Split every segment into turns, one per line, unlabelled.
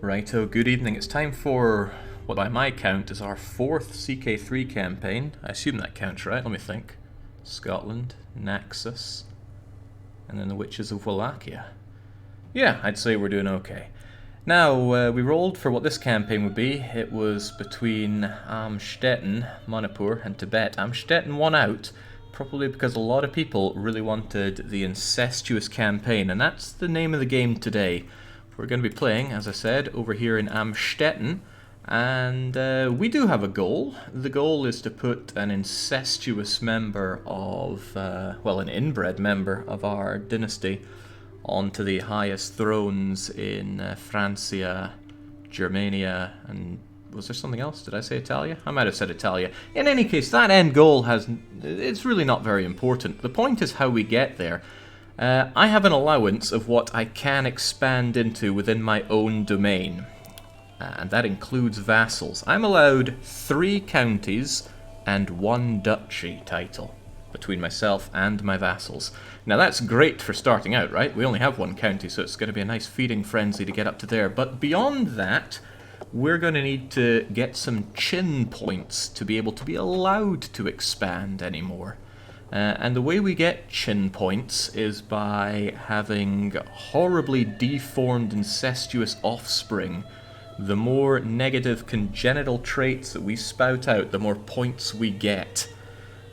Righto, good evening. It's time for what by my count is our 4th CK3 campaign. I assume that counts, right? Let me think. Scotland, Naxos, and then the Witches of Wallachia. Yeah, I'd say we're doing okay. Now, we rolled for what this campaign would be. It was between Amstetten, Manipur, and Tibet. Amstetten won out, probably because a lot of people really wanted the incestuous campaign, and that's the name of the game today. We're going to be playing, as I said, over here in Amstetten, and we do have a goal. The goal is to put an incestuous member of, well, an inbred member of our dynasty onto the highest thrones in Francia, Germania, and was there something else? Did I say Italia? I might have said Italia. In any case, that end goal it's really not very important. The point is how we get there. I have an allowance of what I can expand into within my own domain, and that includes vassals. I'm allowed 3 counties and 1 duchy title between myself and my vassals. Now that's great for starting out, right? We only have 1 county, so it's going to be a nice feeding frenzy to get up to there. But beyond that, we're going to need to get some chin points to be able to be allowed to expand anymore. And the way we get chin points is by having horribly deformed incestuous offspring. The more negative congenital traits that we spout out, the more points we get.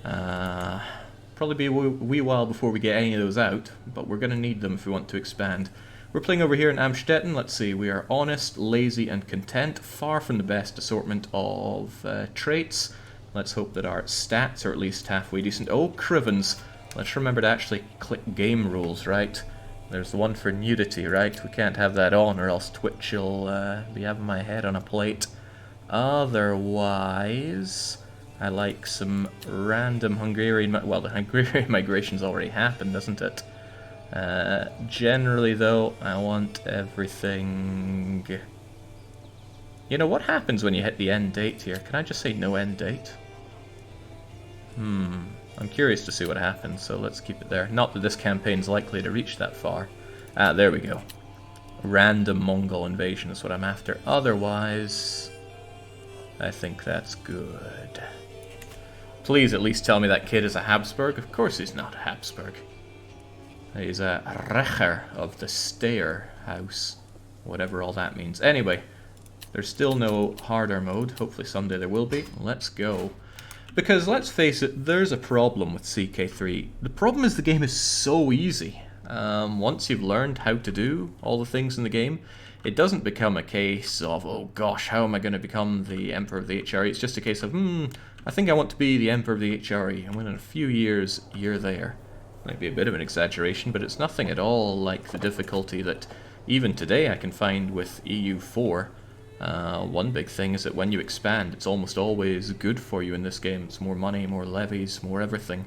Probably be a wee while before we get any of those out, but we're going to need them if we want to expand. We're playing over here in Amstetten. Let's see, we are honest, lazy, and content. Far from the best assortment of traits. Let's hope that our stats are at least halfway decent. Oh, Crivens. Let's remember to actually click game rules, right? There's the one for nudity, right? We can't have that on or else Twitch will be having my head on a plate. Otherwise, I like some random Hungarian... Well, the Hungarian migration's already happened, doesn't it? Generally, though, I want everything... You know, what happens when you hit the end date here? Can I just say no end date? I'm curious to see what happens, so let's keep it there. Not that this campaign's likely to reach that far. Ah, there we go. Random Mongol invasion is what I'm after. Otherwise, I think that's good. Please at least tell me that kid is a Habsburg. Of course he's not a Habsburg. He's a Recher of the Stair house. Whatever all that means. Anyway, there's still no harder mode. Hopefully someday there will be. Let's go. Because, let's face it, there's a problem with CK3. The problem is the game is so easy. Once you've learned how to do all the things in the game, it doesn't become a case of, oh gosh, how am I going to become the Emperor of the HRE? It's just a case of, I think I want to be the Emperor of the HRE, and within a few years, you're there. Might be a bit of an exaggeration, but it's nothing at all like the difficulty that even today I can find with EU4. One big thing is that when you expand, it's almost always good for you in this game. It's more money, more levies, more everything.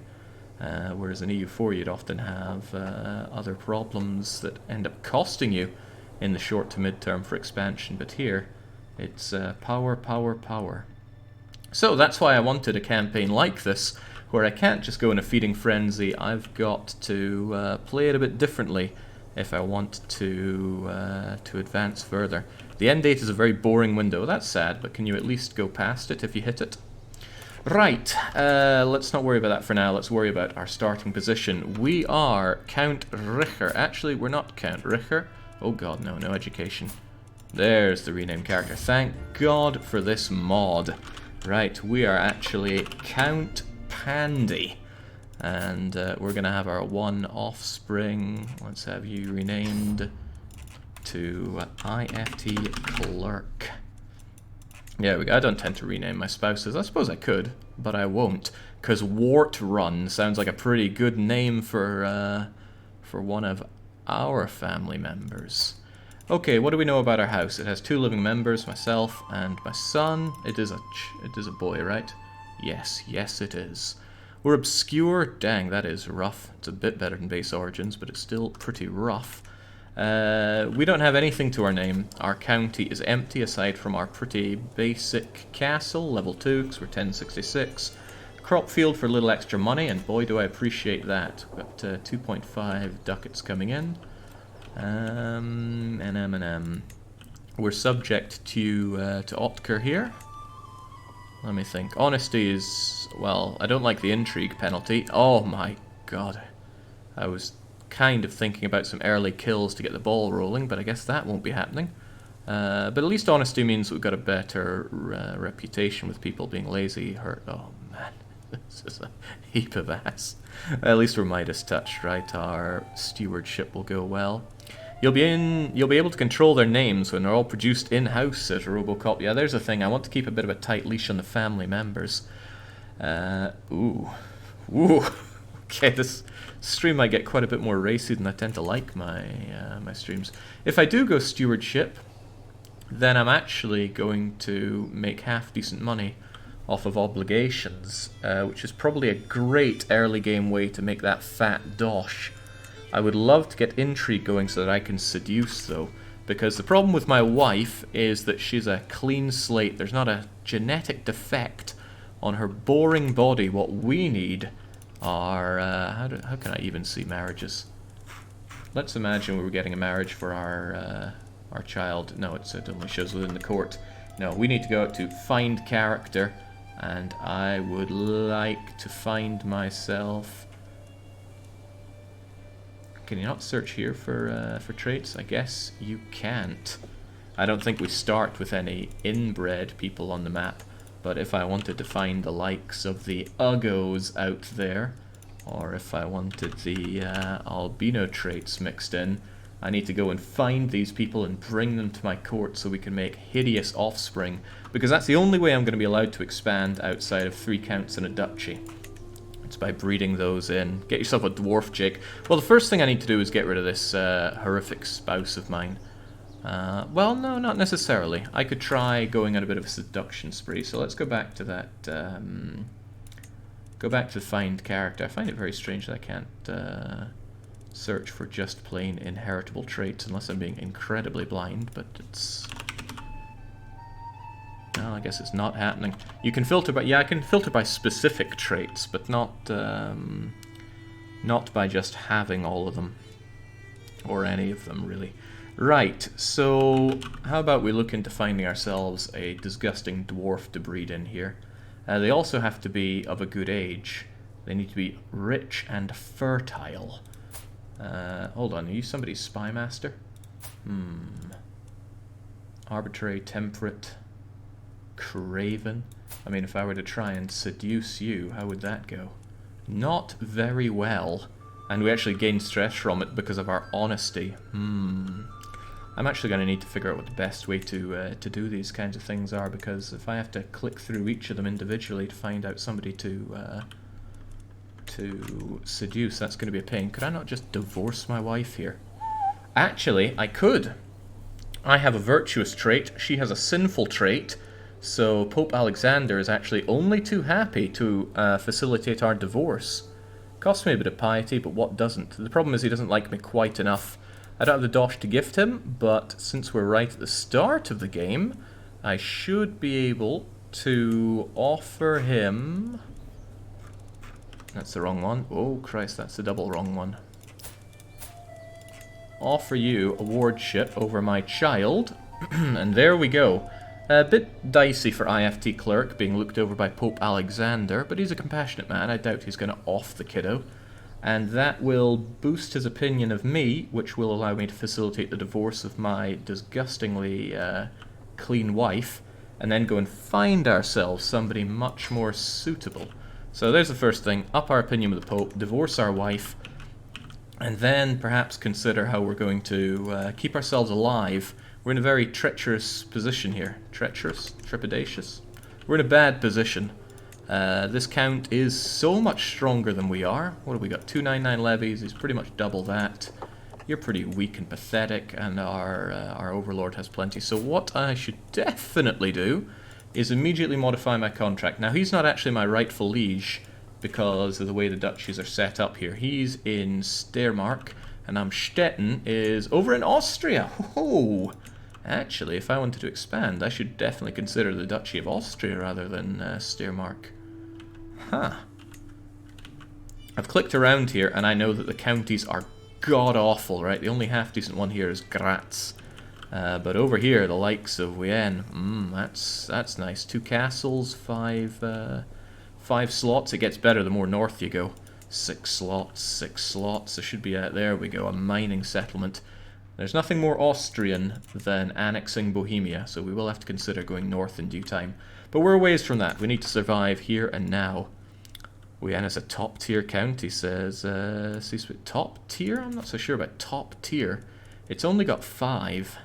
Whereas in EU4 you'd often have other problems that end up costing you in the short to mid-term for expansion. But here, it's power, power, power. So that's why I wanted a campaign like this, where I can't just go in a feeding frenzy. I've got to play it a bit differently if I want to advance further. The end date is a very boring window. That's sad, but can you at least go past it if you hit it? Right, let's not worry about that for now. Let's worry about our starting position. We are Count Richer. Actually, we're not Count Richer. Oh god, no, no education. There's the renamed character. Thank God for this mod. Right, we are actually Count Pandy. And we're going to have our 1 offspring. Let's have you renamed to IFT Clerk. Yeah, I don't tend to rename my spouses. I suppose I could, but I won't. Because Wart Run sounds like a pretty good name for one of our family members. Okay, what do we know about our house? It has 2 living members, myself and my son. It is a boy, right? Yes, yes it is. We're obscure. Dang, that is rough. It's a bit better than base origins, but it's still pretty rough. We don't have anything to our name. Our county is empty aside from our pretty basic castle, level 2, because we're 1066. Crop field for a little extra money, and boy do I appreciate that. We've got 2.5 ducats coming in. We're subject to Otker here. Let me think. Honesty is... well, I don't like the intrigue penalty. Oh my god. I was kind of thinking about some early kills to get the ball rolling, but I guess that won't be happening. But at least honesty means we've got a better reputation with people being lazy. Oh man, this is a heap of ass. At least we're Midas touched, right? Our stewardship will go well. You'll be able to control their names when they're all produced in-house, says Robocop. Yeah, there's a thing. I want to keep a bit of a tight leash on the family members. Ooh. Okay, this stream might get quite a bit more racy than I tend to like my my streams. If I do go stewardship, then I'm actually going to make half decent money off of obligations, which is probably a great early game way to make that fat dosh. I would love to get intrigue going so that I can seduce, though, because the problem with my wife is that she's a clean slate. There's not a genetic defect on her boring body. What we need are... how can I even see marriages? Let's imagine we were getting a marriage for our child. No, it only shows within the court. No, we need to go out to find character, and I would like to find myself... Can you not search here for traits? I guess you can't. I don't think we start with any inbred people on the map, but if I wanted to find the likes of the Uggos out there, or if I wanted the albino traits mixed in, I need to go and find these people and bring them to my court so we can make hideous offspring, because that's the only way I'm going to be allowed to expand outside of 3 counts and a duchy. It's by breeding those in. Get yourself a dwarf, Jake. Well, the first thing I need to do is get rid of this horrific spouse of mine. Well, no, not necessarily. I could try going on a bit of a seduction spree, so let's go back to that... go back to find character. I find it very strange that I can't search for just plain inheritable traits unless I'm being incredibly blind, but it's... No, I guess it's not happening. You can filter by... yeah, I can filter by specific traits, but not by just having all of them. Or any of them, really. Right, so how about we look into finding ourselves a disgusting dwarf to breed in here. They also have to be of a good age. They need to be rich and fertile. Hold on, are you somebody's spy master? Arbitrary, temperate... Craven. I mean, if I were to try and seduce you, how would that go? Not very well. And we actually gain stress from it because of our honesty. I'm actually going to need to figure out what the best way to do these kinds of things are, because if I have to click through each of them individually to find out somebody to seduce, that's going to be a pain. Could I not just divorce my wife here? Actually, I could. I have a virtuous trait. She has a sinful trait. So Pope Alexander is actually only too happy to facilitate our divorce. Costs me a bit of piety, but what doesn't? The problem is he doesn't like me quite enough. I don't have the dosh to gift him, but since we're right at the start of the game, I should be able to offer him... That's the wrong one. Oh Christ, that's the double wrong one. Offer you a wardship over my child, and there we go. A bit dicey for IFT Clerk being looked over by Pope Alexander, but he's a compassionate man. I doubt he's going to off the kiddo. And that will boost his opinion of me, which will allow me to facilitate the divorce of my disgustingly clean wife, and then go and find ourselves somebody much more suitable. So there's the first thing. Up our opinion with the Pope, divorce our wife, and then perhaps consider how we're going to keep ourselves alive. We're in a very treacherous position here. Treacherous? Trepidatious? We're in a bad position. This count is so much stronger than we are. What have we got? 299 levies. He's pretty much double that. You're pretty weak and pathetic, and our overlord has plenty. So what I should definitely do is immediately modify my contract. Now, he's not actually my rightful liege because of the way the duchies are set up here. He's in Steiermark, and Amstetten is over in Austria. Oh, actually, if I wanted to expand, I should definitely consider the Duchy of Austria rather than Steiermark. Huh. I've clicked around here, and I know that the counties are god-awful, right? The only half-decent one here is Graz. But over here, the likes of Wien, that's nice. 2 castles, 5 slots. It gets better the more north you go. 6 slots, 6 slots. There should be there we go, a mining settlement. There's nothing more Austrian than annexing Bohemia, so we will have to consider going north in due time. But we're a ways from that. We need to survive here and now. Vienna's a top tier county, says top tier? I'm not so sure about top tier. It's only got 5.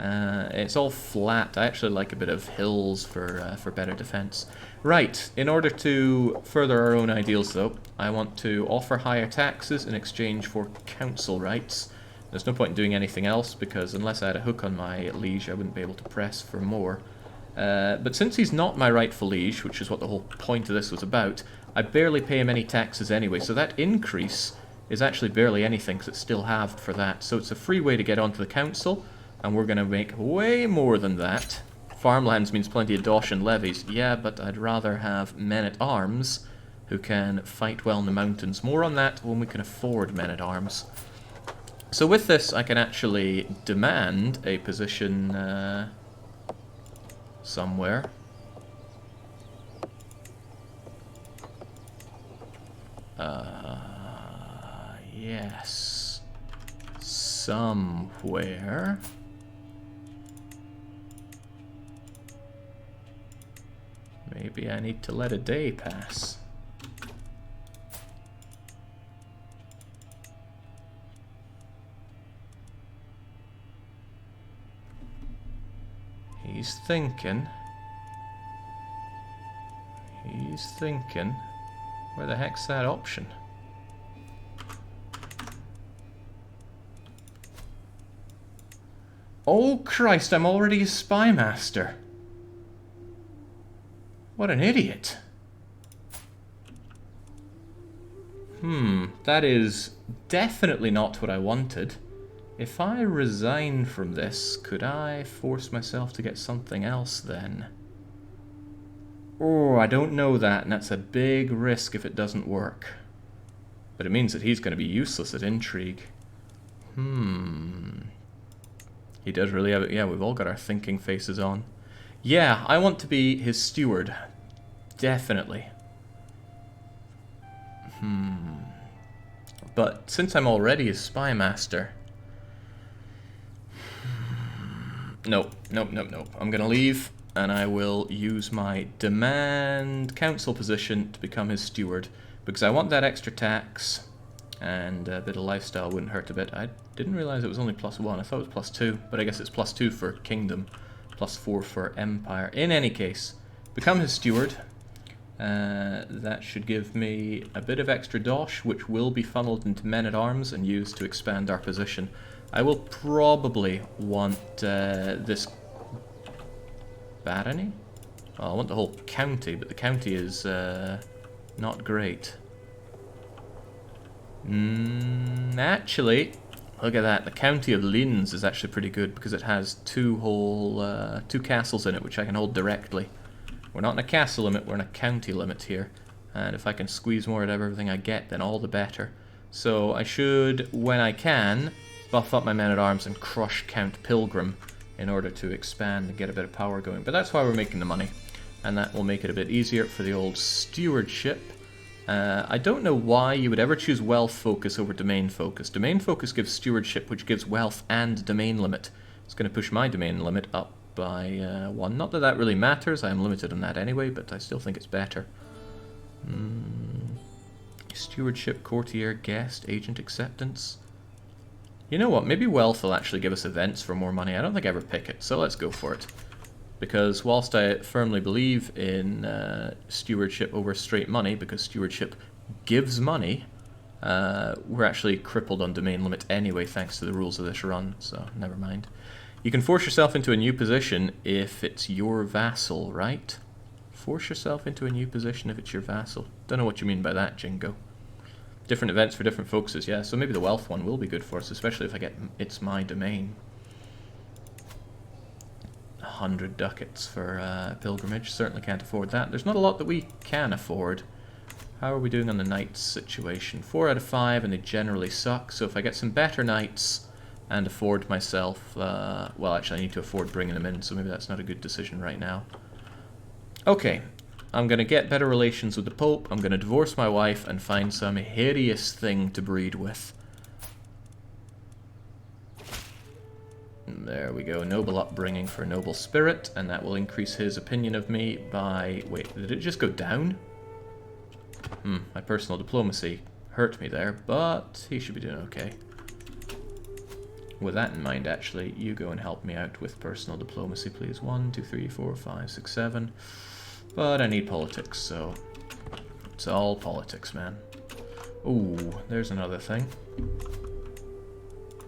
It's all flat. I actually like a bit of hills for better defense. Right, in order to further our own ideals though, I want to offer higher taxes in exchange for council rights. There's no point in doing anything else because unless I had a hook on my liege I wouldn't be able to press for more. But since he's not my rightful liege, which is what the whole point of this was about, I barely pay him any taxes anyway, so that increase is actually barely anything because it's still halved for that. So it's a free way to get onto the council, and we're going to make way more than that. Farmlands means plenty of dosh and levies. Yeah, but I'd rather have men-at-arms who can fight well in the mountains. More on that when we can afford men-at-arms. So with this, I can actually demand a position somewhere. Yes. Somewhere. Maybe I need to let a day pass. He's thinking. He's thinking. Where the heck's that option? Oh Christ, I'm already a spy master. What an idiot. That is definitely not what I wanted. If I resign from this, could I force myself to get something else then? Oh, I don't know that, and that's a big risk if it doesn't work. But it means that he's going to be useless at intrigue. He does really have it. Yeah, we've all got our thinking faces on. Yeah, I want to be his steward. Definitely. But since I'm already his spy master... Nope. I'm going to leave, and I will use my demand council position to become his steward. Because I want that extra tax, and a bit of lifestyle wouldn't hurt a bit. I didn't realize it was only +1. I thought it was +2, but I guess it's +2 for kingdom, +4 for empire. In any case, become his steward. That should give me a bit of extra dosh, which will be funneled into men-at-arms and used to expand our position. I will probably want this barony? Well, I want the whole county, but the county is not great. Actually, look at that. The county of Linz is actually pretty good because it has 2 castles in it, which I can hold directly. We're not in a castle limit, we're in a county limit here. And if I can squeeze more out of everything I get, then all the better. So I should, when I can, buff up my men-at-arms and crush Count Pilgrim in order to expand and get a bit of power going. But that's why we're making the money. And that will make it a bit easier for the old stewardship. I don't know why you would ever choose wealth focus over domain focus. Domain focus gives stewardship, which gives wealth and domain limit. It's going to push my domain limit up by 1. Not that that really matters, I am limited on that anyway, but I still think it's better. Stewardship, courtier, guest, agent acceptance. You know what, maybe wealth will actually give us events for more money. I don't think I ever pick it, so let's go for it. Because whilst I firmly believe in stewardship over straight money, because stewardship gives money, we're actually crippled on domain limit anyway thanks to the rules of this run, so never mind. You can force yourself into a new position if it's your vassal, right? Force yourself into a new position if it's your vassal. Don't know what you mean by that, Jingo. Different events for different focuses, yeah, so maybe the wealth one will be good for us, especially if I get it's my domain. 100 ducats for pilgrimage, certainly can't afford that. There's not a lot that we can afford. How are we doing on the knights situation? 4 out of 5 and they generally suck, so if I get some better knights, and afford myself, well, actually I need to afford bringing them in, so maybe that's not a good decision right now. Okay, I'm going to get better relations with the Pope, I'm going to divorce my wife, and find some hideous thing to breed with. And there we go, noble upbringing for noble spirit, and that will increase his opinion of me by... Wait, did it just go down? My personal diplomacy hurt me there, but he should be doing okay. With that in mind, actually, you go and help me out with personal diplomacy, please. 1, 2, 3, 4, 5, 6, 7. But I need politics, so it's all politics, man. Ooh, there's another thing.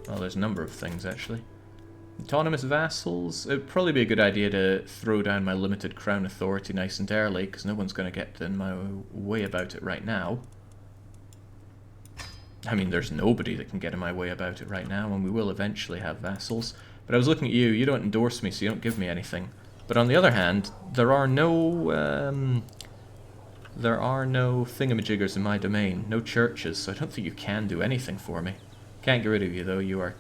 Well, there's a number of things, actually. Autonomous vassals. It would probably be a good idea to throw down my limited crown authority nice and early, because no one's going to get in my way about it right now. I mean, there's nobody that can get in my way about it right now, and we will eventually have vassals. But I was looking at you, you don't endorse me, so you don't give me anything. But on the other hand, there are no thingamajiggers in my domain, no churches, so I don't think you can do anything for me. Can't get rid of you, though, you are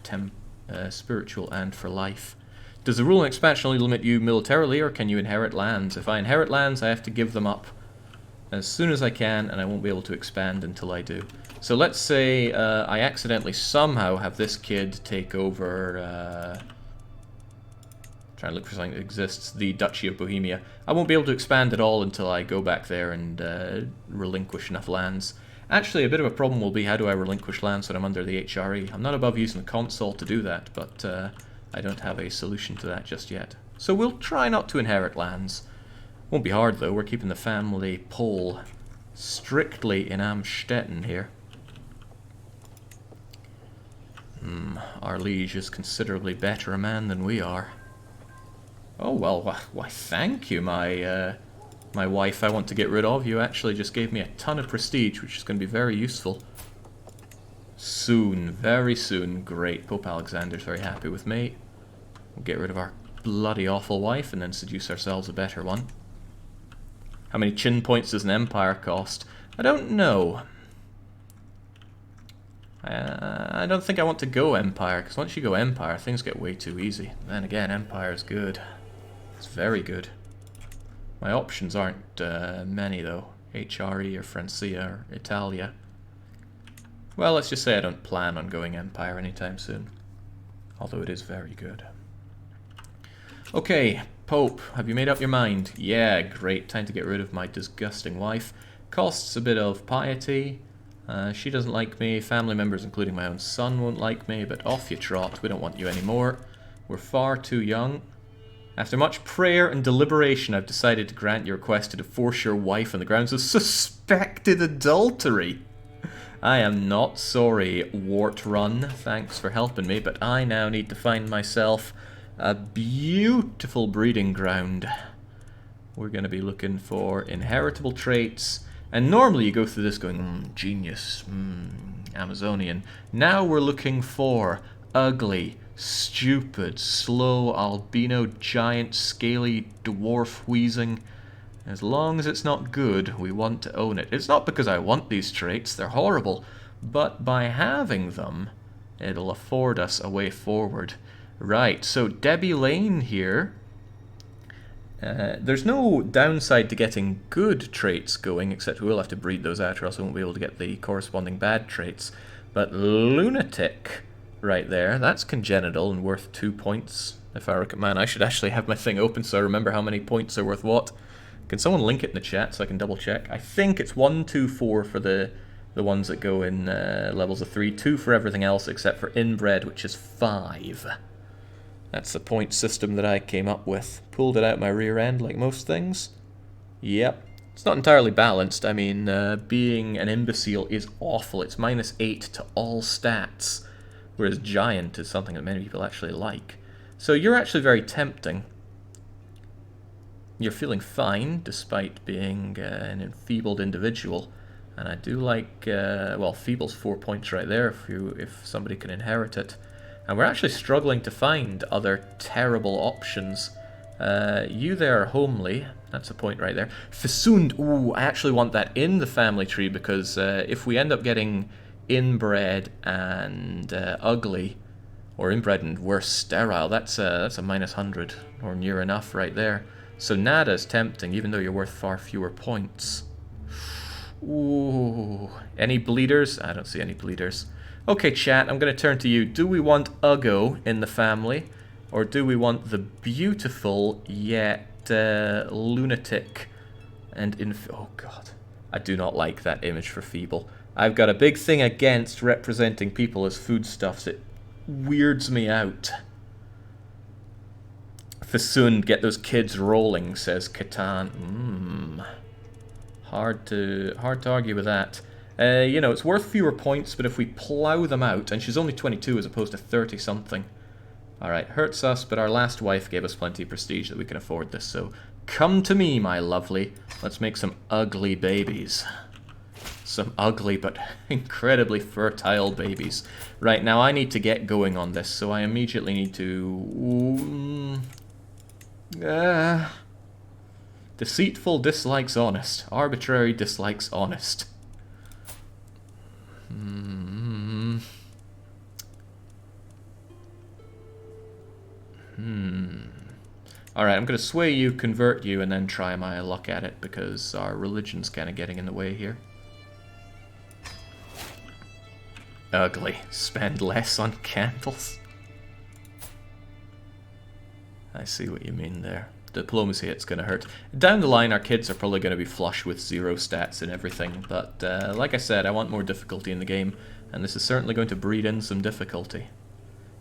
spiritual and for life. Does the rule in expansion only limit you militarily, or can you inherit lands? If I inherit lands, I have to give them up as soon as I can, and I won't be able to expand until I do. So let's say I accidentally somehow have this kid take over, trying to look for something that exists, the Duchy of Bohemia. I won't be able to expand at all until I go back there and relinquish enough lands. Actually, a bit of a problem will be how do I relinquish lands when I'm under the HRE. I'm not above using the console to do that, but I don't have a solution to that just yet. So we'll try not to inherit lands. Won't be hard though, we're keeping the family poll strictly in Amstetten here. Our liege is considerably better a man than we are. Oh well, why thank you, my wife I want to get rid of. You actually just gave me a ton of prestige, which is going to be very useful. Soon, very soon. Great, Pope Alexander's very happy with me. We'll get rid of our bloody awful wife and then seduce ourselves a better one. How many chin points does an empire cost? I don't know. I don't think I want to go empire, because once you go empire, things get way too easy. Then again, empire is good. It's very good. My options aren't many, though. HRE or Francia or Italia. Well, let's just say I don't plan on going empire anytime soon. Although it is very good. Okay, Pope, have you made up your mind? Yeah, great. Time to get rid of my disgusting wife. Costs a bit of piety. She doesn't like me. Family members, including my own son, won't like me, but off you trot. We don't want you anymore. We're far too young. After much prayer and deliberation, I've decided to grant your request to divorce your wife on the grounds of suspected adultery. I am not sorry, Wart Run. Thanks for helping me, but I now need to find myself a beautiful breeding ground. We're going to be looking for inheritable traits. And normally you go through this going, genius, Amazonian. Now we're looking for ugly, stupid, slow, albino, giant, scaly, dwarf wheezing. As long as it's not good, we want to own it. It's not because I want these traits, they're horrible, but by having them, it'll afford us a way forward. Right, so Debbie Lane here. There's no downside to getting good traits going, except we will have to breed those out or else we won't be able to get the corresponding bad traits. But lunatic, right there, that's congenital and worth 2 points. If I reckon, man, I should actually have my thing open so I remember how many points are worth what. Can someone link it in the chat so I can double check? I think it's 1, 2, 4 for the ones that go in levels of 3, 2 for everything else except for inbred, which is 5. That's the point system that I came up with. Pulled it out my rear end like most things. Yep. It's not entirely balanced. I mean, being an imbecile is awful. It's -8 to all stats, whereas giant is something that many people actually like. So you're actually very tempting. You're feeling fine, despite being an enfeebled individual. And I do like, well, feeble's 4 points right there if somebody can inherit it. And we're actually struggling to find other terrible options. You there are homely. That's a point right there. Fesund. Ooh, I actually want that in the family tree because if we end up getting inbred and ugly, Or inbred and worse, sterile. That's a minus 100, or near enough right there. So nada is tempting, even though you're worth far fewer points. Ooh. Any bleeders? I don't see any bleeders. Okay, chat, I'm going to turn to you. Do we want Uggo in the family? Or do we want the beautiful, yet lunatic and oh god. I do not like that image for feeble. I've got a big thing against representing people as foodstuffs. It weirds me out. Fasoon, get those kids rolling, says Catan. Hard to argue with that. You know, it's worth fewer points, but if we plough them out, and she's only 22 as opposed to 30-something. Alright, hurts us, but our last wife gave us plenty of prestige that we can afford this, so come to me, my lovely. Let's make some ugly babies. Some ugly but incredibly fertile babies. Right, now I need to get going on this, so I immediately need to... deceitful dislikes honest. Arbitrary dislikes honest. Alright, I'm going to sway you, convert you, and then try my luck at it, because our religion's kind of getting in the way here. Ugly. Spend less on candles. I see what you mean there. Diplomacy, it's going to hurt. Down the line, our kids are probably going to be flush with 0 stats and everything, but like I said, I want more difficulty in the game, and this is certainly going to breed in some difficulty.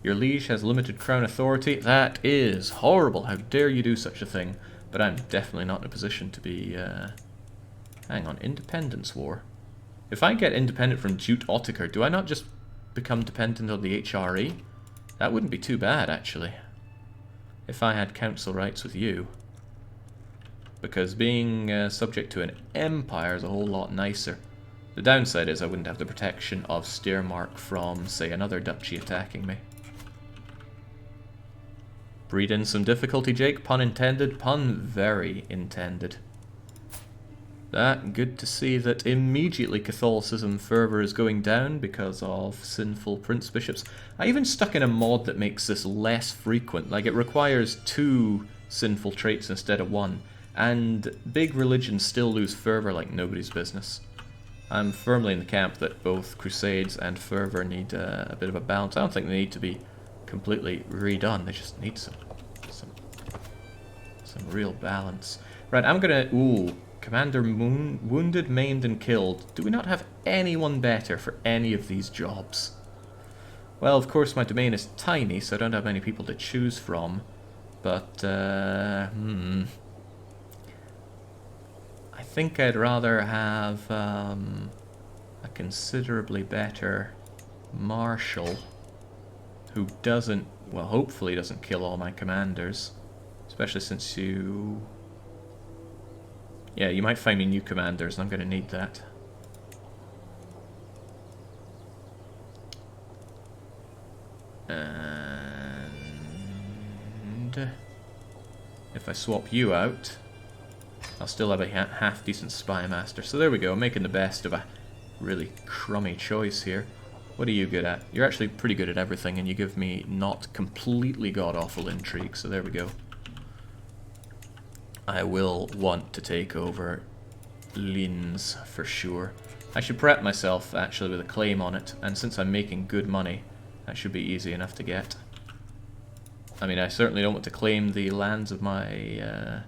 Your liege has limited crown authority. That is horrible. How dare you do such a thing? But I'm definitely not in a position to be... Hang on, Independence War. If I get independent from Jute Ottokar, do I not just become dependent on the HRE? That wouldn't be too bad, actually. If I had council rights with you. Because being subject to an empire is a whole lot nicer. The downside is I wouldn't have the protection of Steiermark from, say, another duchy attacking me. Breed in some difficulty, Jake. Pun intended. Pun very intended. That, good to see that immediately Catholicism fervour is going down because of sinful prince bishops. I even stuck in a mod that makes this less frequent. Like, it requires 2 sinful traits instead of 1. And big religions still lose fervour like nobody's business. I'm firmly in the camp that both crusades and fervour need a bit of a balance. I don't think they need to be completely redone. They just need some real balance. Right, I'm gonna... Ooh, Commander wounded, maimed, and killed. Do we not have anyone better for any of these jobs? Well, of course, my domain is tiny, so I don't have many people to choose from. But, I think I'd rather have a considerably better marshal who doesn't, well, hopefully doesn't kill all my commanders. Especially since you... Yeah, you might find me new commanders, and I'm going to need that. And if I swap you out, I'll still have a half-decent spy master. So there we go, making the best of a really crummy choice here. What are you good at? You're actually pretty good at everything, and you give me not completely god-awful intrigue, so there we go. I will want to take over Linz for sure. I should prep myself actually with a claim on it, and since I'm making good money, that should be easy enough to get. I mean, I certainly don't want to claim the lands of my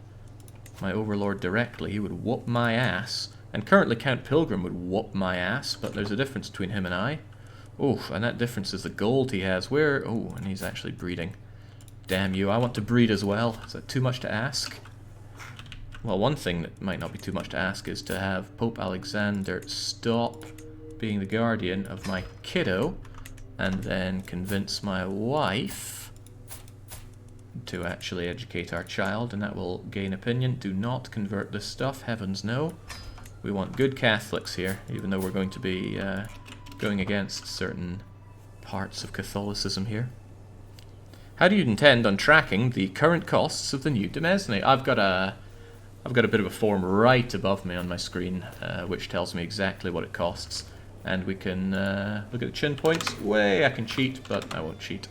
my overlord directly. He would whoop my ass, and currently Count Pilgrim would whoop my ass, but there's a difference between him and I. Oh, and that difference is the gold he has. Where? Oh, and he's actually breeding. Damn you, I want to breed as well. Is that too much to ask? Well, one thing that might not be too much to ask is to have Pope Alexander stop being the guardian of my kiddo, and then convince my wife to actually educate our child, and that will gain opinion. Do not convert this stuff, heavens no. We want good Catholics here, even though we're going to be going against certain parts of Catholicism here. How do you intend on tracking the current costs of the new demesne? I've got a bit of a form right above me on my screen, which tells me exactly what it costs. And we can look at the chin points. Way I can cheat, but I won't cheat.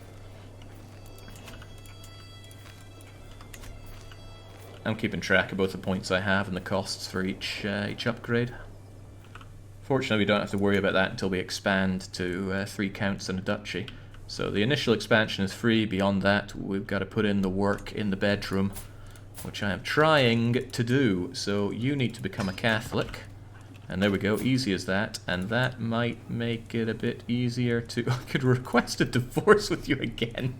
I'm keeping track of both the points I have and the costs for each upgrade. Fortunately, we don't have to worry about that until we expand to 3 counts and a duchy. So the initial expansion is free. Beyond that, we've got to put in the work in the bedroom, which I am trying to do. So you need to become a Catholic. And there we go, easy as that. And that might make it a bit easier to... I could request a divorce with you again.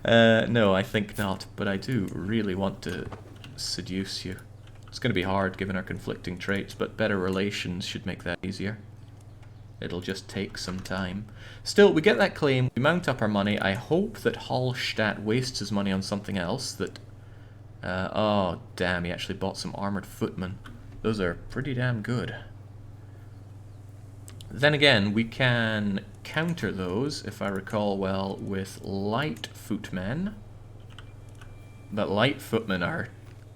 No, I think not. But I do really want to seduce you. It's going to be hard given our conflicting traits, but better relations should make that easier. It'll just take some time. Still, we get that claim, we mount up our money. I hope that Hallstatt wastes his money on something else that... oh, damn, he actually bought some armored footmen. Those are pretty damn good. Then again, we can counter those, if I recall well, with light footmen. But light footmen are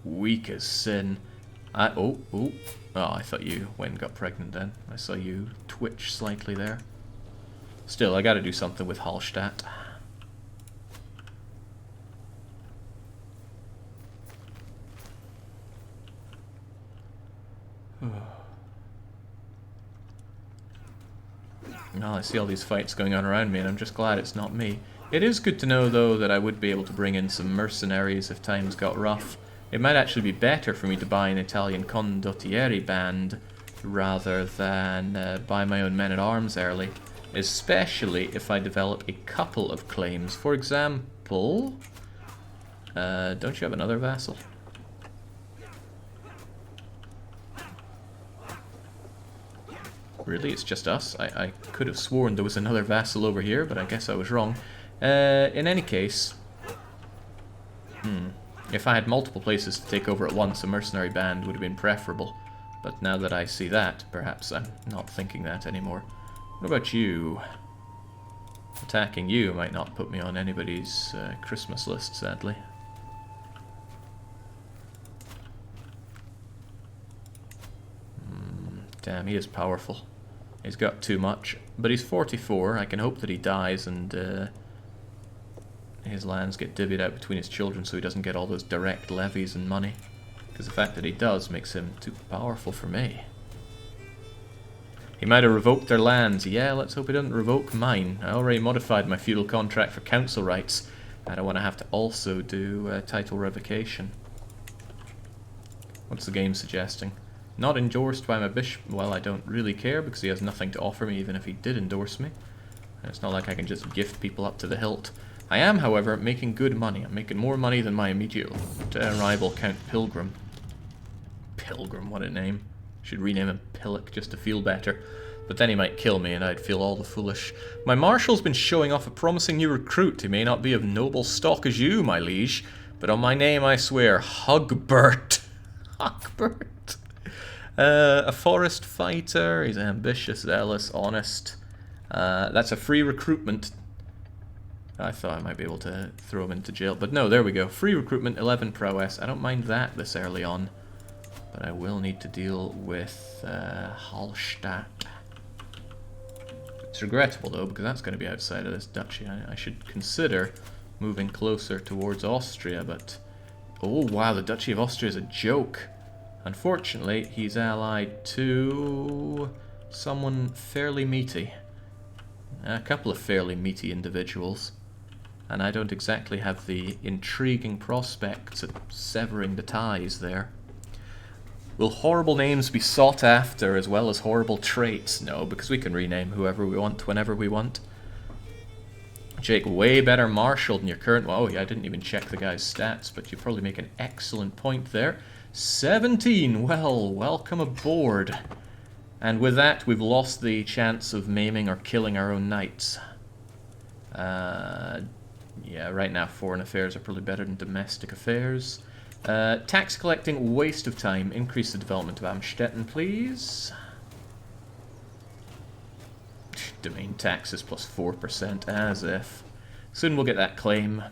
weak as sin. Oh, I thought you went and got pregnant then. I saw you twitch slightly there. Still, I gotta do something with Hallstatt. Well, I see all these fights going on around me, and I'm just glad it's not me. It is good to know, though, that I would be able to bring in some mercenaries if times got rough. It might actually be better for me to buy an Italian condottieri band rather than buy my own men-at-arms early, especially if I develop a couple of claims. For example, don't you have another vassal? Really, it's just us? I could have sworn there was another vassal over here, but I guess I was wrong. In any case... If I had multiple places to take over at once, a mercenary band would have been preferable. But now that I see that, perhaps I'm not thinking that anymore. What about you? Attacking you might not put me on anybody's Christmas list, sadly. Damn, he is powerful. He's got too much. But he's 44. I can hope that he dies and his lands get divvied out between his children so he doesn't get all those direct levies and money. Because the fact that he does makes him too powerful for me. He might have revoked their lands. Yeah, let's hope he doesn't revoke mine. I already modified my feudal contract for council rights. I don't want to have to also do title revocation. What's the game suggesting? Not endorsed by my bishop. Well, I don't really care because he has nothing to offer me even if he did endorse me. And it's not like I can just gift people up to the hilt. I am, however, making good money. I'm making more money than my immediate rival, Count Pilgrim. Pilgrim, what a name. Should rename him Pillock just to feel better. But then he might kill me and I'd feel all the foolish. My marshal's been showing off a promising new recruit. He may not be of noble stock as you, my liege, but on my name I swear, Hugbert. Hugbert. A forest fighter. He's ambitious, zealous, honest. That's a free recruitment. I thought I might be able to throw him into jail, but no, there we go. Free recruitment, 11 prowess. I don't mind that this early on, but I will need to deal with Hallstatt. It's regrettable though, because that's going to be outside of this duchy. I should consider moving closer towards Austria, but... Oh wow, the Duchy of Austria is a joke. Unfortunately, he's allied to someone fairly meaty. A couple of fairly meaty individuals. And I don't exactly have the intriguing prospects of severing the ties there. Will horrible names be sought after as well as horrible traits? No, because we can rename whoever we want whenever we want. Jake, way better marshal than your current... Oh yeah, I didn't even check the guy's stats, but you probably make an excellent point there. 17! Well, welcome aboard. And with that, we've lost the chance of maiming or killing our own knights. Yeah, right now foreign affairs are probably better than domestic affairs. Tax collecting, waste of time. Increase the development of Amstetten, please. Domain taxes plus 4%, as if. Soon we'll get that claim.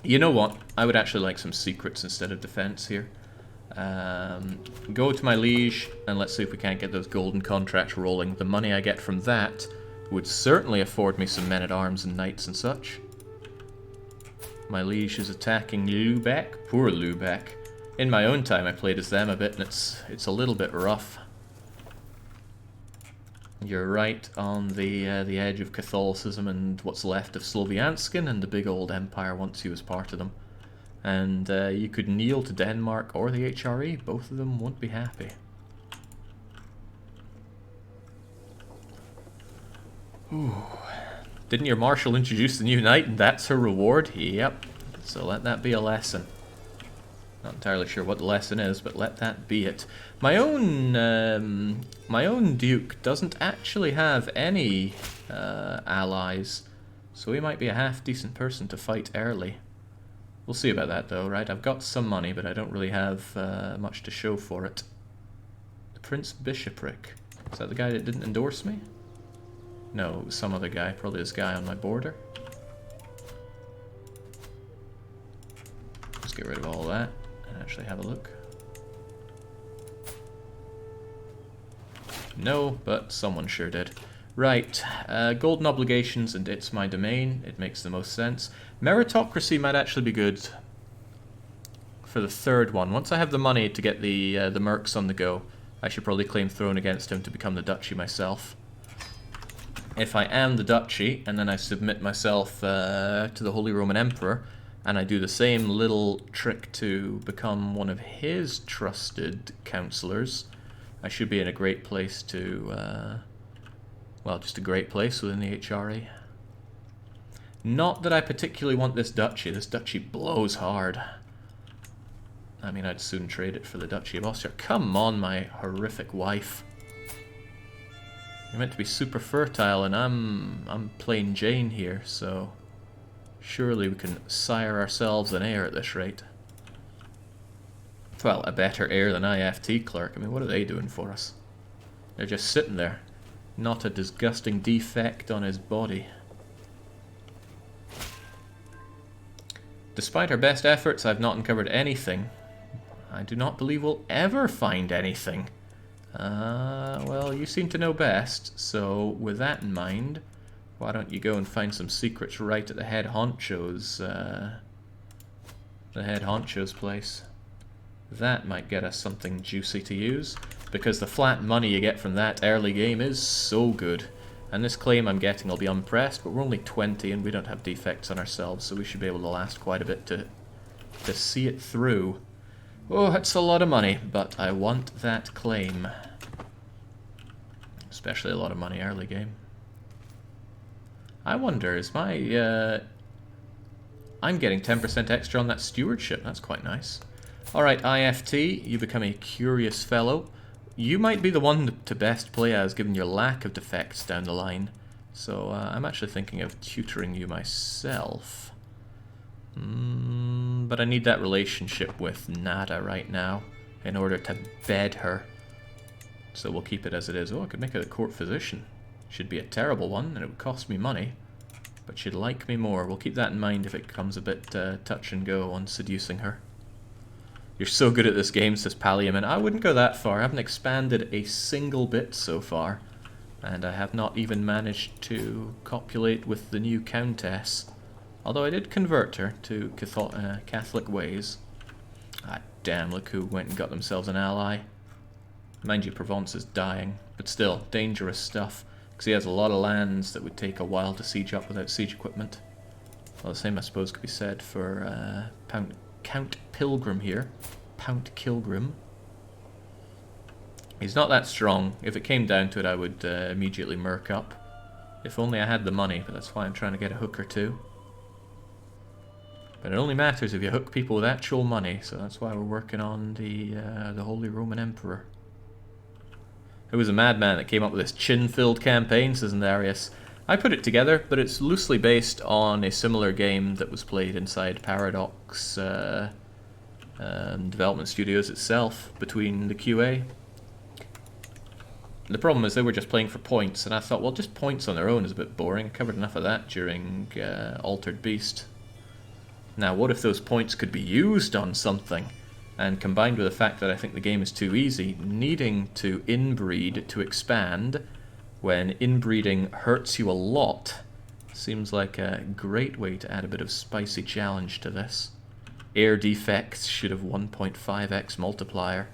You know what? I would actually like some secrets instead of defense here. Go to my liege, and let's see if we can't get those golden contracts rolling. The money I get from that would certainly afford me some men-at-arms and knights and such. My liege is attacking Lubeck. Poor Lubeck. In my own time I played as them a bit, and it's a little bit rough. You're right on the edge of Catholicism and what's left of Slovianskin, and the big old empire wants you as part of them. And you could kneel to Denmark or the HRE, both of them won't be happy. Ooh. Didn't your marshal introduce the new knight and that's her reward? Yep. So let that be a lesson. Not entirely sure what the lesson is, but let that be it. My own duke doesn't actually have any allies, so he might be a half-decent person to fight early. We'll see about that though, right? I've got some money, but I don't really have much to show for it. The Prince Bishopric. Is that the guy that didn't endorse me? No, it was some other guy. Probably this guy on my border. Let's get rid of all that and actually have a look. No, but someone sure did. Right, golden obligations, and it's my domain. It makes the most sense. Meritocracy might actually be good for the third one. Once I have the money to get the mercs on the go, I should probably claim throne against him to become the duchy myself. If I am the duchy, and then I submit myself to the Holy Roman Emperor, and I do the same little trick to become one of his trusted counselors, I should be in a great place to, well, just a great place within the HRE. Not that I particularly want this duchy. This duchy blows hard. I mean, I'd soon trade it for the Duchy of Austria. Come on, my horrific wife. You're meant to be super fertile, and I'm plain Jane here, so surely we can sire ourselves an heir at this rate. Well, a better heir than IFT clerk. I mean, what are they doing for us? They're just sitting there. Not a disgusting defect on his body. Despite our best efforts, I've not uncovered anything. I do not believe we'll ever find anything. Well, you seem to know best, so with that in mind, why don't you go and find some secrets right at the head honcho's place. That might get us something juicy to use, because the flat money you get from that early game is so good. And this claim I'm getting will be unpressed, but we're only 20 and we don't have defects on ourselves, so we should be able to last quite a bit to see it through. Oh, that's a lot of money, but I want that claim. Especially a lot of money early game. I wonder, is my... I'm getting 10% extra on that stewardship. That's quite nice. Alright, IFT, you become a curious fellow. You might be the one to best play as, given your lack of defects down the line. So I'm actually thinking of tutoring you myself. But I need that relationship with Nada right now in order to bed her. So we'll keep it as it is. Oh, I could make her a court physician. Should be a terrible one, and it would cost me money. But she'd like me more. We'll keep that in mind if it comes a bit touch and go on seducing her. You're so good at this game, says Palliaman. I wouldn't go that far. I haven't expanded a single bit so far. And I have not even managed to copulate with the new Countess. Although I did convert her to Catholic ways. Ah, damn, look who went and got themselves an ally. Mind you, Provence is dying. But still, dangerous stuff. Because he has a lot of lands that would take a while to siege up without siege equipment. Well, the same, I suppose, could be said for Count Pilgrim here. Count Kilgrim. He's not that strong. If it came down to it, I would immediately merc up. If only I had the money, but that's why I'm trying to get a hooker too. But it only matters if you hook people with actual money, so that's why we're working on the Holy Roman Emperor. Who was a madman that came up with this chin-filled campaign, says Narius. I put it together, but it's loosely based on a similar game that was played inside Paradox Development Studios itself, between the QA. The problem is they were just playing for points, and I thought, well, just points on their own is a bit boring. I covered enough of that during Altered Beast. Now, what if those points could be used on something? And combined with the fact that I think the game is too easy, needing to inbreed to expand when inbreeding hurts you a lot seems like a great way to add a bit of spicy challenge to this. Air defects should have 1.5x multiplier.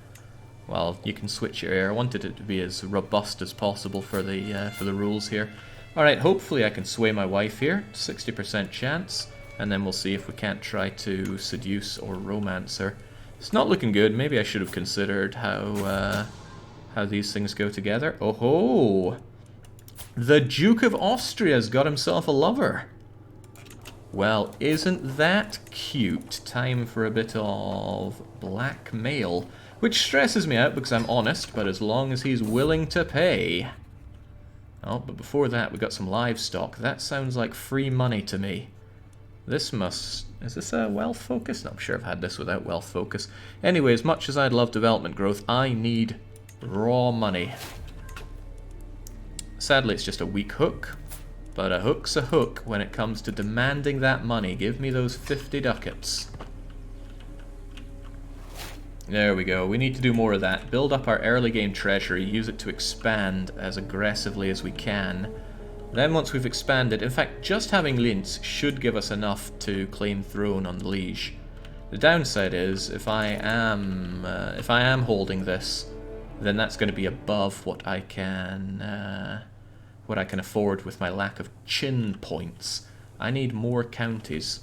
Well, you can switch your air. I wanted it to be as robust as possible for the rules here. Alright, hopefully I can sway my wife here. 60% chance. And then we'll see if we can't try to seduce or romance her. It's not looking good. Maybe I should have considered how these things go together. Oh ho! The Duke of Austria's got himself a lover. Well, isn't that cute? Time for a bit of blackmail. Which stresses me out because I'm honest, but as long as he's willing to pay. Oh, but before that we got some livestock. That sounds like free money to me. This must... Is this a wealth focus? No, I'm sure I've had this without wealth focus. Anyway, as much as I'd love development growth, I need raw money. Sadly, it's just a weak hook. But a hook's a hook when it comes to demanding that money. Give me those 50 ducats. There we go. We need to do more of that. Build up our early game treasury. Use it to expand as aggressively as we can. Then once we've expanded... In fact, just having Linz should give us enough to claim throne on the liege. The downside is, if I am holding this, then that's going to be above what I can afford with my lack of chin points. I need more counties.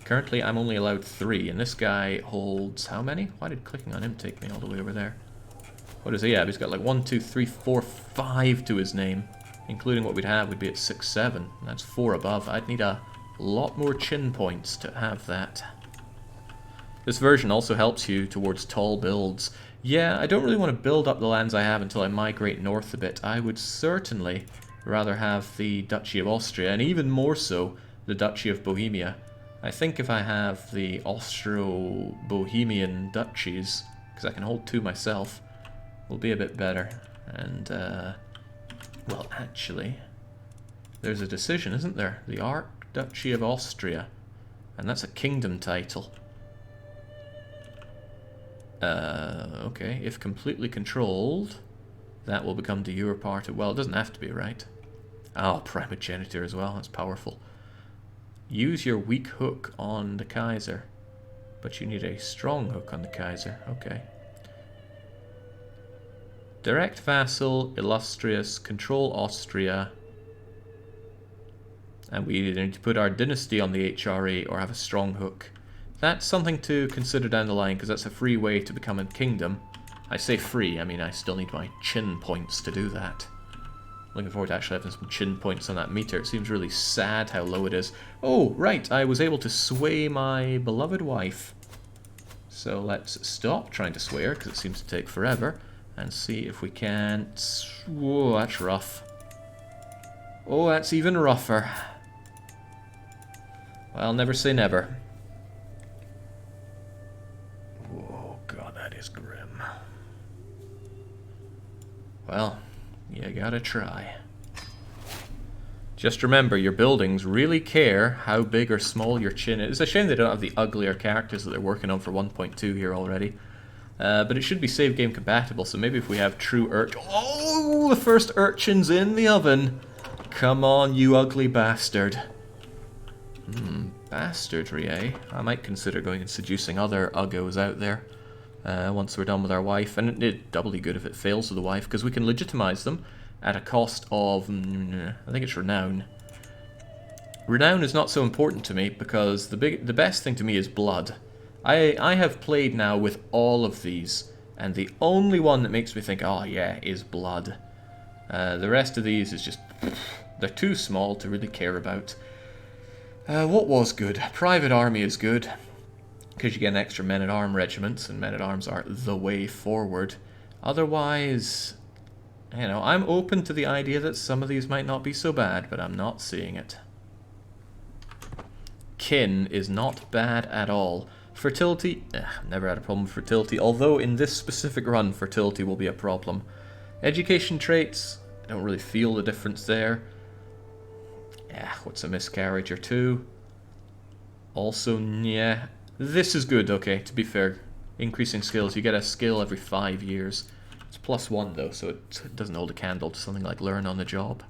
Currently, I'm only allowed 3, and this guy holds how many? Why did clicking on him take me all the way over there? What does he have? He's got like 1, 2, 3, 4, 5 to his name. Including what we'd have, we'd be at 6, 7. That's 4 above. I'd need a lot more chin points to have that. This version also helps you towards tall builds. Yeah, I don't really want to build up the lands I have until I migrate north a bit. I would certainly rather have the Duchy of Austria, and even more so, the Duchy of Bohemia. I think if I have the Austro-Bohemian duchies, because I can hold 2 myself, will be a bit better. And, well, actually, there's a decision, isn't there? The Archduchy of Austria. And that's a kingdom title. Okay, if completely controlled, that will become to your part. Well, it doesn't have to be, right? Oh, primogeniture as well, that's powerful. Use your weak hook on the Kaiser. But you need a strong hook on the Kaiser, okay. Direct vassal, illustrious, control Austria. And we either need to put our dynasty on the HRA or have a strong hook. That's something to consider down the line, because that's a free way to become a kingdom. I say free, I mean I still need my chin points to do that. Looking forward to actually having some chin points on that meter. It seems really sad how low it is. Oh, right, I was able to sway my beloved wife. So let's stop trying to sway her, because it seems to take forever. And see if we can't... Whoa, that's rough. Oh, that's even rougher. Well, never say never. Whoa, God, that is grim. Well, you gotta try. Just remember, your buildings really care how big or small your chin is. It's a shame they don't have the uglier characters that they're working on for 1.2 here already. But it should be save game compatible, so maybe if we have true urchin... Oh, the first urchin's in the oven! Come on, you ugly bastard. Bastardry, eh? I might consider going and seducing other uggos out there once we're done with our wife. And it's doubly good if it fails with the wife, because we can legitimize them at a cost of... I think it's renown. Renown is not so important to me, because the best thing to me is blood. I have played now with all of these, and the only one that makes me think, oh yeah, is blood. The rest of these is just... They're too small to really care about. What was good? Private Army is good, because you get an extra men-at-arms regiments, and men-at-arms are the way forward. Otherwise, you know, I'm open to the idea that some of these might not be so bad, but I'm not seeing it. Kin is not bad at all. Fertility, never had a problem with fertility, although in this specific run, fertility will be a problem. Education traits, I don't really feel the difference there. What's a miscarriage or 2? Also, yeah. This is good, okay, to be fair. Increasing skills, you get a skill every 5 years. It's +1 though, so it doesn't hold a candle to something like learn on the job.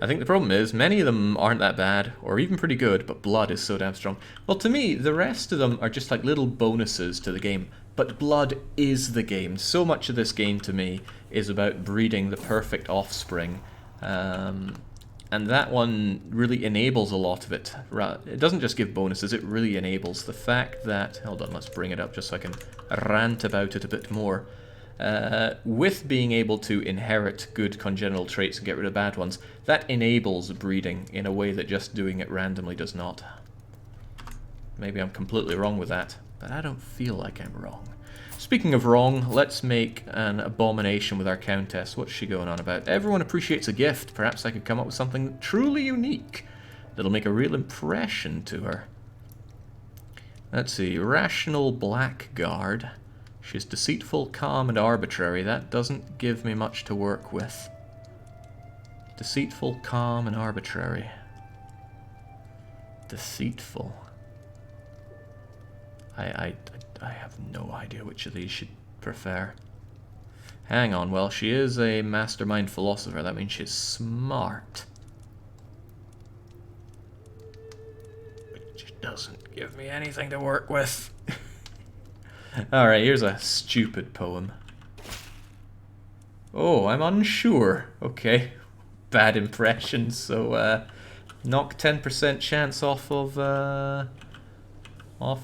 I think the problem is many of them aren't that bad, or even pretty good, but blood is so damn strong. Well, to me, the rest of them are just like little bonuses to the game, but blood is the game. So much of this game, to me, is about breeding the perfect offspring, and that one really enables a lot of it. It doesn't just give bonuses, it really enables the fact that... Hold on, let's bring it up just so I can rant about it a bit more. With being able to inherit good congenital traits and get rid of bad ones, that enables breeding in a way that just doing it randomly does not. Maybe I'm completely wrong with that, but I don't feel like I'm wrong. Speaking of wrong, let's make an abomination with our countess. What's she going on about? Everyone appreciates a gift. Perhaps I could come up with something truly unique that'll make a real impression to her. Let's see, rational blackguard. She's deceitful, calm, and arbitrary. That doesn't give me much to work with. Deceitful, calm, and arbitrary. Deceitful. I have no idea which of these she'd prefer. Hang on, well, she is a mastermind philosopher. That means she's smart. Which doesn't give me anything to work with. Alright, here's a stupid poem. Oh, I'm unsure. Okay. Bad impression, so knock 10% chance off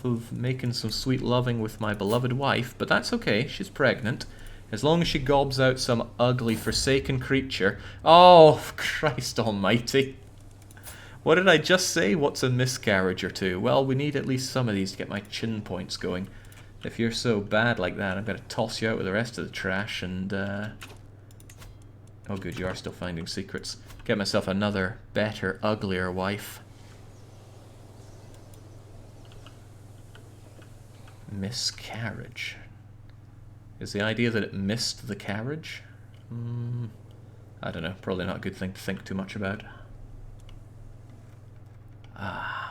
of making some sweet loving with my beloved wife, but that's okay, she's pregnant. As long as she gobs out some ugly, forsaken creature. Oh, Christ almighty. What did I just say? What's a miscarriage or two? Well, we need at least some of these to get my chin points going. If you're so bad like that, I'm going to toss you out with the rest of the trash and... Oh good, you are still finding secrets. Get myself another, better, uglier wife. Miscarriage. Is the idea that it missed the carriage? I don't know, probably not a good thing to think too much about.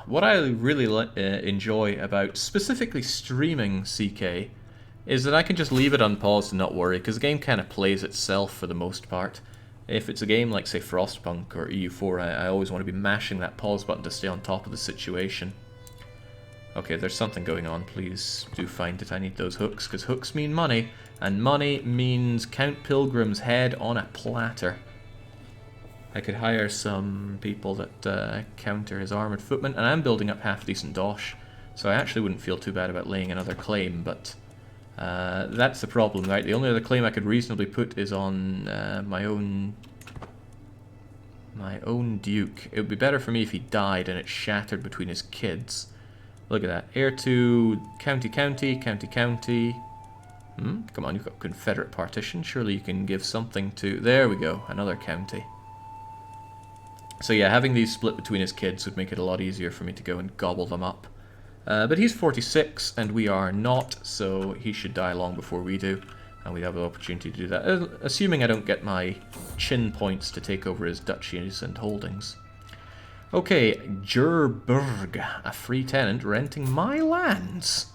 What I really enjoy about specifically streaming CK is that I can just leave it unpaused and not worry, because the game kind of plays itself for the most part. If it's a game like, say, Frostpunk or EU4, I always want to be mashing that pause button to stay on top of the situation. Okay, there's something going on. Please do find it. I need those hooks, because hooks mean money, and money means Count Pilgrim's head on a platter. I could hire some people that counter his armoured footmen, and I'm building up half-decent dosh, so I actually wouldn't feel too bad about laying another claim, but that's the problem, right? The only other claim I could reasonably put is on my own duke. It would be better for me if he died and it shattered between his kids. Look at that. Heir to county, county, county, county. Come on, you've got Confederate partition. Surely you can give something to... There we go, another county. So yeah, having these split between his kids would make it a lot easier for me to go and gobble them up. But he's 46, and we are not, so he should die long before we do. And we have the opportunity to do that, assuming I don't get my chin points to take over his duchies and holdings. Okay, Gerberg, a free tenant renting my lands.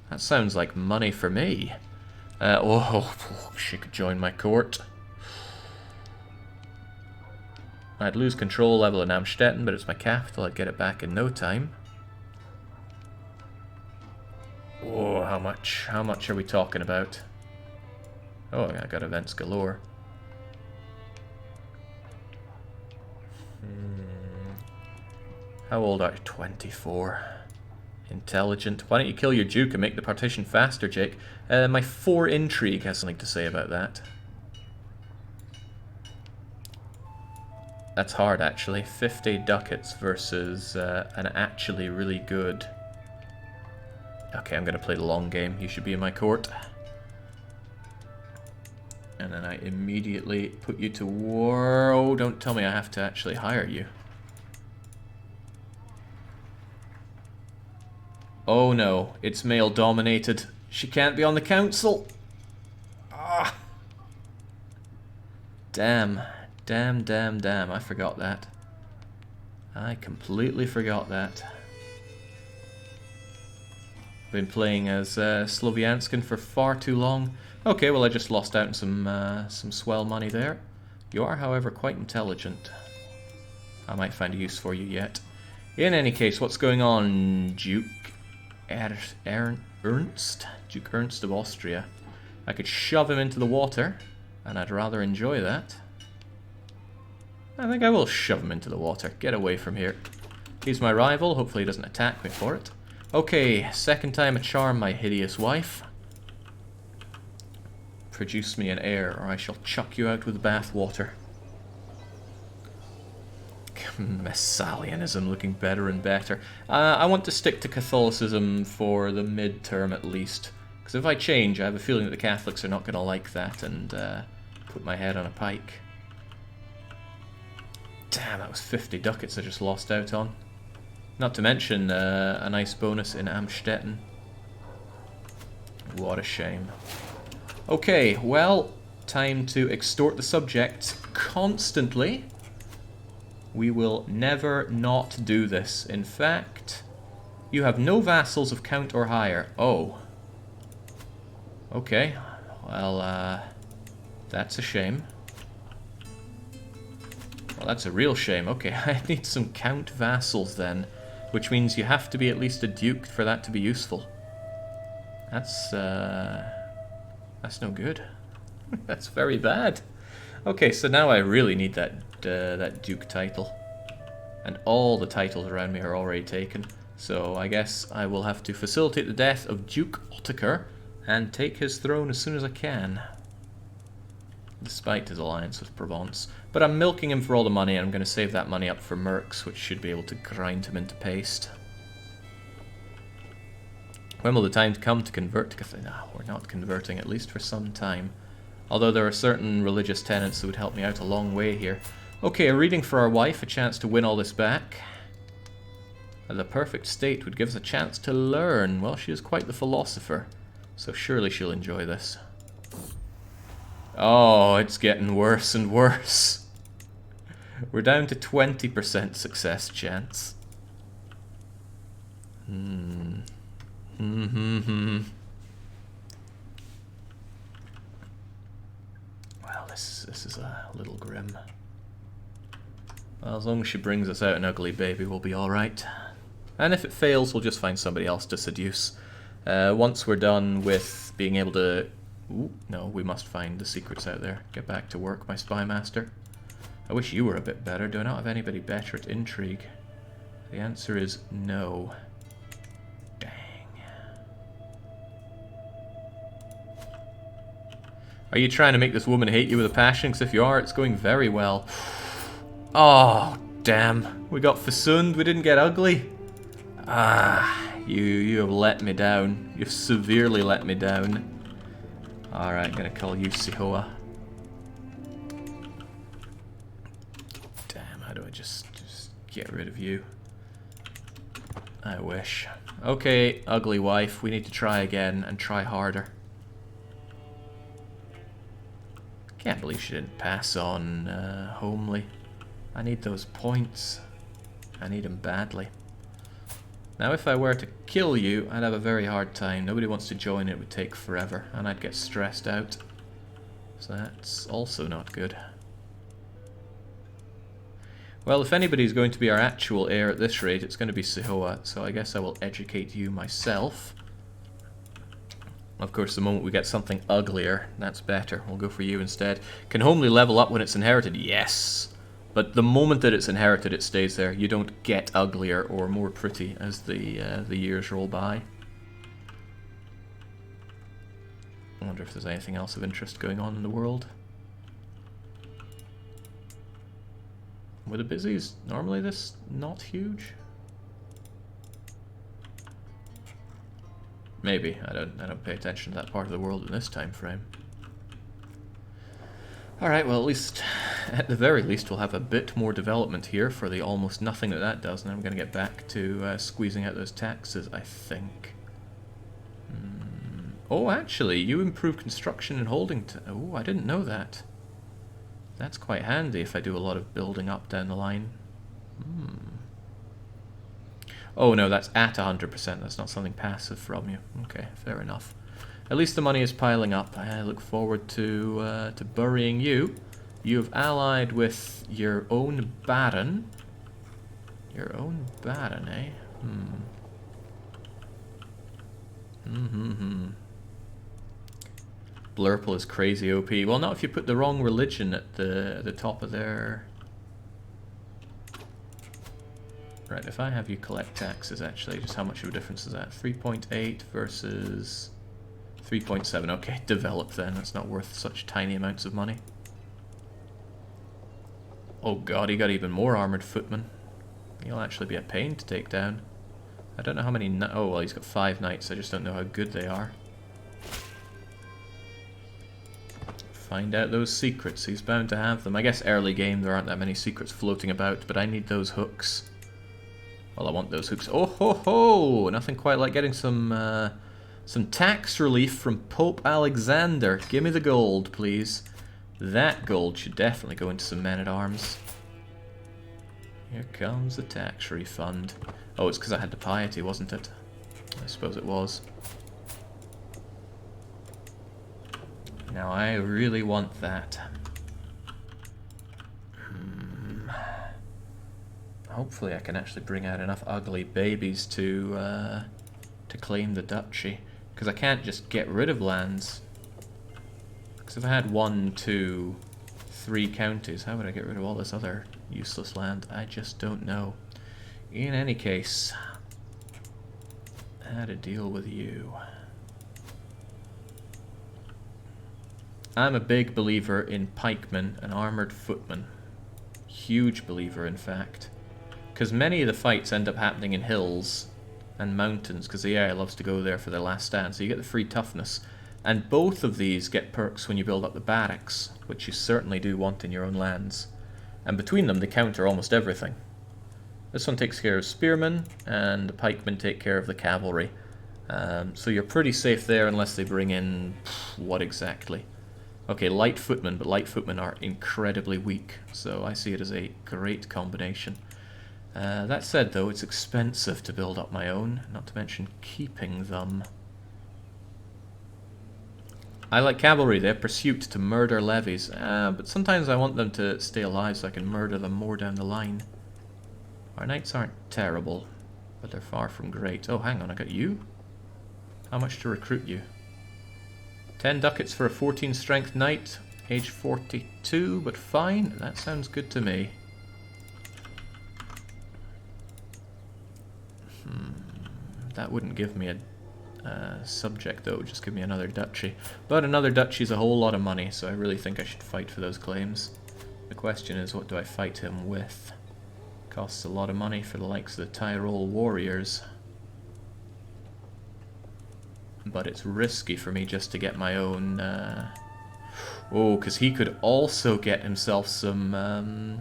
That sounds like money for me. She could join my court. I'd lose control level in Amstetten, but it's my capital. I'd get it back in no time. Oh, how much? How much are we talking about? Oh, I got events galore. How old are you? 24. Intelligent. Why don't you kill your duke and make the partition faster, Jake? My 4 intrigue has something to say about that. That's hard, actually. 50 ducats versus an actually really good... Okay, I'm going to play the long game. You should be in my court. And then I immediately put you to war. Oh, don't tell me I have to actually hire you. Oh no, it's male dominated. She can't be on the council. Ah. Damn. Damn, damn, damn. I forgot that. I completely forgot that. Been playing as Slovianskan for far too long. Okay, well I just lost out on some swell money there. You are, however, quite intelligent. I might find a use for you yet. In any case, what's going on, Duke Ernst? Duke Ernst of Austria. I could shove him into the water, and I'd rather enjoy that. I think I will shove him into the water. Get away from here. He's my rival. Hopefully he doesn't attack me for it. Okay, second time a charm, my hideous wife. Produce me an heir, or I shall chuck you out with bath water. Messalianism looking better and better. I want to stick to Catholicism for the midterm at least. Because if I change, I have a feeling that the Catholics are not going to like that and put my head on a pike. Damn, that was 50 ducats I just lost out on. Not to mention a nice bonus in Amstetten. What a shame. Okay, well, time to extort the subjects constantly. We will never not do this. In fact, you have no vassals of count or higher. Oh. Okay, well, that's a shame. Well, that's a real shame. Okay, I need some count vassals then, which means you have to be at least a duke for that to be useful. That's no good. That's very bad. Okay, so now I really need that duke title. And all the titles around me are already taken. So I guess I will have to facilitate the death of Duke Ottokar and take his throne as soon as I can. Despite his alliance with Provence. But I'm milking him for all the money, and I'm going to save that money up for mercs, which should be able to grind him into paste. When will the time come to convert to Catholic? No, we're not converting, at least for some time. Although there are certain religious tenets that would help me out a long way here. Okay, a reading for our wife, a chance to win all this back. The perfect state would give us a chance to learn. Well, she is quite the philosopher, so surely she'll enjoy this. Oh, it's getting worse and worse. We're down to 20% success chance. Well, this is a little grim. Well, as long as she brings us out an ugly baby, we'll be alright. And if it fails, we'll just find somebody else to seduce. Once we're done with being able to... Ooh, no, we must find the secrets out there. Get back to work, my spy master. I wish you were a bit better. Do I not have anybody better at intrigue? The answer is no. Dang. Are you trying to make this woman hate you with a passion? Because if you are, it's going very well. Oh, damn. We got Fasund, we didn't get ugly. Ah, you have let me down. You've severely let me down. Alright, I'm gonna call you Sihoa. Damn, how do I just get rid of you? I wish. Okay, ugly wife, we need to try again and try harder. Can't believe she didn't pass on Homely. I need those points. I need them badly. Now if I were to kill you, I'd have a very hard time. Nobody wants to join, it would take forever, and I'd get stressed out. So that's also not good. Well, if anybody's going to be our actual heir at this rate, it's going to be Sihoa, so I guess I will educate you myself. Of course, the moment we get something uglier, that's better. We'll go for you instead. Can Homely level up when it's inherited? Yes! But the moment that it's inherited, it stays there. You don't get uglier or more pretty as the years roll by. I wonder if there's anything else of interest going on in the world. Were the busies normally this not huge? Maybe. I don't pay attention to that part of the world in this time frame. Alright, well at the very least we'll have a bit more development here for the almost nothing that does, and then I'm going to get back to squeezing out those taxes, I think. Oh, actually, you improve construction and holding... Oh, I didn't know that. That's quite handy if I do a lot of building up down the line. Oh no, that's at 100%, that's not something passive from you. Okay, fair enough. At least the money is piling up. I look forward to burying you. You have allied with your own baron, Your own baron, eh? Blurple is crazy OP. Well, not if you put the wrong religion at the top of their... Right, if I have you collect taxes, actually, just how much of a difference is that? 3.8 versus 3.7. Okay, develop then. That's not worth such tiny amounts of money. Oh god, he got even more armoured footmen. He'll actually be a pain to take down. I don't know how many... Oh, well, he's got 5 knights. I just don't know how good they are. Find out those secrets. He's bound to have them. I guess early game there aren't that many secrets floating about, but I need those hooks. Well, I want those hooks. Oh ho ho! Nothing quite like getting some tax relief from Pope Alexander. Give me the gold, please. That gold should definitely go into some men-at-arms. Here comes the tax refund. Oh, it's because I had the piety, wasn't it? I suppose it was. Now, I really want that. Hopefully I can actually bring out enough ugly babies to claim the duchy. Because I can't just get rid of lands. Because if I had 1, 2, 3 counties, how would I get rid of all this other useless land? I just don't know. In any case, how to deal with you. I'm a big believer in pikemen and armoured footmen. Huge believer, in fact. Because many of the fights end up happening in hills and mountains, because the AI loves to go there for their last stand, so you get the free toughness. And both of these get perks when you build up the barracks, which you certainly do want in your own lands. And between them, they counter almost everything. This one takes care of spearmen, and the pikemen take care of the cavalry. So you're pretty safe there unless they bring in... what exactly? Okay, light footmen, but light footmen are incredibly weak, so I see it as a great combination. That said, though, it's expensive to build up my own, not to mention keeping them. I like cavalry, they're pursuit to murder levies, but sometimes I want them to stay alive so I can murder them more down the line. Our knights aren't terrible, but they're far from great. Oh, hang on, I got you? How much to recruit you? 10 ducats for a 14 strength knight, age 42, but fine, that sounds good to me. That wouldn't give me a subject though, just give me another duchy. But another duchy is a whole lot of money, so I really think I should fight for those claims. The question is, what do I fight him with? Costs a lot of money for the likes of the Tyrol warriors. But it's risky for me just to get my own... Oh, because he could also get himself some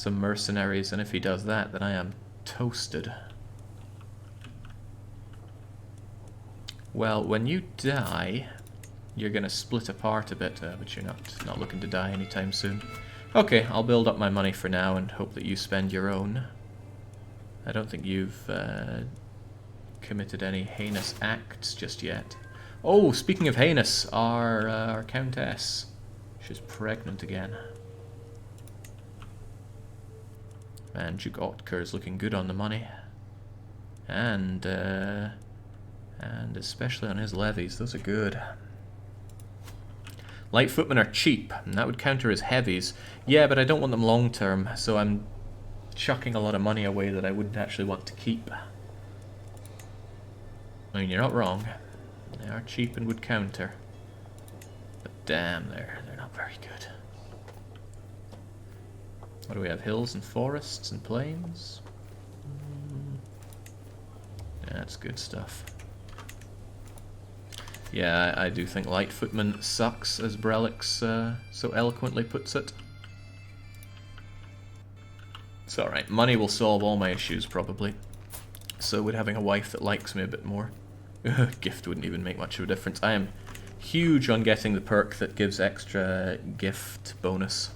mercenaries, and if he does that, then I am toasted. Well, when you die, you're going to split apart a bit, but you're not looking to die anytime soon. Okay, I'll build up my money for now and hope that you spend your own. I don't think you've committed any heinous acts just yet. Oh, speaking of heinous, our countess. She's pregnant again. Man, Duke Otkar is looking good on the money. And especially on his levies, those are good. Light footmen are cheap, and that would counter his heavies. Yeah, but I don't want them long term, so I'm chucking a lot of money away that I wouldn't actually want to keep. I mean, you're not wrong. They are cheap and would counter. But damn, they're not very good. What do we have? Hills and forests and plains? Yeah, that's good stuff. Yeah, I do think light footman sucks, as Brelix so eloquently puts it. It's alright, money will solve all my issues, probably. So would having a wife that likes me a bit more. Gift wouldn't even make much of a difference. I am huge on getting the perk that gives extra gift bonus.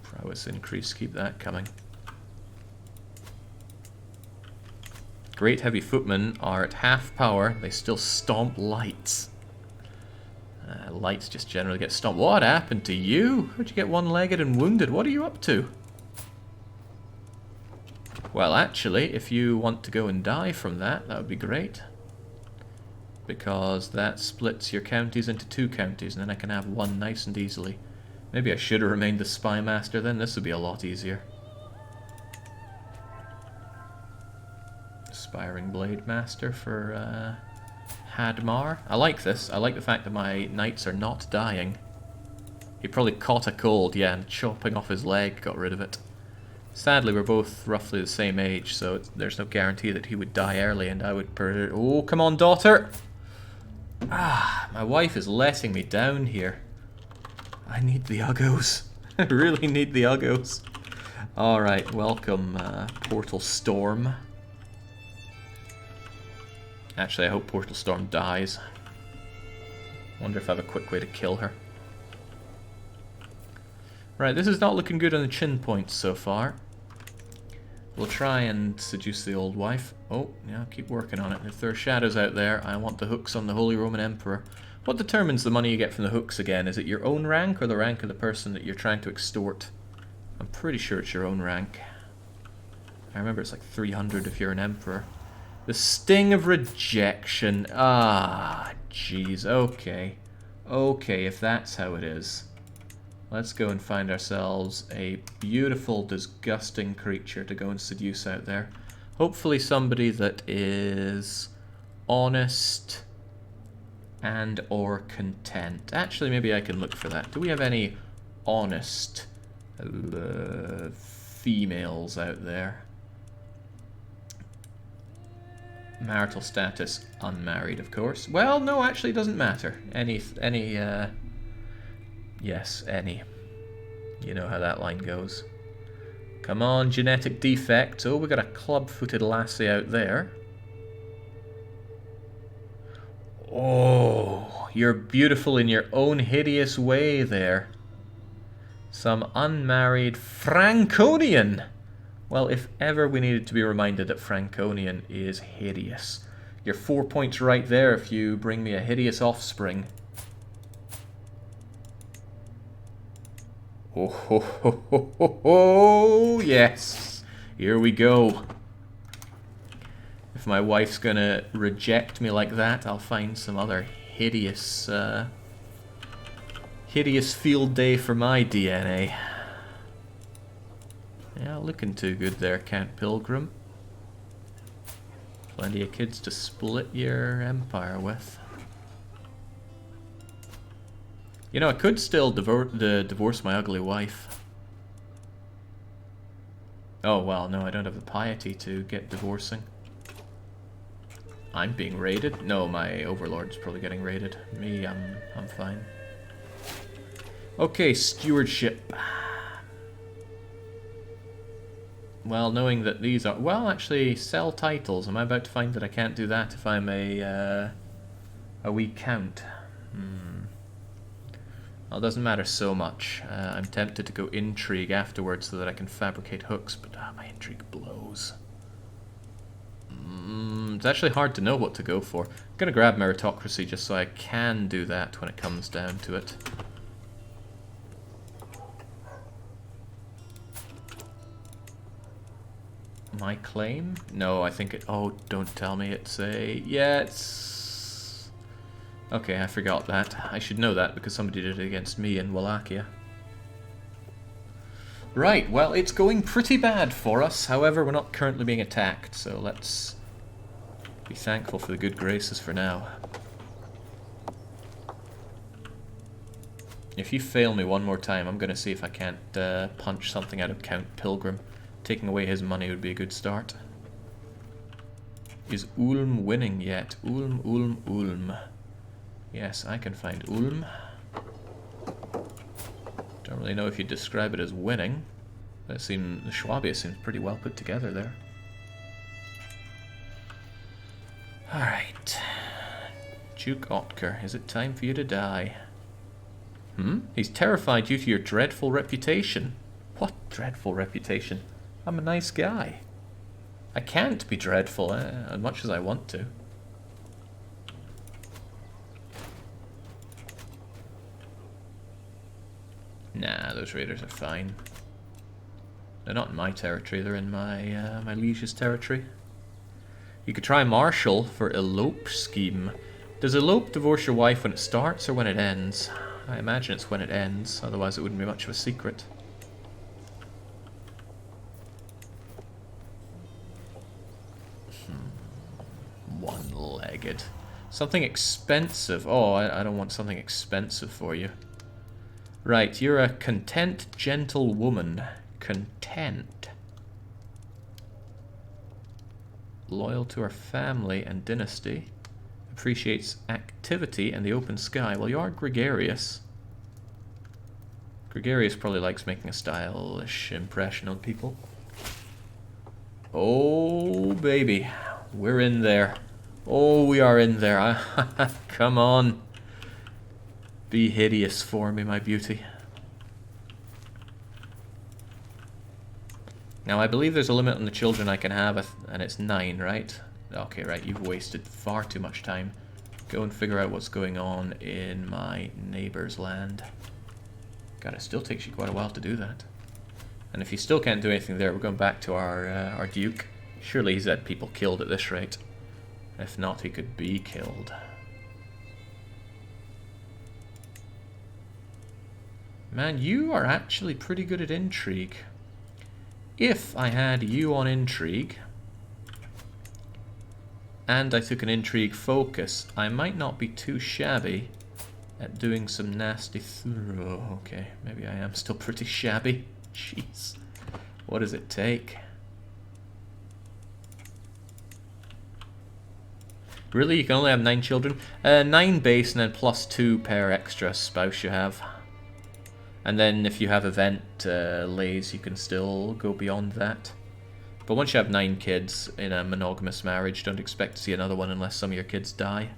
Prowess increase, keep that coming. Great heavy footmen are at half power. They still stomp lights. Lights just generally get stomped. What happened to you? How'd you get one-legged and wounded? What are you up to? Well, actually, if you want to go and die from that, that would be great. Because that splits your counties into 2 counties, and then I can have one nice and easily. Maybe I should have remained the Spy Master then, this would be a lot easier. Aspiring Blade Master for Hadmar. I like this. I like the fact that my knights are not dying. He probably caught a cold, yeah, and chopping off his leg got rid of it. Sadly, we're both roughly the same age, so there's no guarantee that he would die early and I would oh, come on, daughter! Ah, my wife is letting me down here. I need the Uggos. I really need the Uggos. Alright, welcome, Portal Storm. Actually, I hope Portal Storm dies. Wonder if I have a quick way to kill her. Right, this is not looking good on the chin points so far. We'll try and seduce the old wife. Oh, yeah, keep working on it. If there are shadows out there, I want the hooks on the Holy Roman Emperor. What determines the money you get from the hooks again? Is it your own rank or the rank of the person that you're trying to extort? I'm pretty sure it's your own rank. I remember it's like 300 if you're an emperor. The sting of rejection. Ah, jeez. Okay. Okay, if that's how it is. Let's go and find ourselves a beautiful, disgusting creature to go and seduce out there. Hopefully somebody that is honest and or content. Actually, maybe I can look for that. Do we have any honest females out there? Marital status, unmarried, of course. Well, no, actually, it doesn't matter. Yes, any. You know how that line goes. Come on, genetic defect. Oh, we got a club-footed lassie out there. Oh, you're beautiful in your own hideous way there. Some unmarried Franconian. Well, if ever we needed to be reminded that Franconian is hideous. You're 4 points right there if you bring me a hideous offspring. Oh, ho, ho, ho, ho, ho, yes. Here we go. If my wife's gonna reject me like that, I'll find some other hideous, hideous field day for my DNA. Yeah, looking too good there, Count Pilgrim. Plenty of kids to split your empire with. You know, I could still divorce my ugly wife. Oh, well, no, I don't have the piety to get divorcing. I'm being raided? No, my overlord's probably getting raided. Me, I'm fine. Okay, stewardship. Well, knowing that these are... Well, actually, sell titles. Am I about to find that I can't do that if I'm a wee count? Well, it doesn't matter so much. I'm tempted to go intrigue afterwards so that I can fabricate hooks, but my intrigue blows. It's actually hard to know what to go for. I'm going to grab meritocracy just so I can do that when it comes down to it. My claim? No, I think it... Oh, don't tell me it's a... Yeah, it's... Okay, I forgot that. I should know that because somebody did it against me in Wallachia. Right, well, it's going pretty bad for us. However, we're not currently being attacked, so let's be thankful for the good graces for now. If you fail me one more time, I'm going to see if I can't punch something out of Count Pilgrim. Taking away his money would be a good start. Is Ulm winning yet? Ulm, Ulm, Ulm. Yes, I can find Ulm. Don't really know if you'd describe it as winning. But the Schwabia seems pretty well put together there. Alright. Duke Otker, is it time for you to die? He's terrified due to your dreadful reputation. What dreadful reputation? I'm a nice guy. I can't be dreadful, as much as I want to. Nah, those raiders are fine. They're not in my territory, they're in my my liege's territory. You could try Marshall for elope scheme. Does elope divorce your wife when it starts or when it ends? I imagine it's when it ends, otherwise it wouldn't be much of a secret. One-legged. Something expensive. Oh, I don't want something expensive for you. Right, you're a content, gentle woman. Content. Loyal to her family and dynasty. Appreciates activity and the open sky. Well, you are gregarious. Gregarious probably likes making a stylish impression on people. Oh, baby. We're in there. Oh, we are in there. Come on. Be hideous for me, my beauty. Now, I believe there's a limit on the children I can have, and it's 9, right? Okay, right, you've wasted far too much time. Go and figure out what's going on in my neighbor's land. God, it still takes you quite a while to do that. And if you still can't do anything there, we're going back to our Duke. Surely he's had people killed at this rate. If not, he could be killed. Man, you are actually pretty good at intrigue. If I had you on intrigue, and I took an intrigue focus, I might not be too shabby at doing some nasty oh, okay, maybe I am still pretty shabby. Jeez. What does it take? Really? You can only have 9 children? 9 base and then +2 per extra spouse you have. And then if you have event lays, you can still go beyond that. But once you have 9 kids in a monogamous marriage, don't expect to see another one unless some of your kids die.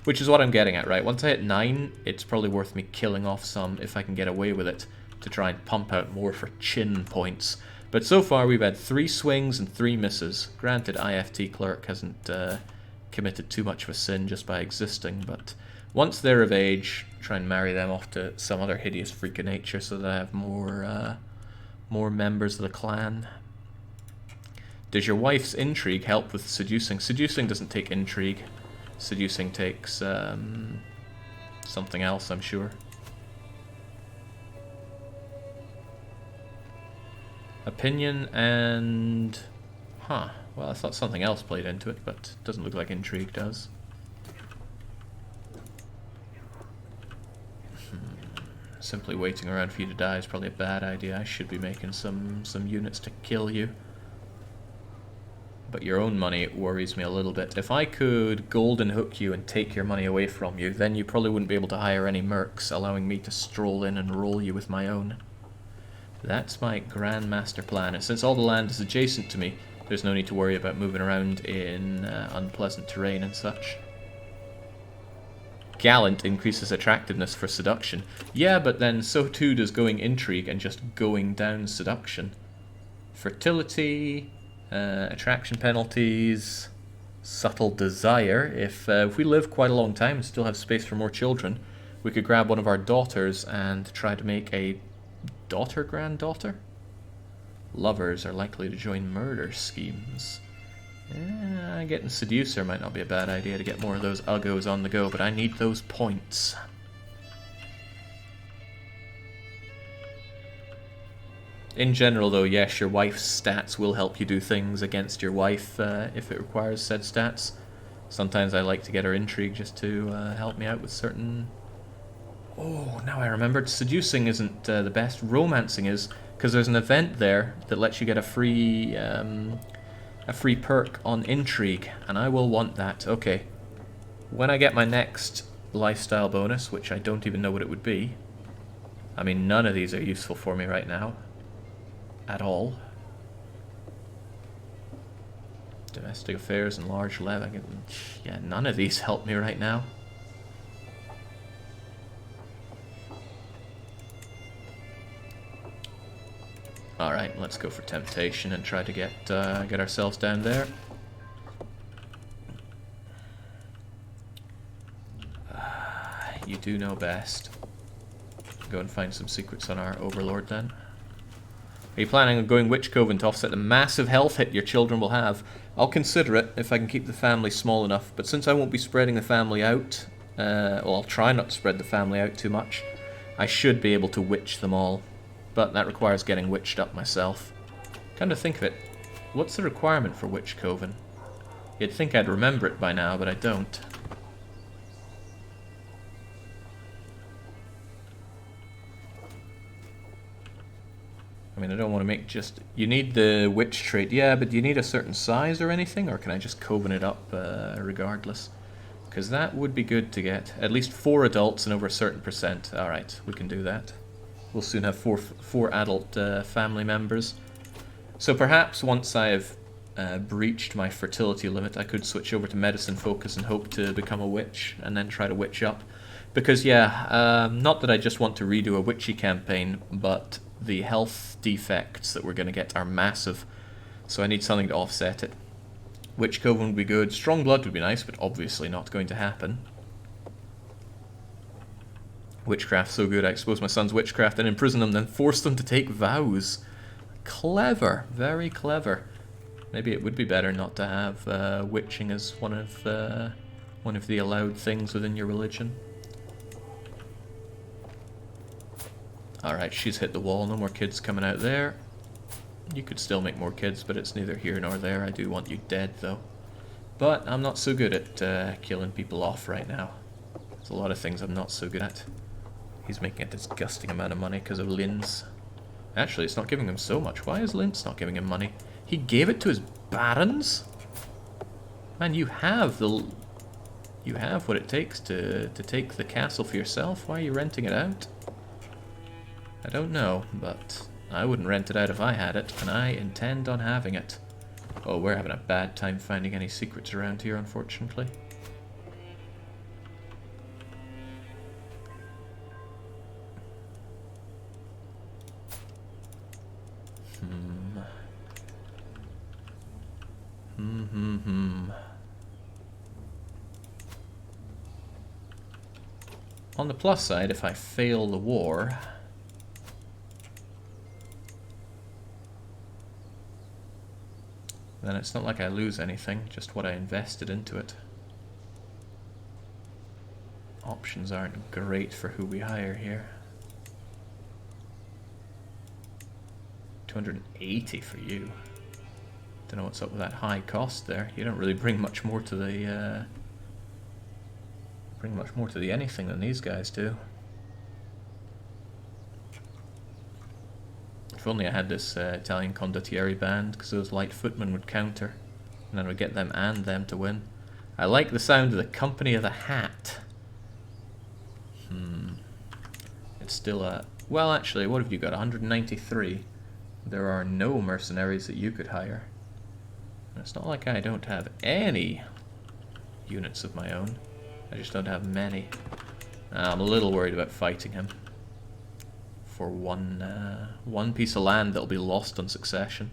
Which is what I'm getting at, right? Once I hit 9, it's probably worth me killing off some, if I can get away with it, to try and pump out more for chin points. But so far we've had 3 swings and 3 misses. Granted, IFT Clerk hasn't committed too much of a sin just by existing, but once they're of age, try and marry them off to some other hideous freak of nature so that I have more members of the clan. Does your wife's intrigue help with seducing? Seducing doesn't take intrigue. Seducing takes something else, I'm sure. Opinion and... Huh. Well, I thought something else played into it, but it doesn't look like intrigue does. Simply waiting around for you to die is probably a bad idea. I should be making some units to kill you. But your own money worries me a little bit. If I could golden hook you and take your money away from you, then you probably wouldn't be able to hire any mercs, allowing me to stroll in and roll you with my own. That's my grand master plan. And since all the land is adjacent to me, there's no need to worry about moving around in unpleasant terrain and such. Gallant increases attractiveness for seduction. Yeah, but then so too does going intrigue and just going down seduction. Fertility, attraction penalties, subtle desire. If we live quite a long time and still have space for more children, we could grab one of our daughters and try to make a daughter-granddaughter? Lovers are likely to join murder schemes. Getting Seducer might not be a bad idea to get more of those uggos on the go, but I need those points. In general, though, yes, your wife's stats will help you do things against your wife if it requires said stats. Sometimes I like to get her intrigue just to help me out with certain... Oh, now I remembered. Seducing isn't the best. Romancing is, because there's an event there that lets you get a free perk on intrigue, and I will want that. Okay. When I get my next lifestyle bonus, which I don't even know what it would be. I mean, none of these are useful for me right now. At all. Domestic affairs and large levy. Yeah, none of these help me right now. Alright, let's go for temptation and try to get ourselves down there. You do know best. Go and find some secrets on our overlord then. Are you planning on going Witch Coven to offset the massive health hit your children will have? I'll consider it if I can keep the family small enough, but since I won't be spreading the family out, well, I'll try not to spread the family out too much, I should be able to witch them all. But that requires getting witched up myself. Come to think of it, what's the requirement for Witch Coven? You'd think I'd remember it by now, but I don't. I mean, I don't want to make just... You need the witch trait. Yeah, but do you need a certain size or anything? Or can I just coven it up regardless? Because that would be good to get. At least 4 adults and over a certain percent. Alright, we can do that. We'll soon have four adult family members. So perhaps once I've breached my fertility limit, I could switch over to medicine focus and hope to become a witch. And then try to witch up. Because, yeah, not that I just want to redo a witchy campaign, but... the health defects that we're going to get are massive, so I need something to offset it. Witch Coven would be good. Strong Blood would be nice, but obviously not going to happen. Witchcraft so good. I expose my son's witchcraft and imprison them, then force them to take vows. Clever. Very clever. Maybe it would be better not to have witching as one of the allowed things within your religion. Alright, she's hit the wall. No more kids coming out there. You could still make more kids, but it's neither here nor there. I do want you dead, though. But I'm not so good at killing people off right now. There's a lot of things I'm not so good at. He's making a disgusting amount of money because of Linz. Actually, it's not giving him so much. Why is Linz not giving him money? He gave it to his barons? Man, you have what it takes to take the castle for yourself. Why are you renting it out? I don't know, but I wouldn't rent it out if I had it, and I intend on having it. Oh, we're having a bad time finding any secrets around here, unfortunately. On the plus side, if I fail the war... then it's not like I lose anything, just what I invested into it. Options aren't great for who we hire here. 280 for you. Don't know what's up with that high cost there. You don't really bring much more to the anything than these guys do. If only I had this Italian condottieri band, because those light footmen would counter, and then we'd get them and them to win. I like the sound of the Company of the Hat. It's still a... well, actually, what have you got? 193. There are no mercenaries that you could hire. And it's not like I don't have any units of my own. I just don't have many. I'm a little worried about fighting him. For one piece of land that'll be lost on succession.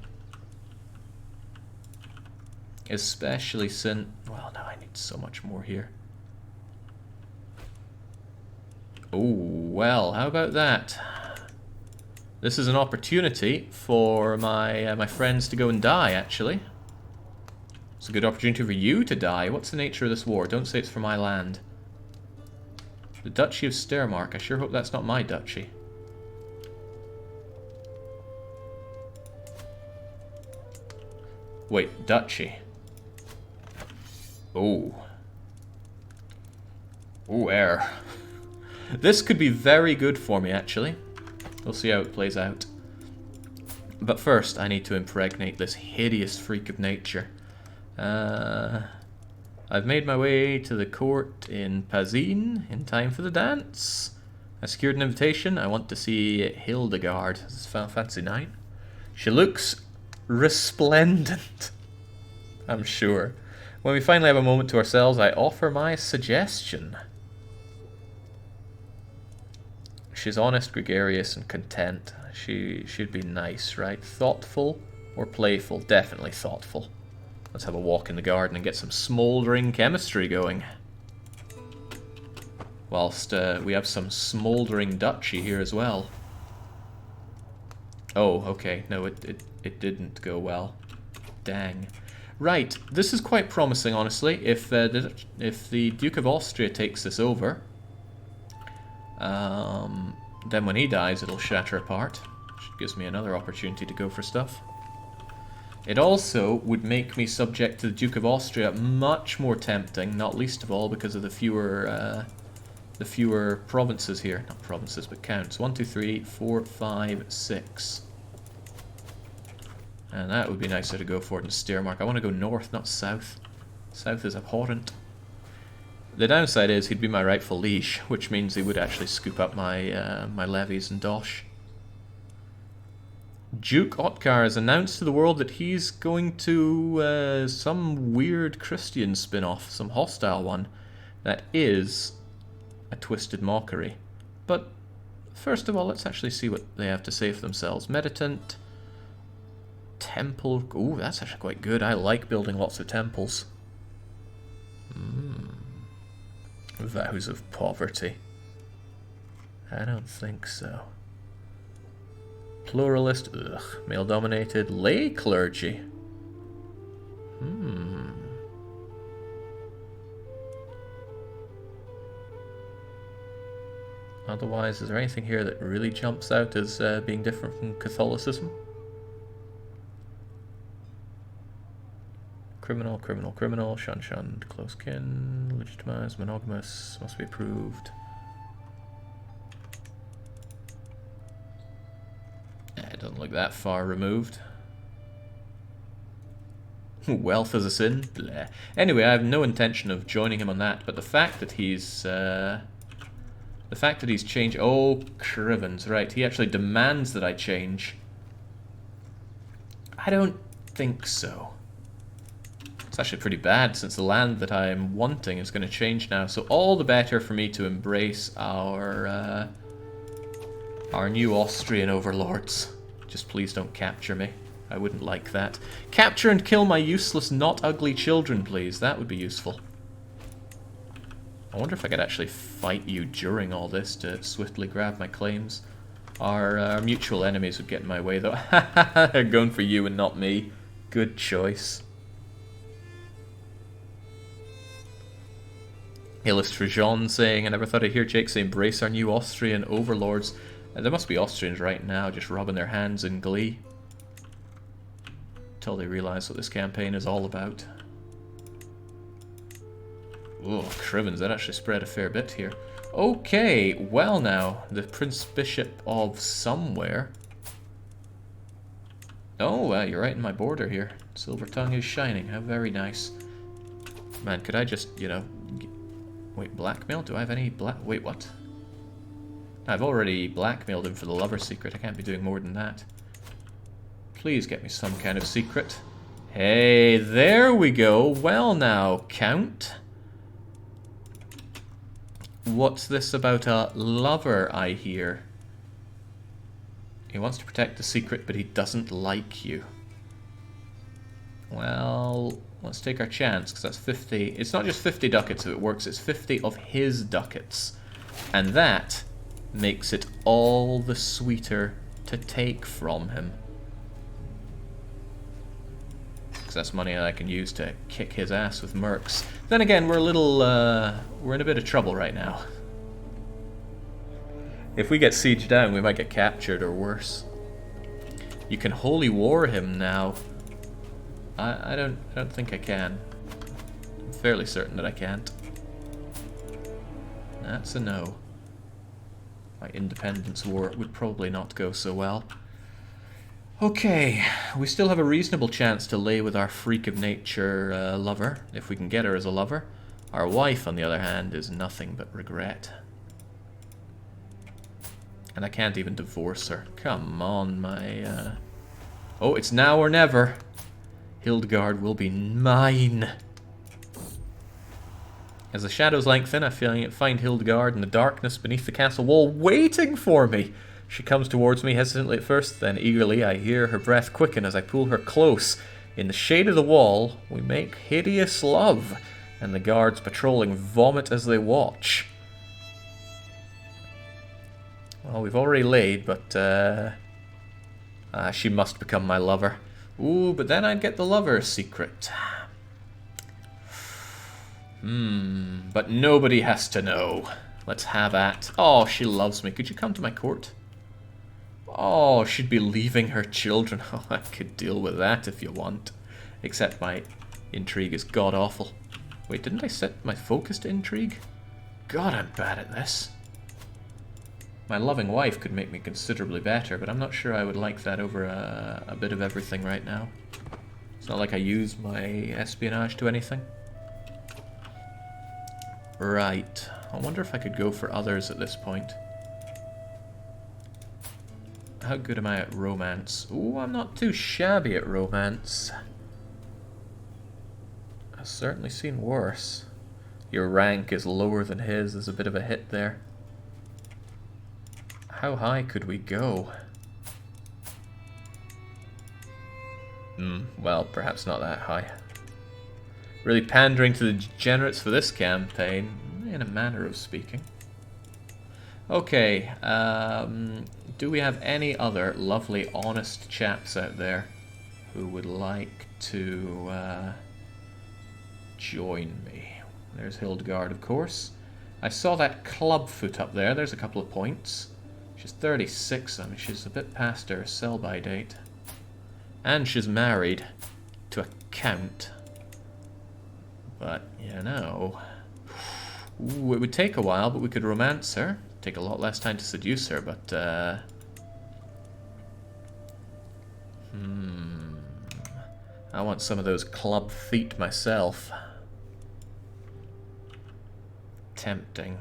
Especially since... well, no, I need so much more here. Oh, well, how about that? This is an opportunity for my friends to go and die, actually. It's a good opportunity for you to die. What's the nature of this war? Don't say it's for my land. The Duchy of Steiermark. I sure hope that's not my duchy. Wait, duchy. Oh. Oh, air. This could be very good for me, actually. We'll see how it plays out. But first, I need to impregnate this hideous freak of nature. I've made my way to the court in Pazin in time for the dance. I secured an invitation. I want to see Hildegard. This is a fancy night. She looks resplendent, I'm sure. When we finally have a moment to ourselves, I offer my suggestion. She's honest, gregarious, and content. She'd be nice, right? Thoughtful or playful? Definitely thoughtful. Let's have a walk in the garden and get some smouldering chemistry going. Whilst we have some smouldering duchy here as well. Oh, okay. No, it didn't go well. Dang. Right, this is quite promising, honestly. If the Duke of Austria takes this over, then when he dies, it'll shatter apart, which gives me another opportunity to go for stuff. It also would make me subject to the Duke of Austria much more tempting, not least of all because of the fewer provinces here. Not provinces, but counts. 1, 2, 3, 4, 5, 6. And that would be nicer to go for than Steiermark. I want to go north, not south. South is abhorrent. The downside is he'd be my rightful liege, which means he would actually scoop up my my levies and dosh. Duke Otkar has announced to the world that he's going to some weird Christian spin-off, some hostile one, that is a twisted mockery. But first of all, let's actually see what they have to say for themselves. Meditant, temple. Ooh, that's actually quite good. I like building lots of temples. Vows of poverty. I don't think so. Pluralist. Ugh. Male-dominated. Lay clergy. Otherwise, is there anything here that really jumps out as being different from Catholicism? Criminal, criminal, criminal, shunned, close kin, legitimized, monogamous, must be approved. It doesn't look that far removed. Wealth is a sin? Bleh. Anyway, I have no intention of joining him on that, but the fact that he's changed... Oh, Crivens, right. He actually demands that I change. I don't think so. It's actually pretty bad, since the land that I'm wanting is going to change now. So all the better for me to embrace our new Austrian overlords. Just please don't capture me. I wouldn't like that. Capture and kill my useless, not ugly children, please. That would be useful. I wonder if I could actually fight you during all this to swiftly grab my claims. Our mutual enemies would get in my way, though. They're going for you and not me. Good choice. Illustrajon saying, I never thought I'd hear Jake say embrace our new Austrian overlords. There must be Austrians right now just rubbing their hands in glee. Until they realize what this campaign is all about. Oh, Crivens, that actually spread a fair bit here. Okay, well now, the Prince Bishop of somewhere. Oh, you're right in my border here. Silver tongue is shining, how very nice. Man, could I just, you know... Wait, blackmail? Do I have any Wait, what? I've already blackmailed him for the lover secret. I can't be doing more than that. Please get me some kind of secret. Hey, there we go. Well now, Count. What's this about a lover, I hear? He wants to protect the secret, but he doesn't like you. Well... Let's take our chance, because that's 50... It's not just 50 ducats if it works, it's 50 of his ducats. And that makes it all the sweeter to take from him. Because that's money that I can use to kick his ass with mercs. Then again, we're a little... we're in a bit of trouble right now. If we get sieged down, we might get captured or worse. You can holy war him now. I don't think I can. I'm fairly certain that I can't. That's a no. My independence war would probably not go so well. Okay, we still have a reasonable chance to lay with our freak of nature lover, if we can get her as a lover. Our wife, on the other hand, is nothing but regret. And I can't even divorce her. Come on, my... Oh, it's now or never. Hildegard will be mine. As the shadows lengthen, I find Hildegard in the darkness beneath the castle wall, waiting for me. She comes towards me hesitantly at first, then eagerly I hear her breath quicken as I pull her close. In the shade of the wall, we make hideous love, and the guards patrolling vomit as they watch. Well, we've already laid, but She must become my lover. Ooh, but then I'd get the lover's secret. But nobody has to know. Let's have at. Oh, she loves me. Could you come to my court? Oh, she'd be leaving her children. Oh, I could deal with that if you want. Except my intrigue is god-awful. Wait, didn't I set my focus to intrigue? God, I'm bad at this. My loving wife could make me considerably better, but I'm not sure I would like that over a bit of everything right now. It's not like I use my espionage to anything. Right. I wonder if I could go for others at this point. How good am I at romance? Ooh, I'm not too shabby at romance. I've certainly seen worse. Your rank is lower than his. There's a bit of a hit there. How high could we go? Well, perhaps not that high. Really pandering to the degenerates for this campaign, in a manner of speaking. Okay, do we have any other lovely, honest chaps out there who would like to join me? There's Hildegard, of course. I saw that clubfoot up there. There's a couple of points. She's 36. I mean, she's a bit past her sell-by date. And she's married to a count. But, you know... Ooh, it would take a while, but we could romance her. Take a lot less time to seduce her, but, I want some of those club feet myself. Tempting.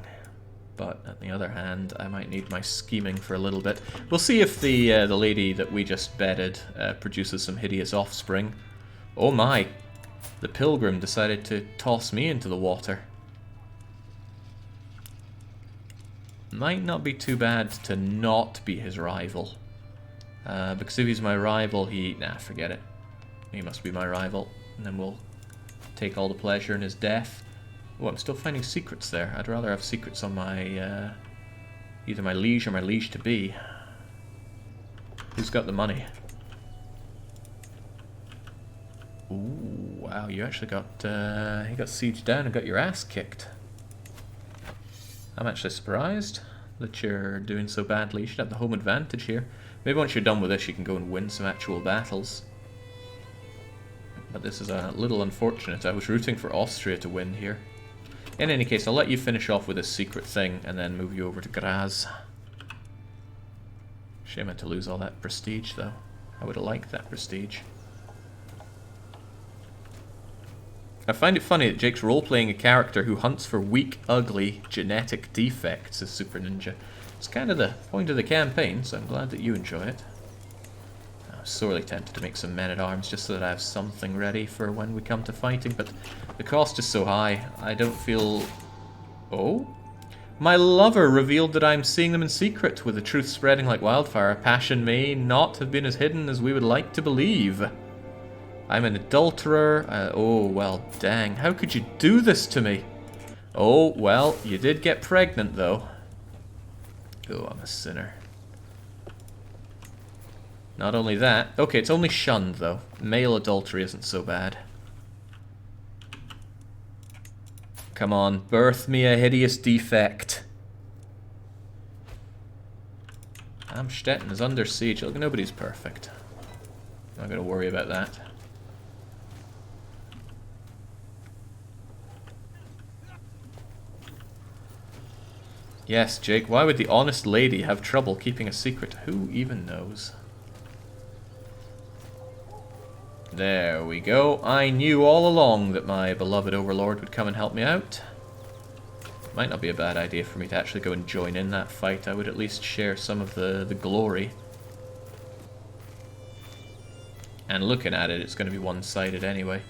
But, on the other hand, I might need my scheming for a little bit. We'll see if the lady that we just bedded produces some hideous offspring. Oh my! The pilgrim decided to toss me into the water. Might not be too bad to not be his rival. Because if he's my rival, nah, forget it. He must be my rival. And then we'll take all the pleasure in his death. Oh, I'm still finding secrets there. I'd rather have secrets on my... either my liege or my liege-to-be. Who's got the money? Ooh, wow, you actually got... you got sieged down and got your ass kicked. I'm actually surprised that you're doing so badly. You should have the home advantage here. Maybe once you're done with this, you can go and win some actual battles. But this is a little unfortunate. I was rooting for Austria to win here. In any case, I'll let you finish off with this secret thing and then move you over to Graz. Shame I had to lose all that prestige, though. I would have liked that prestige. I find it funny that Jake's role-playing a character who hunts for weak, ugly, genetic defects as Super Ninja. It's kind of the point of the campaign, so I'm glad that you enjoy it. I'm sorely tempted to make some men-at-arms just so that I have something ready for when we come to fighting, but the cost is so high, I don't feel... Oh? My lover revealed that I'm seeing them in secret, with the truth spreading like wildfire. Passion may not have been as hidden as we would like to believe. I'm an adulterer. Oh, well, dang. How could you do this to me? Oh, well, you did get pregnant, though. Oh, I'm a sinner. Not only that... Okay, it's only shunned, though. Male adultery isn't so bad. Come on, birth me a hideous defect. Amstetten is under siege. Look, nobody's perfect. I'm not going to worry about that. Yes, Jake, why would the honest lady have trouble keeping a secret? Who even knows? There we go. I knew all along that my beloved overlord would come and help me out. Might not be a bad idea for me to actually go and join in that fight. I would at least share some of the glory. And looking at it, it's going to be one-sided anyway.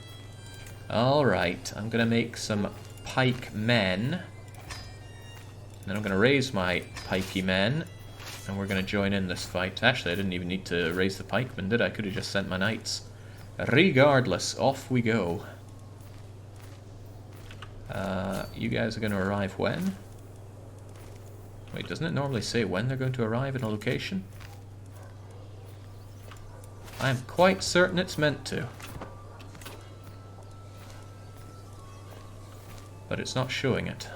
Alright, I'm going to make some pike men. Then I'm going to raise my pikey men, and we're going to join in this fight. Actually, I didn't even need to raise the pikemen, did I? I could have just sent my knights. Regardless, off we go. You guys are going to arrive when? Wait, doesn't it normally say when they're going to arrive in a location? I'm quite certain it's meant to. But it's not showing it.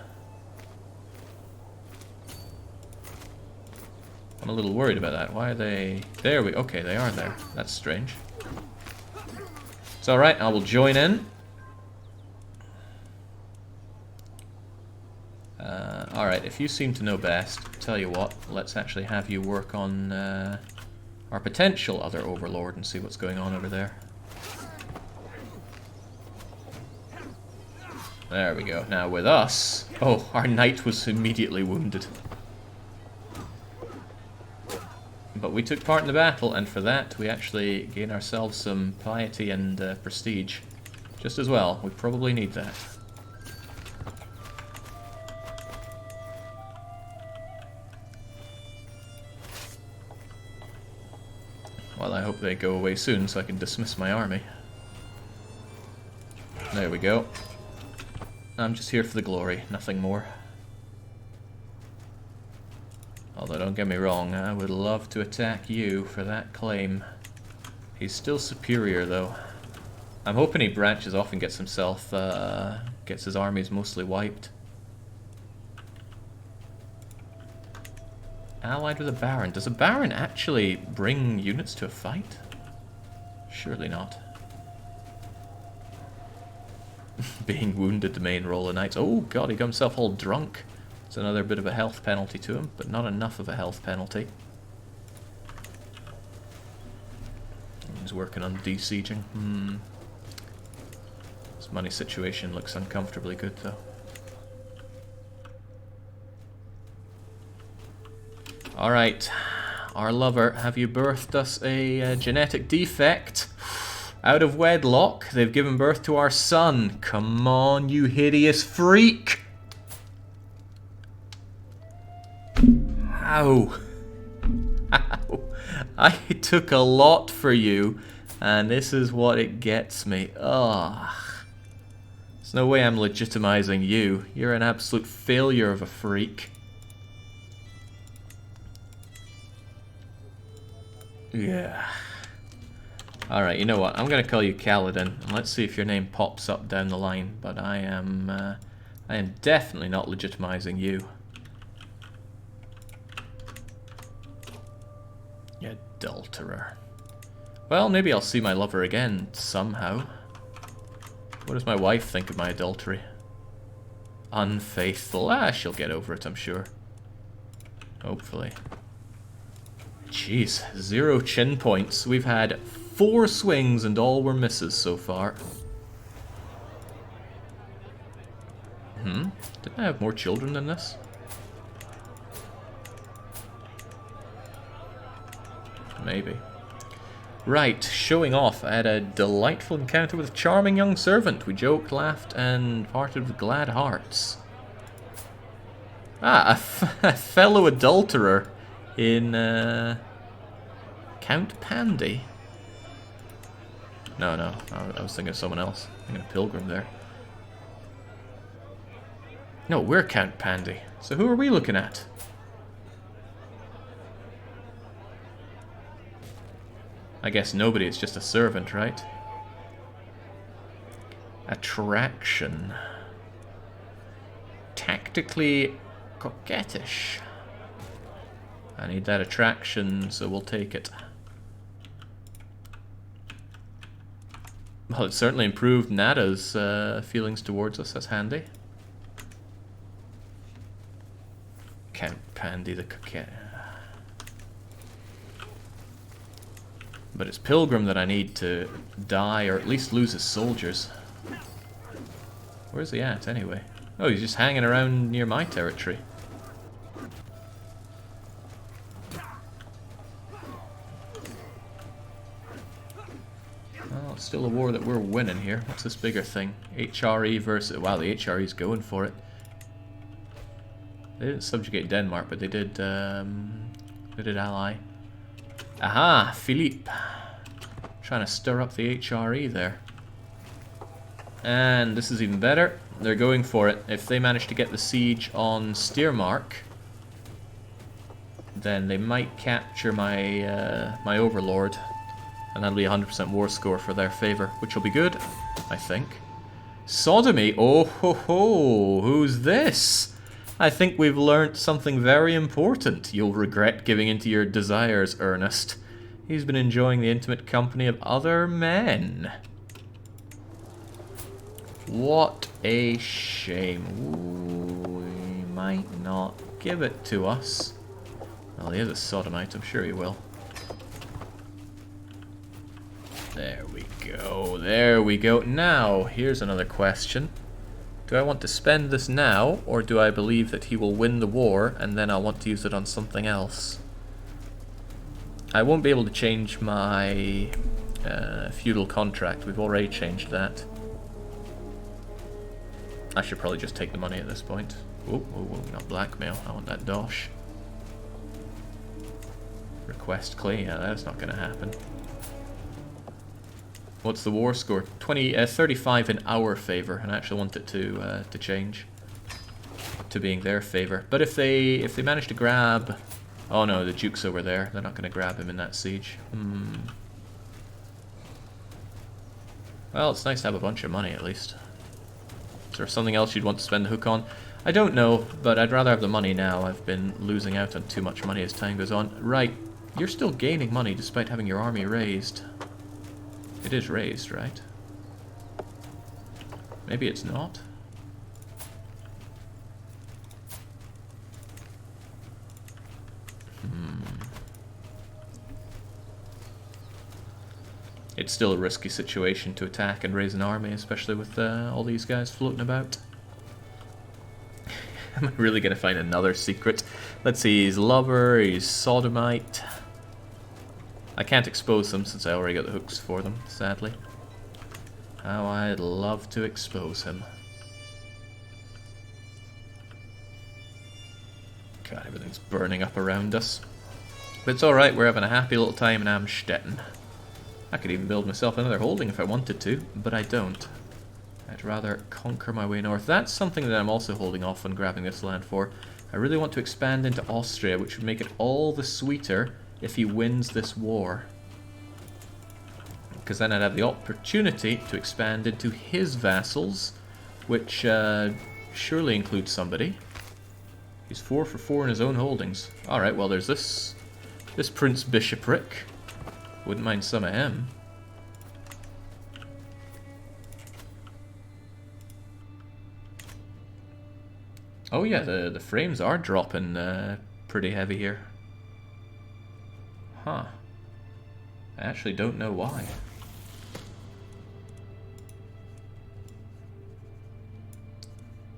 I'm a little worried about that. Why are they... There we... Okay, they are there. That's strange. It's alright, I will join in. Alright, if you seem to know best, tell you what, let's actually have you work on our potential other overlord and see what's going on over there. There we go. Now with us... Oh, our knight was immediately wounded. But we took part in the battle, and for that we actually gain ourselves some piety and prestige. Just as well. We probably need that. Well, I hope they go away soon so I can dismiss my army. There we go. I'm just here for the glory, nothing more. Although, don't get me wrong, I would love to attack you for that claim. He's still superior, though. I'm hoping he branches off and gets himself, gets his armies mostly wiped. Allied with a baron. Does a baron actually bring units to a fight? Surely not. Being wounded, the main role of knights. Oh god, he got himself all drunk. It's another bit of a health penalty to him, but not enough of a health penalty. He's working on de-sieging. His money situation looks uncomfortably good, though. Alright, our lover, have you birthed us a genetic defect? Out of wedlock, they've given birth to our son. Come on, you hideous freak! Ow. Ow. I took a lot for you, and this is what it gets me. Ugh. There's no way I'm legitimizing you. You're an absolute failure of a freak. Yeah. Alright, you know what? I'm going to call you Kaladin, and let's see if your name pops up down the line, but I am definitely not legitimizing you. You adulterer. Well, maybe I'll see my lover again somehow. What does my wife think of my adultery? Unfaithful. Ah, she'll get over it, I'm sure. Hopefully. Jeez, 0 chin points. We've had 4 swings and all were misses so far. Didn't I have more children than this? Maybe. Right, showing off. I had a delightful encounter with a charming young servant. We joked, laughed, and parted with glad hearts. Ah, a fellow adulterer in Count Pandy. No, I was thinking of someone else. I'm thinking of Pilgrim there. No, we're Count Pandy. So who are we looking at? I guess nobody, it's just a servant, right? Attraction. Tactically coquettish. I need that attraction, so we'll take it. Well, it certainly improved Nada's feelings towards us. That's handy. Count Pandy the coquette. But it's Pilgrim that I need to die, or at least lose his soldiers. Where's he at, anyway? Oh, he's just hanging around near my territory. Well, it's still a war that we're winning here. What's this bigger thing? HRE versus... Wow, the HRE's going for it. They didn't subjugate Denmark, but they did ally. Aha, Philippe. Trying to stir up the HRE there. And this is even better. They're going for it. If they manage to get the siege on Steiermark, then they might capture my my overlord. And that'll be 100% war score for their favor, which will be good, I think. Sodomy? Oh ho ho! Who's this? I think we've learnt something very important. You'll regret giving into your desires, Ernest. He's been enjoying the intimate company of other men. What a shame. Ooh, he might not give it to us. Well, he is a sodomite, I'm sure he will. There we go, there we go. Now, here's another question. Do I want to spend this now, or do I believe that he will win the war, and then I'll want to use it on something else? I won't be able to change my feudal contract. We've already changed that. I should probably just take the money at this point. Oh, not blackmail. I want that dosh. Request clay. Yeah, that's not going to happen. What's the war score? 35 in our favor, and I actually want it to change to being their favor. But if they manage to grab, oh no, the Duke's over there. They're not going to grab him in that siege. Well, it's nice to have a bunch of money at least. Is there something else you'd want to spend the hook on? I don't know, but I'd rather have the money now. I've been losing out on too much money as time goes on. Right, you're still gaining money despite having your army raised. It is raised, right? Maybe it's not. It's still a risky situation to attack and raise an army, especially with all these guys floating about. Am I really going to find another secret? Let's see, he's lover, he's sodomite. I can't expose them since I already got the hooks for them, sadly. How I'd love to expose him. God, everything's burning up around us. But it's alright, we're having a happy little time in Amstetten. I could even build myself another holding if I wanted to, but I don't. I'd rather conquer my way north. That's something that I'm also holding off on grabbing this land for. I really want to expand into Austria, which would make it all the sweeter if he wins this war. Because then I'd have the opportunity to expand into his vassals, which surely includes somebody. He's 4 for 4 in his own holdings. Alright, well there's this Prince Bishopric. Wouldn't mind some of him. Oh yeah, the frames are dropping pretty heavy here. Huh. I actually don't know why.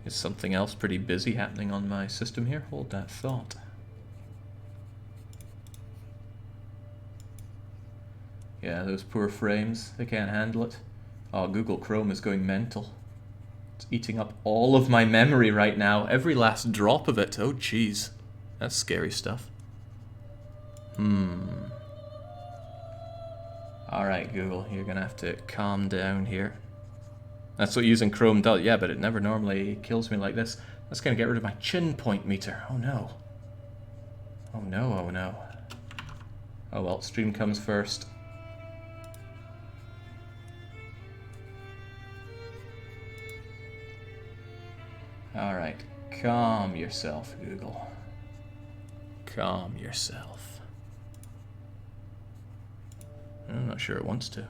Is something else pretty busy happening on my system here? Hold that thought. Yeah, those poor frames, they can't handle it. Oh, Google Chrome is going mental. It's eating up all of my memory right now, every last drop of it. Oh jeez, that's scary stuff. Alright Google, you're gonna have to calm down here. That's what using Chrome does. Yeah, but it never normally kills me like this. That's gonna get rid of my chin point meter. Oh no. Oh no, oh no. Oh well, stream comes first. Alright, calm yourself, Google. Calm yourself. I'm not sure it wants to.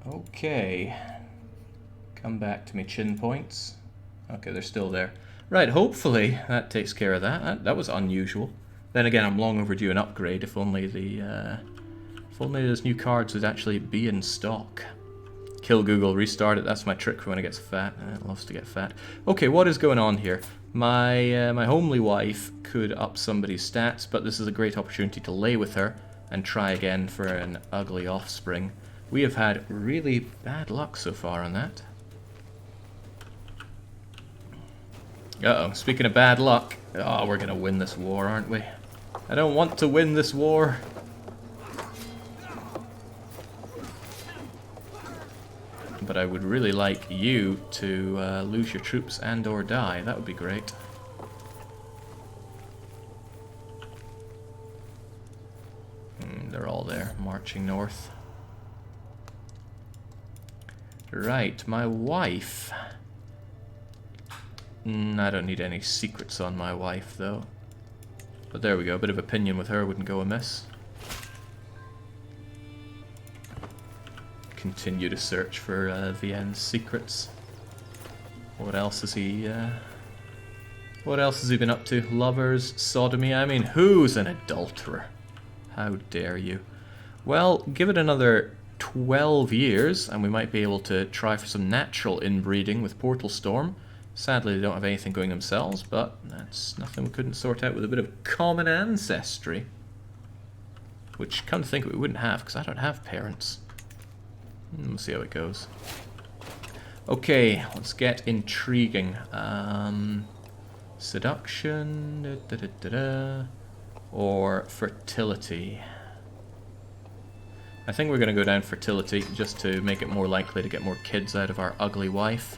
Okay. Come back to me chin points. Okay, they're still there. Right, hopefully that takes care of that. That was unusual. Then again, I'm long overdue an upgrade. If only those new cards would actually be in stock. Kill Google, restart it. That's my trick for when it gets fat. It loves to get fat. Okay, what is going on here? My homely wife could up somebody's stats, but this is a great opportunity to lay with her and try again for an ugly offspring. We have had really bad luck so far on that. Uh-oh, speaking of bad luck, oh, we're gonna win this war, aren't we? I don't want to win this war. But but I would really like you to lose your troops and or die. That would be great. They're all there, marching north. Right, my wife. I don't need any secrets on my wife, though. But there we go, a bit of opinion with her wouldn't go amiss. Continue to search for Vienne's secrets. What else has he been up to? Lovers, sodomy. I mean, who's an adulterer? How dare you? Well, give it another 12 years and we might be able to try for some natural inbreeding with Portal Storm. Sadly, they don't have anything going themselves, but that's nothing we couldn't sort out with a bit of common ancestry. Which, come to think of it, we wouldn't have, because I don't have parents. We'll see how it goes. Okay, let's get intriguing. Seduction, or fertility. I think we're going to go down fertility, just to make it more likely to get more kids out of our ugly wife.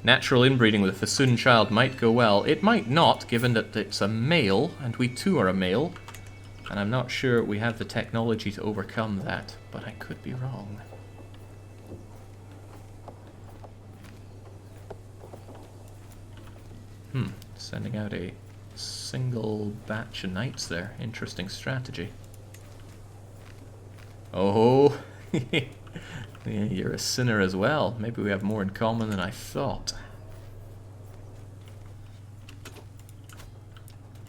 Natural inbreeding with a Fasun child might go well. It might not, given that it's a male, and we too are a male. And I'm not sure we have the technology to overcome that, but I could be wrong. Sending out a single batch of knights there. Interesting strategy. Oh, yeah, you're a sinner as well. Maybe we have more in common than I thought.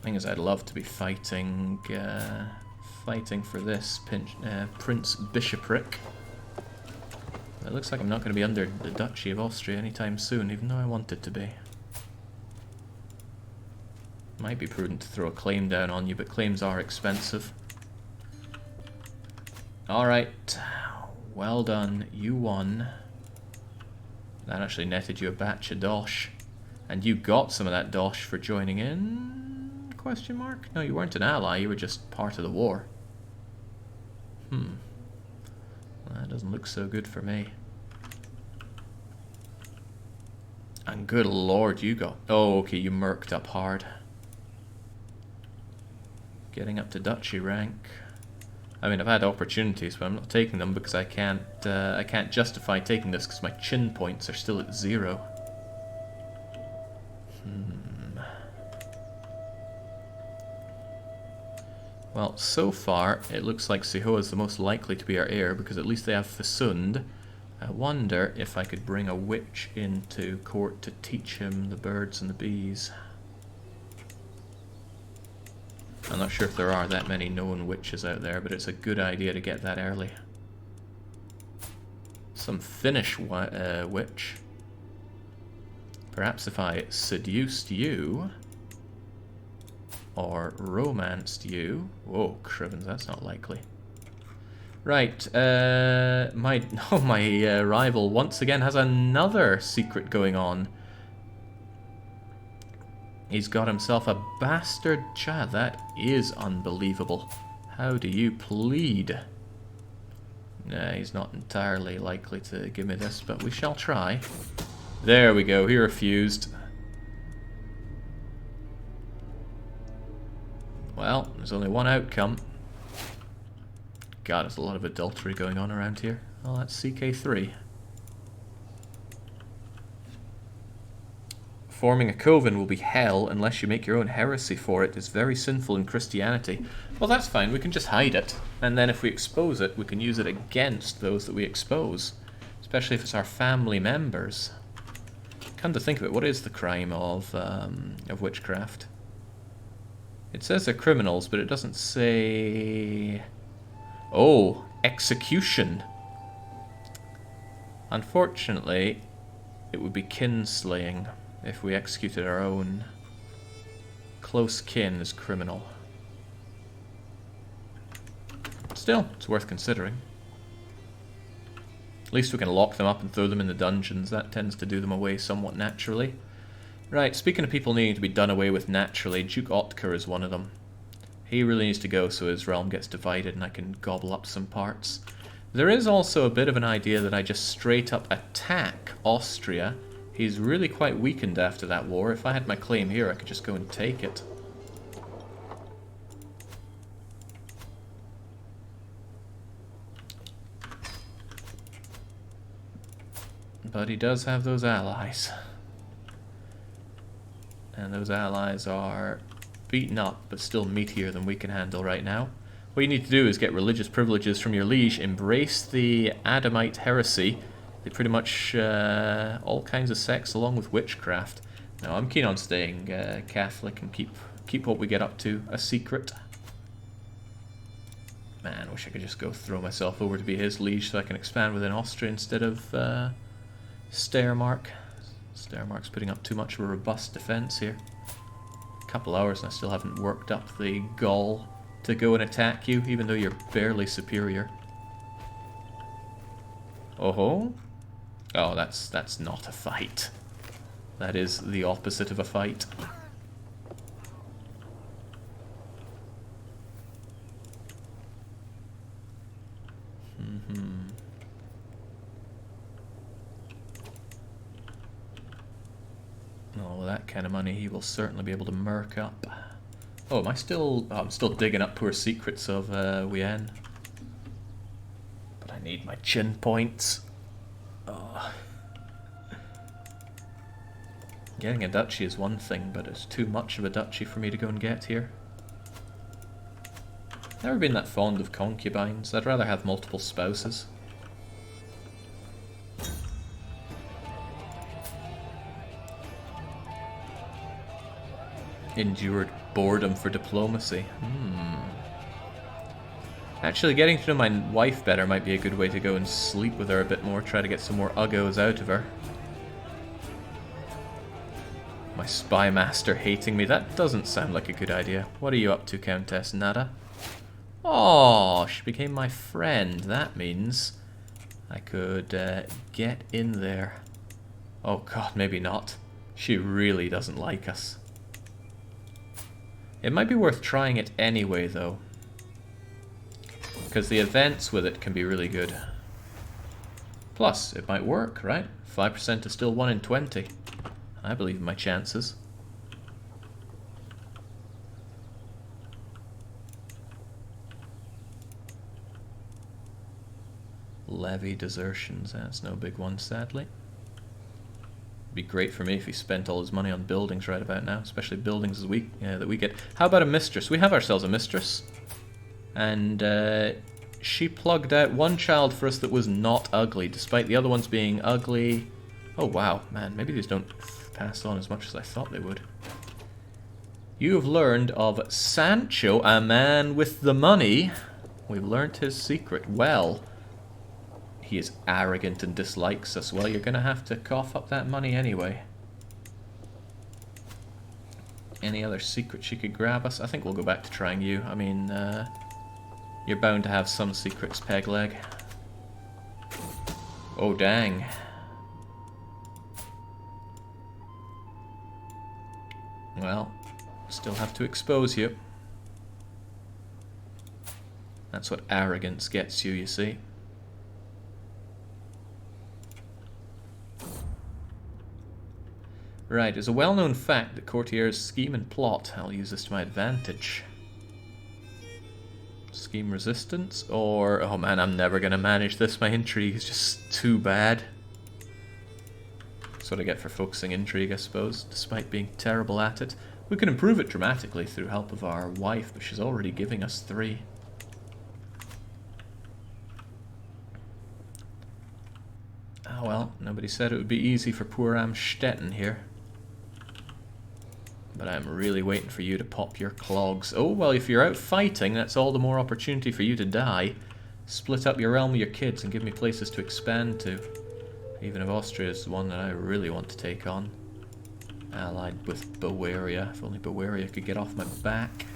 Thing is, I'd love to be fighting for this Prince Bishopric. It looks like I'm not going to be under the Duchy of Austria anytime soon, even though I want it to be. Might be prudent to throw a claim down on you, but claims are expensive. Alright, well done, you won. That actually netted you a batch of dosh. And you got some of that dosh for joining in? Question mark? No, you weren't an ally, you were just part of the war. That doesn't look so good for me. And good lord, you got... Oh, okay, you murked up hard. Getting up to duchy rank. I mean, I've had opportunities, but I'm not taking them because I can't justify taking this because my chin points are still at 0. Well, so far, it looks like Sihoa is the most likely to be our heir because at least they have Fasund. I wonder if I could bring a witch into court to teach him the birds and the bees. I'm not sure if there are that many known witches out there, but it's a good idea to get that early. Some Finnish witch. Perhaps if I seduced you, or romanced you... Whoa, Crivens, that's not likely. Right, my rival once again has another secret going on. He's got himself a bastard child. That is unbelievable. How do you plead? Nah, he's not entirely likely to give me this, but we shall try. There we go, he refused. Well, there's only one outcome. God, there's a lot of adultery going on around here. Oh, that's CK3. Forming a coven will be hell unless you make your own heresy for it. It's very sinful in Christianity. Well, that's fine. We can just hide it. And then if we expose it, we can use it against those that we expose. Especially if it's our family members. Come to think of it, what is the crime of witchcraft? It says they're criminals, but it doesn't say... Oh, execution. Unfortunately, it would be kinslaying if we executed our own. Close kin is criminal. Still, it's worth considering. At least we can lock them up and throw them in the dungeons. That tends to do them away somewhat naturally. Right, speaking of people needing to be done away with naturally, Duke Otkar is one of them. He really needs to go so his realm gets divided and I can gobble up some parts. There is also a bit of an idea that I just straight up attack Austria. He's really quite weakened after that war. If I had my claim here, I could just go and take it. But he does have those allies. And those allies are beaten up, but still meatier than we can handle right now. What you need to do is get religious privileges from your liege, embrace the Adamite heresy. They pretty much all kinds of sects along with witchcraft. Now I'm keen on staying Catholic and keep what we get up to a secret. Man, I wish I could just go throw myself over to be his liege so I can expand within Austria instead of Steiermark. Steiermark's putting up too much of a robust defense here. A couple hours and I still haven't worked up the gall to go and attack you, even though you're barely superior. Oh-ho. Oh, that's not a fight. That is the opposite of a fight. Oh, that kind of money he will certainly be able to murk up. Oh, am I still... Oh, I'm still digging up poor secrets of Wien. But I need my chin points. Oh. Getting a duchy is one thing, but it's too much of a duchy for me to go and get here. Never been that fond of concubines. I'd rather have multiple spouses. Endured boredom for diplomacy. Actually, getting to know my wife better might be a good way to go and sleep with her a bit more, try to get some more uggos out of her. My spy master hating me, that doesn't sound like a good idea. What are you up to, Countess Nada? Oh, she became my friend. That means I could get in there. Oh god, maybe not. She really doesn't like us. It might be worth trying it anyway, though. Because the events with it can be really good. Plus, it might work, right? 5% is still 1 in 20. I believe in my chances. Levy desertions, that's no big one, sadly. Be great for me if he spent all his money on buildings right about now, especially buildings that we get. How about a mistress? We have ourselves a mistress. And she plugged out one child for us that was not ugly, despite the other ones being ugly. Oh wow, man, maybe these don't pass on as much as I thought they would. You have learned of Sancho, a man with the money. We've learnt his secret. Well, he is arrogant and dislikes us. Well, you're going to have to cough up that money anyway. Any other secrets you could grab us? I think we'll go back to trying you. I mean, you're bound to have some secrets, Pegleg. Oh, dang. Well, still have to expose you. That's what arrogance gets you, you see. Right, it's a well-known fact that courtiers scheme and plot. I'll use this to my advantage. Scheme resistance, or... Oh man, I'm never going to manage this. My intrigue is just too bad. That's what I get for focusing intrigue, I suppose, despite being terrible at it. We can improve it dramatically through help of our wife, but she's already giving us 3. Ah well, nobody said it would be easy for poor Amstetten here. But I'm really waiting for you to pop your clogs. Oh, well, if you're out fighting, that's all the more opportunity for you to die. Split up your realm with your kids and give me places to expand to. Even if Austria is the one that I really want to take on. Allied with Bavaria. If only Bavaria could get off my back.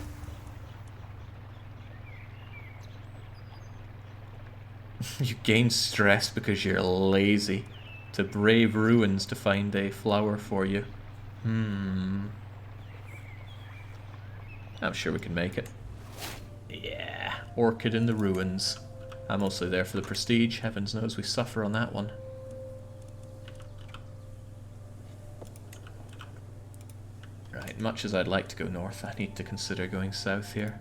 You gain stress because you're lazy. To brave ruins to find a flower for you. I'm sure we can make it. Yeah, orchid in the ruins. I'm mostly there for the prestige. Heavens knows we suffer on that one. Right, much as I'd like to go north, I need to consider going south here.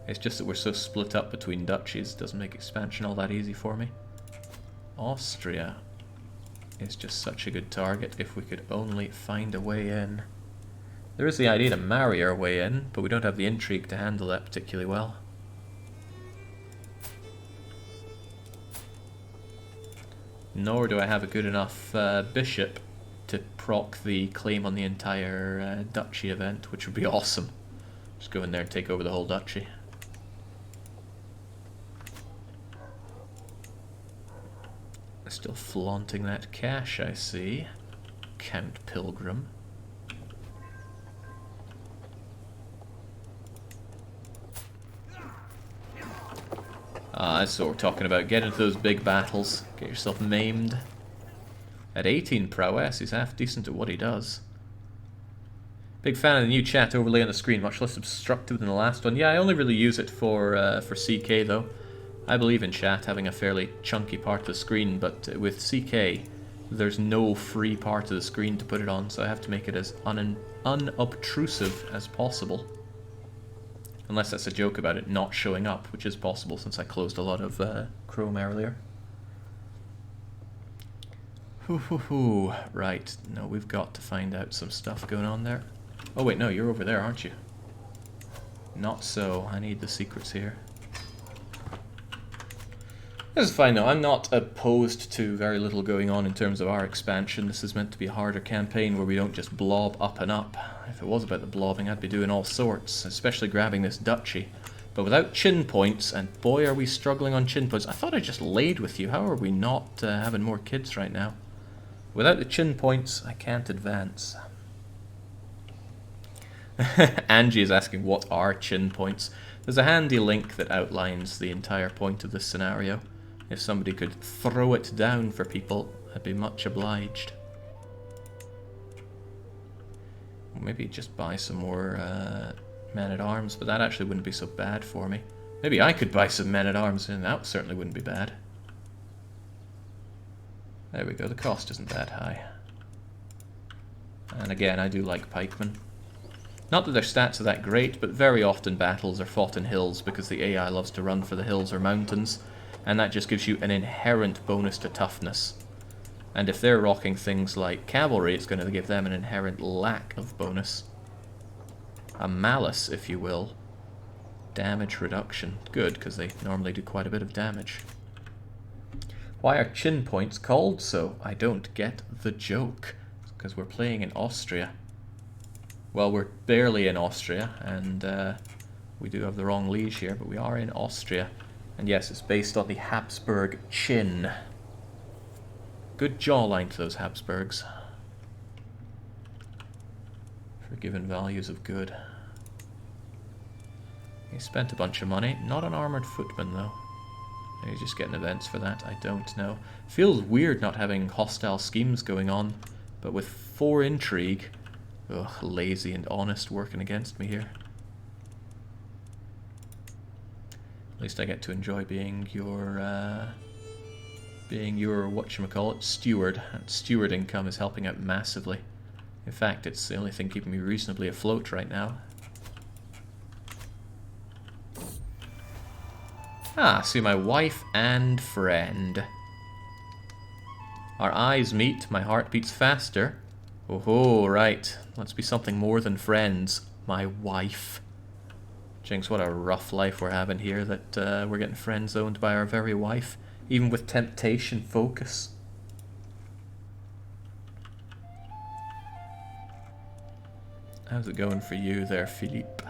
It's just that we're so split up between duchies, it doesn't make expansion all that easy for me. Austria is just such a good target if we could only find a way in. There is the idea to marry our way in, but we don't have the intrigue to handle that particularly well. Nor do I have a good enough bishop to proc the claim on the entire duchy event, which would be awesome. Just go in there and take over the whole duchy. Still flaunting that cash, I see. Count Pilgrim. That's what we're talking about. Get into those big battles. Get yourself maimed. At 18 prowess, he's half decent at what he does. Big fan of the new chat overlay on the screen. Much less obstructive than the last one. Yeah, I only really use it for CK, though. I believe in chat having a fairly chunky part of the screen, but with CK, there's no free part of the screen to put it on, so I have to make it as unobtrusive as possible. Unless that's a joke about it not showing up, which is possible since I closed a lot of Chrome earlier. Right, no, we've got to find out some stuff going on there. Oh wait, no, you're over there, aren't you? Not so, I need the secrets here. This is fine though, I'm not opposed to very little going on in terms of our expansion. This is meant to be a harder campaign where we don't just blob up and up. If it was about the blobbing, I'd be doing all sorts, especially grabbing this duchy. But without chin points, and boy are we struggling on chin points. I thought I just laid with you, how are we not having more kids right now? Without the chin points, I can't advance. Angie is asking what are chin points. There's a handy link that outlines the entire point of this scenario. If somebody could throw it down for people, I'd be much obliged. Maybe just buy some more men-at-arms, but that actually wouldn't be so bad for me. Maybe I could buy some men-at-arms, and that certainly wouldn't be bad. There we go, the cost isn't that high. And again, I do like pikemen. Not that their stats are that great, but very often battles are fought in hills because the AI loves to run for the hills or mountains. And that just gives you an inherent bonus to toughness. And if they're rocking things like cavalry, it's going to give them an inherent lack of bonus. A malus, if you will. Damage reduction. Good, because they normally do quite a bit of damage. Why are chin points called so? I don't get the joke. Because we're playing in Austria. Well, we're barely in Austria, and we do have the wrong liege here, but we are in Austria. And yes, it's based on the Habsburg chin. Good jawline to those Habsburgs. Forgiven values of good. He spent a bunch of money. Not an armoured footman, though. Maybe he's just getting events for that. I don't know. Feels weird not having hostile schemes going on. But with 4 intrigue... Ugh, lazy and honest working against me here. At least I get to enjoy being your whatchamacallit, steward. And steward income is helping out massively. In fact, it's the only thing keeping me reasonably afloat right now. Ah, see my wife and friend. Our eyes meet, my heart beats faster. Oh, right. Let's be something more than friends. My wife. Jinx, what a rough life we're having here, that we're getting friend-zoned by our very wife, even with temptation focus. How's it going for you there, Philippe?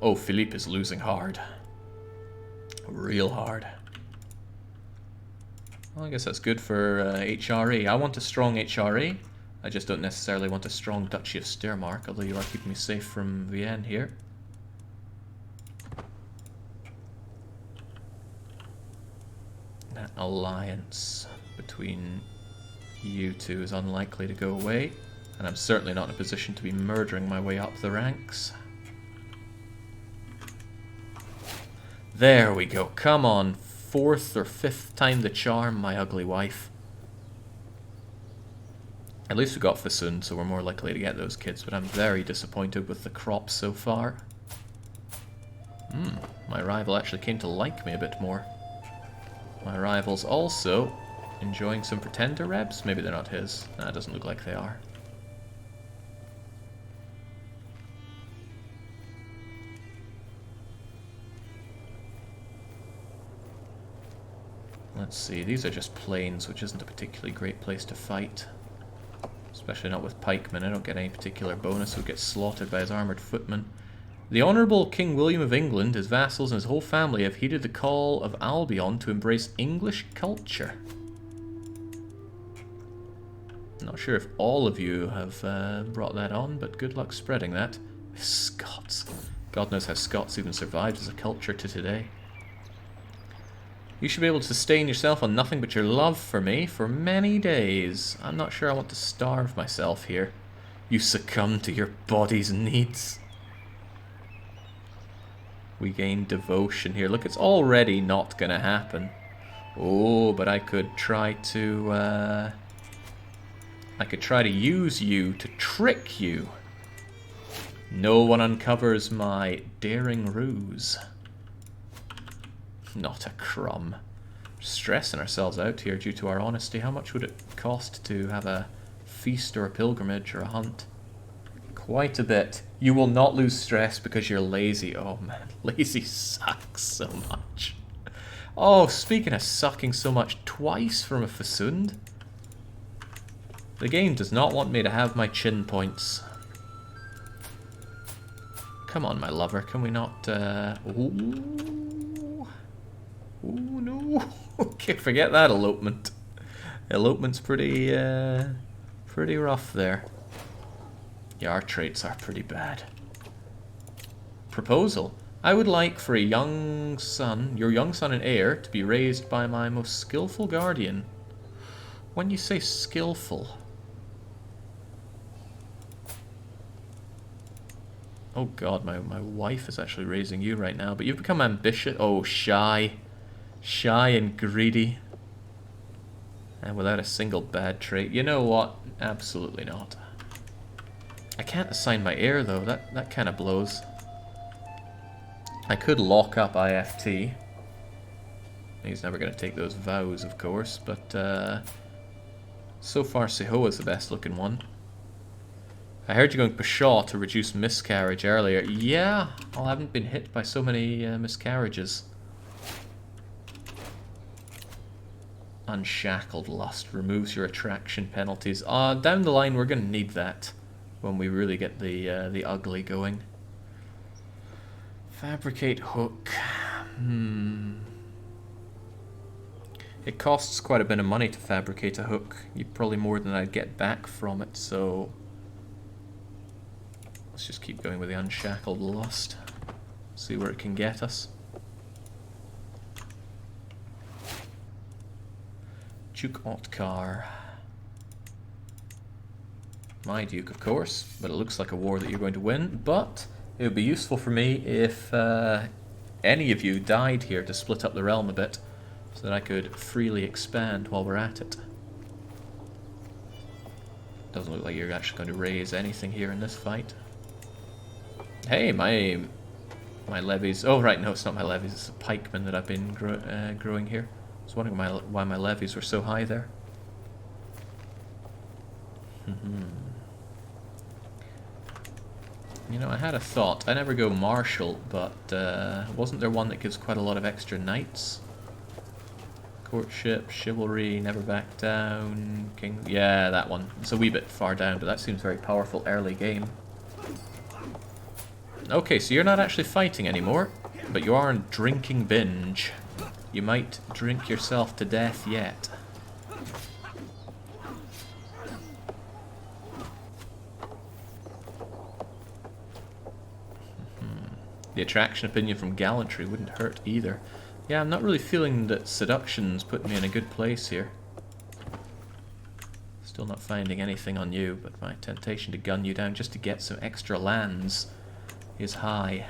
Oh, Philippe is losing hard. Real hard. Well, I guess that's good for HRE. I want a strong HRE. I just don't necessarily want a strong Duchy of Steiermark, although you are keeping me safe from Vienne here. That alliance between you two is unlikely to go away, and I'm certainly not in a position to be murdering my way up the ranks. There we go. Come on. 4th or 5th time the charm, my ugly wife. At least we got Fasun, so we're more likely to get those kids, but I'm very disappointed with the crops so far. My rival actually came to like me a bit more. My rival's also enjoying some pretender rebs. Maybe they're not his. Nah, it doesn't look like they are. Let's see, these are just plains, which isn't a particularly great place to fight. Especially not with pikemen. I don't get any particular bonus who gets slaughtered by his armoured footmen. The Honourable King William of England, his vassals and his whole family have heeded the call of Albion to embrace English culture. Not sure if all of you have brought that on, but good luck spreading that. Scots. God knows how Scots even survived as a culture to today. You should be able to sustain yourself on nothing but your love for me for many days. I'm not sure I want to starve myself here. You succumb to your body's needs. We gain devotion here. Look, it's already not gonna happen. Oh, but I could try to use you to trick you. No one uncovers my daring ruse. Not a crumb. Stressing ourselves out here due to our honesty. How much would it cost to have a feast or a pilgrimage or a hunt? Quite a bit. You will not lose stress because you're lazy. Oh man, lazy sucks so much. Oh, speaking of sucking so much, twice from a Fassund. The game does not want me to have my chin points. Come on, my lover, can we not, Ooh. Ooh, no. Okay, forget that elopement. Elopement's pretty rough there. Yeah, our traits are pretty bad. Proposal. I would like for a young son, your young son and heir, to be raised by my most skillful guardian. When you say skillful... Oh god, my wife is actually raising you right now, but you've become ambitious. Oh, shy. Shy and greedy. And without a single bad trait. You know what? Absolutely not. I can't assign my heir though, that kind of blows. I could lock up IFT. He's never going to take those vows, of course, but so far Sehoa's the best looking one. I heard you going Pshaw to reduce miscarriage earlier. Yeah, I haven't been hit by so many miscarriages. Unshackled lust removes your attraction penalties. Down the line we're going to need that when we really get the ugly going. Fabricate hook. It costs quite a bit of money to fabricate a hook. Probably more than I'd get back from it, so... Let's just keep going with the unshackled lust. See where it can get us. Duke Otkar. My Duke, of course, but it looks like a war that you're going to win. But it would be useful for me if any of you died here to split up the realm a bit, so that I could freely expand while we're at it. Doesn't look like you're actually going to raise anything here in this fight. Hey, my levies... Oh, right, no, it's not my levies. It's a pikeman that I've been growing here. I was wondering why my levies were so high there. You know, I had a thought. I never go martial, but wasn't there one that gives quite a lot of extra knights? Courtship, chivalry, never back down, king... Yeah, that one. It's a wee bit far down, but that seems very powerful early game. Okay, so you're not actually fighting anymore, but you are on drinking binge. You might drink yourself to death yet. The attraction opinion from gallantry wouldn't hurt either. Yeah, I'm not really feeling that seduction's putting me in a good place here. Still not finding anything on you, but my temptation to gun you down just to get some extra lands is high.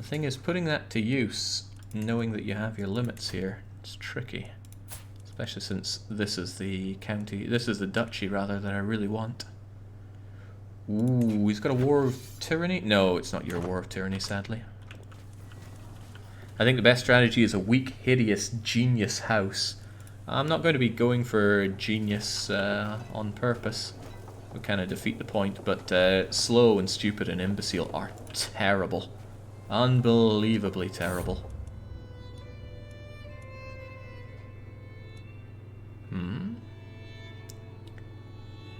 thing is, putting that to use, knowing that you have your limits here, it's tricky. Especially since this is the county, this is the duchy rather, that I really want. Ooh, he's got a war of tyranny? No, it's not your war of tyranny, sadly. I think the best strategy is a weak, hideous, genius house. I'm not going to be going for genius on purpose. Would kind of defeat the point, but slow and stupid and imbecile are terrible. Unbelievably terrible.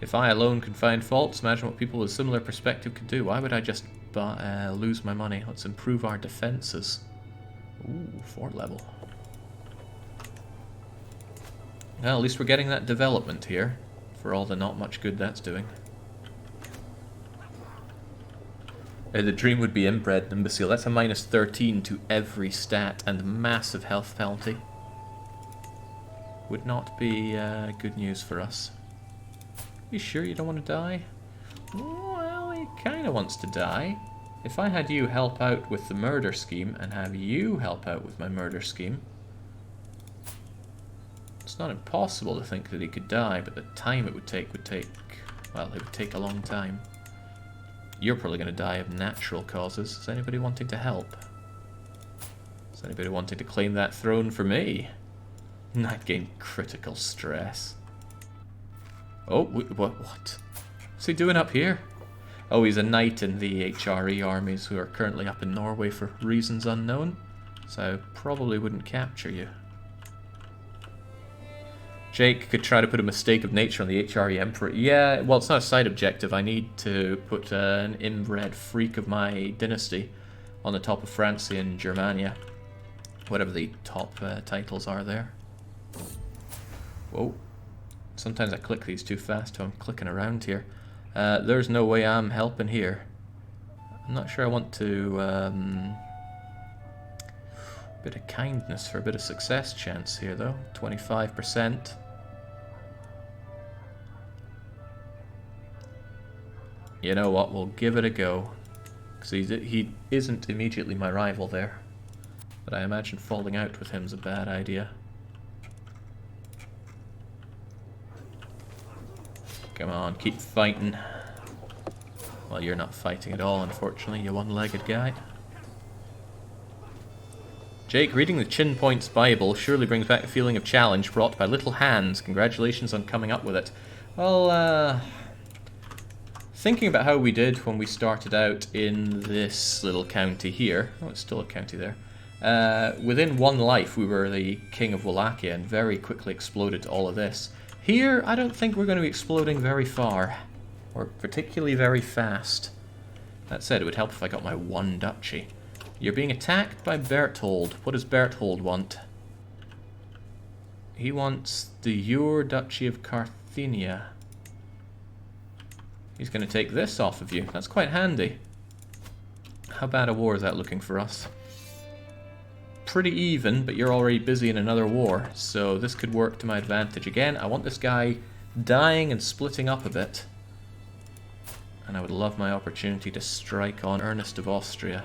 If I alone can find faults, imagine what people with a similar perspective could do. Why would I just lose my money? Let's improve our defenses. Ooh, 4th level. Well, at least we're getting that development here, for all the not much good that's doing. The dream would be inbred, imbecile. That's a minus 13 to every stat and massive health penalty. Would not be good news for us. You sure you don't want to die? Well, he kind of wants to die. If I had you help out with the murder scheme and have you help out with my murder scheme, it's not impossible to think that he could die, but the time it would take, well, it would take a long time. You're probably going to die of natural causes. Is anybody wanting to help? Is anybody wanting to claim that throne for me? I'd gain critical stress. Oh, what? What's he doing up here? Oh, he's a knight in the HRE armies who are currently up in Norway for reasons unknown. So I probably wouldn't capture you. Jake could try to put a mistake of nature on the HRE Emperor. Yeah, well, it's not a side objective. I need to put an inbred freak of my dynasty on the top of Francia and Germania. Whatever the top titles are there. Whoa. Sometimes I click these too fast, so I'm clicking around here. There's no way I'm helping here. I'm not sure I want to... bit of kindness for a bit of success chance here, though. 25%. You know what, we'll give it a go. Because he isn't immediately my rival there. But I imagine falling out with him's a bad idea. Come on, keep fighting. Well, you're not fighting at all, unfortunately, you one-legged guy. Jake, reading the Chin Points Bible surely brings back a feeling of challenge brought by little hands. Congratulations on coming up with it. Well, thinking about how we did when we started out in this little county here. Oh, it's still a county there. Within one life, we were the king of Wallachia and very quickly exploded to all of this. Here, I don't think we're going to be exploding very far, or particularly very fast. That said, it would help if I got my one duchy. You're being attacked by Berthold. What does Berthold want? He wants the Your Duchy of Carthinia. He's going to take this off of you. That's quite handy. How bad a war is that looking for us? Pretty even, but you're already busy in another war, so this could work to my advantage. Again, I want this guy dying and splitting up a bit. And I would love my opportunity to strike on Ernest of Austria.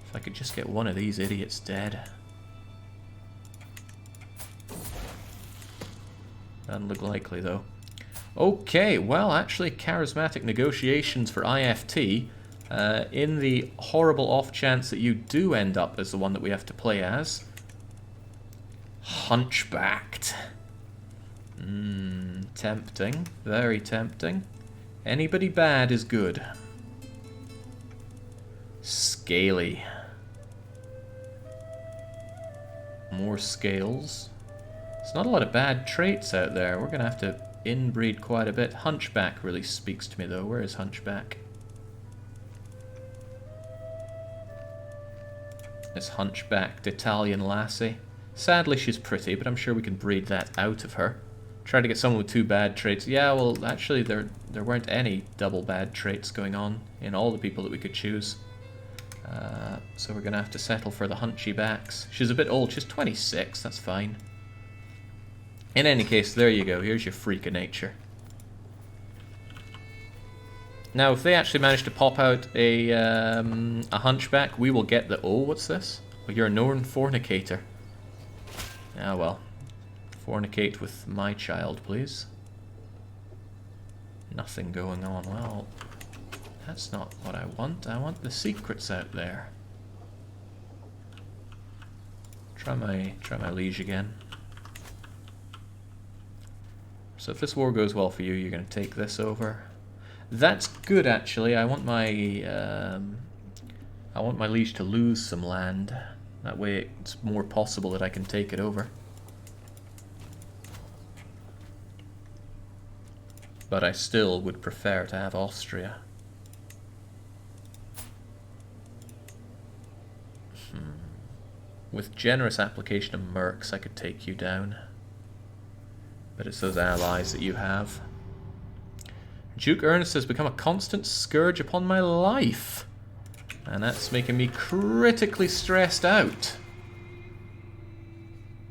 If I could just get one of these idiots dead. Doesn't look likely, though. Okay, well, actually, charismatic negotiations for IFT. In the horrible off chance that you do end up as the one that we have to play as. Hunchbacked. Tempting. Very tempting. Anybody bad is good. Scaly. More scales. There's not a lot of bad traits out there. We're going to have to inbreed quite a bit. Hunchback really speaks to me, though. Where is Hunchback? This hunchbacked Italian lassie. Sadly, she's pretty, but I'm sure we can breed that out of her. Try to get someone with 2 bad traits. Yeah, well, actually, there weren't any double bad traits going on in all the people that we could choose. So we're going to have to settle for the hunchy backs. She's a bit old. She's 26. That's fine. In any case, there you go. Here's your freak of nature. Now, if they actually manage to pop out a hunchback, we will get the... Oh, what's this? Well, you're a known fornicator. Ah, well. Fornicate with my child, please. Nothing going on. Well, that's not what I want. I want the secrets out there. Try my liege again. So if this war goes well for you, you're going to take this over. That's good, actually. I want my liege to lose some land. That way, it's more possible that I can take it over. But I still would prefer to have Austria. With generous application of mercs, I could take you down. But it's those allies that you have. Duke Ernest has become a constant scourge upon my life. And that's making me critically stressed out.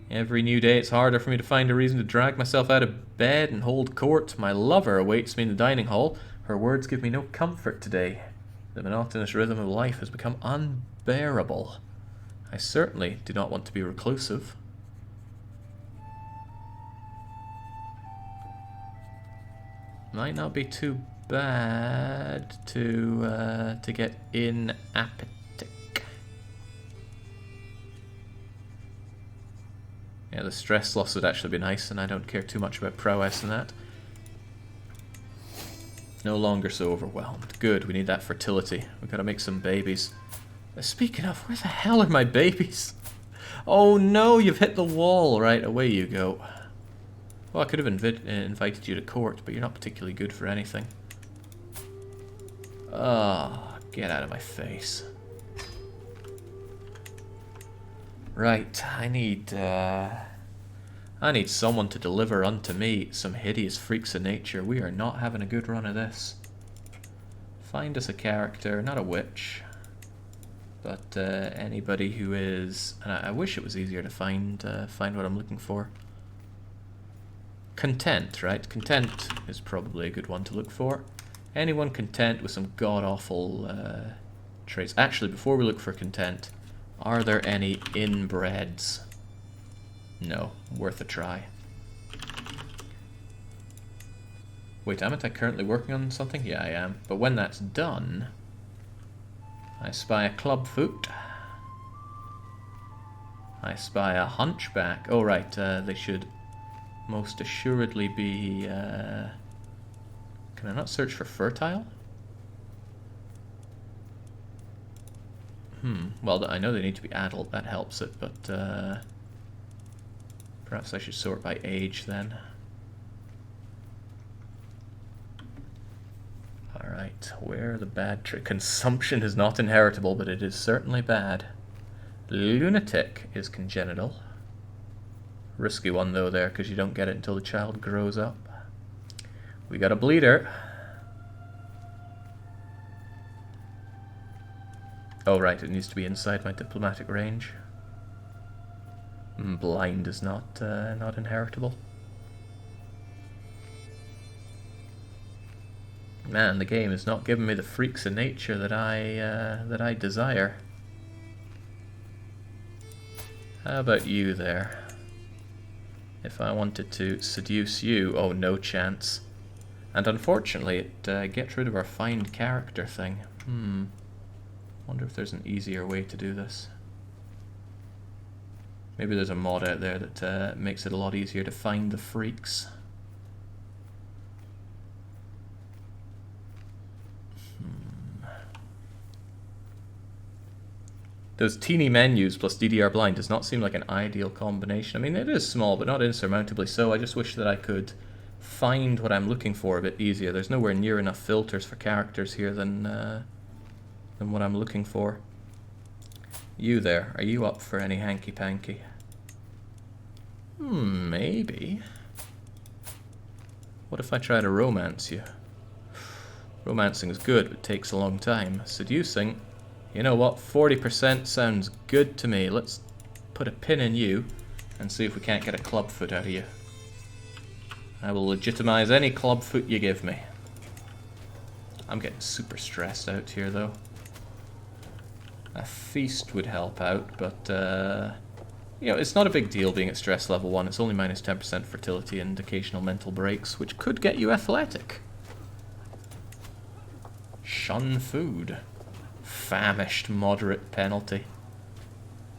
Every new day it's harder for me to find a reason to drag myself out of bed and hold court. My lover awaits me in the dining hall. Her words give me no comfort today. The monotonous rhythm of life has become unbearable. I certainly do not want to be reclusive. Might not be too bad to get in Apatic. Yeah, the stress loss would actually be nice, and I don't care too much about prowess and that. No longer so overwhelmed. Good, we need that fertility. We've got to make some babies. Speaking of, where the hell are my babies? Oh no, you've hit the wall. Right, away you go. Well, I could have invited you to court, but you're not particularly good for anything. Ah, get out of my face. Right, I need someone to deliver unto me some hideous freaks of nature. We are not having a good run of this. Find us a character, not a witch, but anybody who is... And I wish it was easier to find what I'm looking for. Content, right? Content is probably a good one to look for. Anyone content with some god-awful traits. Actually, before we look for content, are there any inbreds? No, worth a try. Wait, am I currently working on something? Yeah, I am. But when that's done, I spy a clubfoot. I spy a hunchback. Oh, right, they should most assuredly be... Can I not search for fertile? Well, I know they need to be adult, that helps it, but perhaps I should sort by age then. Alright, where are the bad traits? Consumption is not inheritable, but it is certainly bad. Lunatic is congenital. Risky one though there, because you don't get it until the child grows up. We got a bleeder. Oh right, it needs to be inside my diplomatic range. Blind is not inheritable. Man, the game is not giving me the freaks of nature that I desire. How about you there? If I wanted to seduce you, oh, no chance. And unfortunately, it gets rid of our find character thing. Wonder if there's an easier way to do this. Maybe there's a mod out there that makes it a lot easier to find the freaks. Those teeny menus plus DDR blind does not seem like an ideal combination. I mean, it is small, but not insurmountably so. I just wish that I could find what I'm looking for a bit easier. There's nowhere near enough filters for characters here than what I'm looking for. You there, are you up for any hanky-panky? Maybe. What if I try to romance you? Romancing is good, but it takes a long time. Seducing, you know what, 40% sounds good to me. Let's put a pin in you and see if we can't get a clubfoot out of you. I will legitimize any clubfoot you give me. I'm getting super stressed out here, though. A feast would help out, but, you know, it's not a big deal being at stress level 1. It's only minus 10% fertility and occasional mental breaks, which could get you athletic. Shun food. Famished, moderate penalty.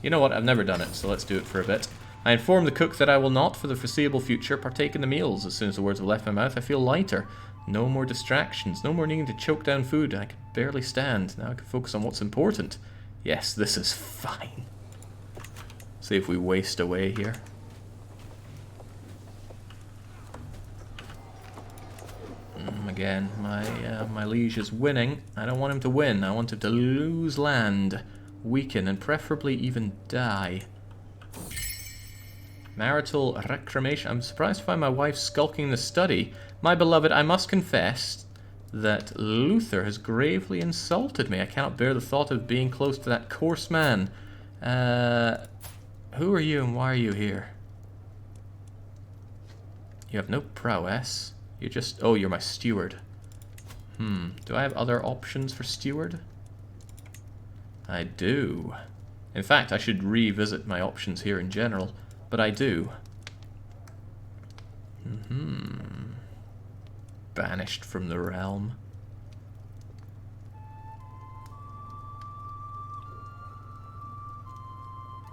You know what, I've never done it, so let's do it for a bit. I inform the cook that I will not, for the foreseeable future, partake in the meals. As soon as the words have left my mouth, I feel lighter. No more distractions, no more needing to choke down food. I can barely stand. Now I can focus on what's important. Yes, this is fine. See if we waste away here. Again, my liege is winning. I don't want him to win. I want him to lose land, weaken, and preferably even die. Marital reclamation. I'm surprised to find my wife skulking in the study. My beloved, I must confess that Luther has gravely insulted me. I cannot bear the thought of being close to that coarse man. Who are you and why are you here? You have no prowess. You're just... Oh, you're my steward. Do I have other options for steward? I do. In fact, I should revisit my options here in general, but I do. Banished from the realm.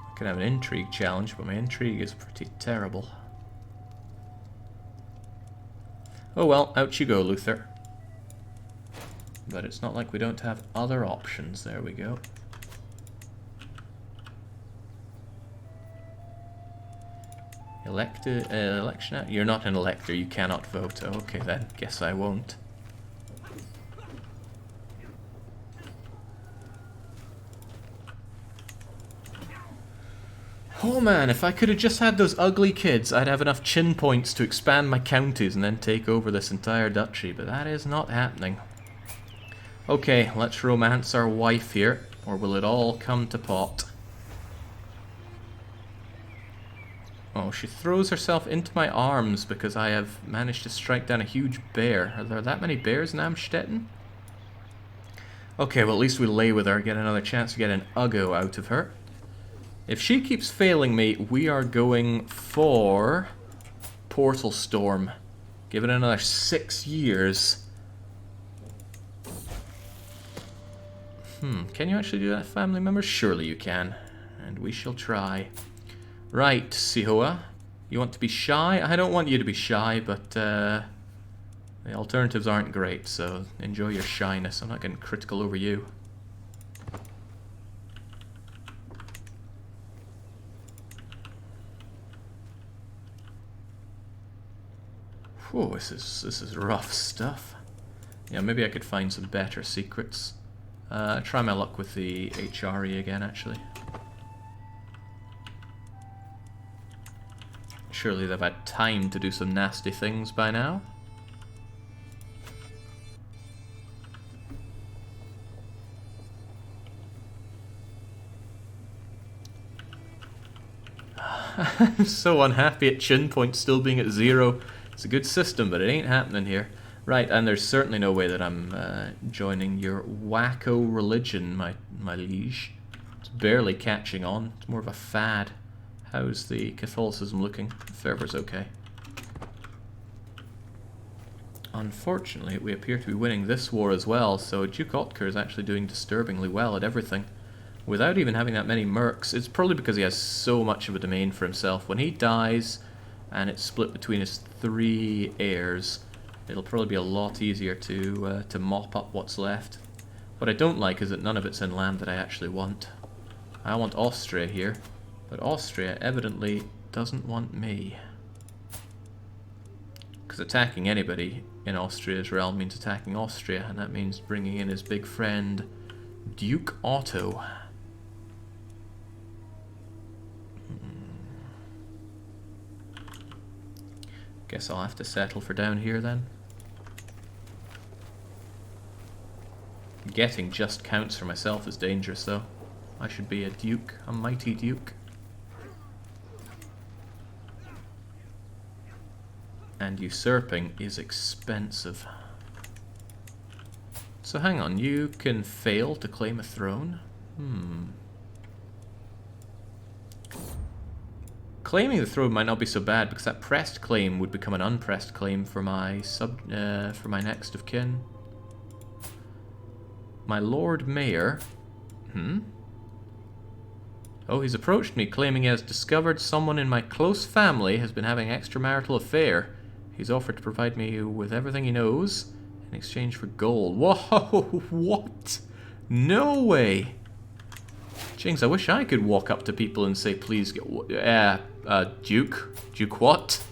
I could have an intrigue challenge, but my intrigue is pretty terrible. Oh well, out you go, Luther. But it's not like we don't have other options. There we go. Election? You're not an elector, you cannot vote. Okay then, guess I won't. Oh man, if I could have just had those ugly kids, I'd have enough chin points to expand my counties and then take over this entire duchy, but that is not happening. Okay, let's romance our wife here, or will it all come to pot? Oh, she throws herself into my arms because I have managed to strike down a huge bear. Are there that many bears in Amstetten? Okay, well at least we lay with her, get another chance to get an Uggo out of her. If she keeps failing me, we are going for Portal Storm. Give it another 6 years. Can you actually do that, family members? Surely you can. And we shall try. Right, Sihoa. You want to be shy? I don't want you to be shy, but the alternatives aren't great, so enjoy your shyness. I'm not getting critical over you. Whoa, this is rough stuff. Yeah, maybe I could find some better secrets. Try my luck with the HRE again, actually. Surely they've had time to do some nasty things by now. I'm so unhappy at chin point still being at 0. It's a good system, but it ain't happening here. Right, and there's certainly no way that I'm joining your wacko religion, my liege. It's barely catching on. It's more of a fad. How's the Catholicism looking? Fervor's okay. Unfortunately, we appear to be winning this war as well, so Duke Otkar is actually doing disturbingly well at everything. Without even having that many mercs, it's probably because he has so much of a domain for himself. When he dies, and it's split between his 3 heirs, it'll probably be a lot easier to mop up what's left. What I don't like is that none of it's in land that I actually want. I want Austria here. But Austria evidently doesn't want me. Because attacking anybody in Austria's realm means attacking Austria, and that means bringing in his big friend, Duke Otto. Guess I'll have to settle for down here then. Getting just counts for myself is dangerous though. I should be a duke, a mighty duke. And usurping is expensive. So hang on, you can fail to claim a throne? Claiming the throne might not be so bad, because that pressed claim would become an unpressed claim for my for my next of kin. My Lord Mayor. Oh, he's approached me, claiming he has discovered someone in my close family has been having an extramarital affair. He's offered to provide me with everything he knows in exchange for gold. Whoa, what? No way. Jings, I wish I could walk up to people and say, please get... Duke? Duke what?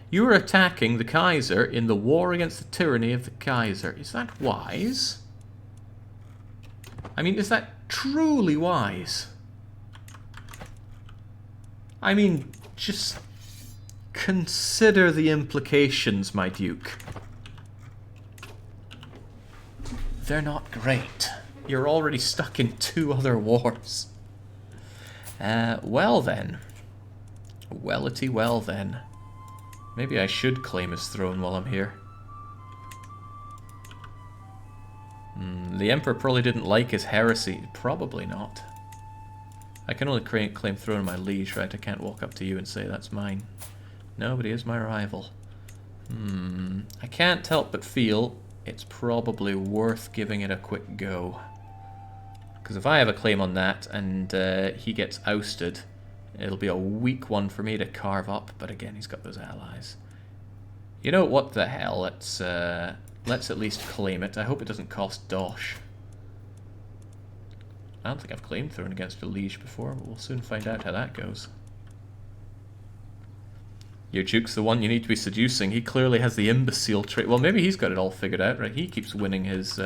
You are attacking the Kaiser in the war against the tyranny of the Kaiser. Is that wise? I mean, is that truly wise? I mean, just consider the implications, my Duke. They're not great. You're already stuck in 2 other wars. Well then. Wellity well then. Maybe I should claim his throne while I'm here. The Emperor probably didn't like his heresy. Probably not. I can only claim throne of my liege, right? I can't walk up to you and say that's mine. No, but he is my rival. I can't help but feel it's probably worth giving it a quick go. Because if I have a claim on that and he gets ousted, it'll be a weak one for me to carve up. But again, he's got those allies. You know what the hell? Let's at least claim it. I hope it doesn't cost dosh. I don't think I've claimed throne against a liege before, but we'll soon find out how that goes. Your Duke's the one you need to be seducing. He clearly has the imbecile trait. Well, maybe he's got it all figured out, right? He keeps winning his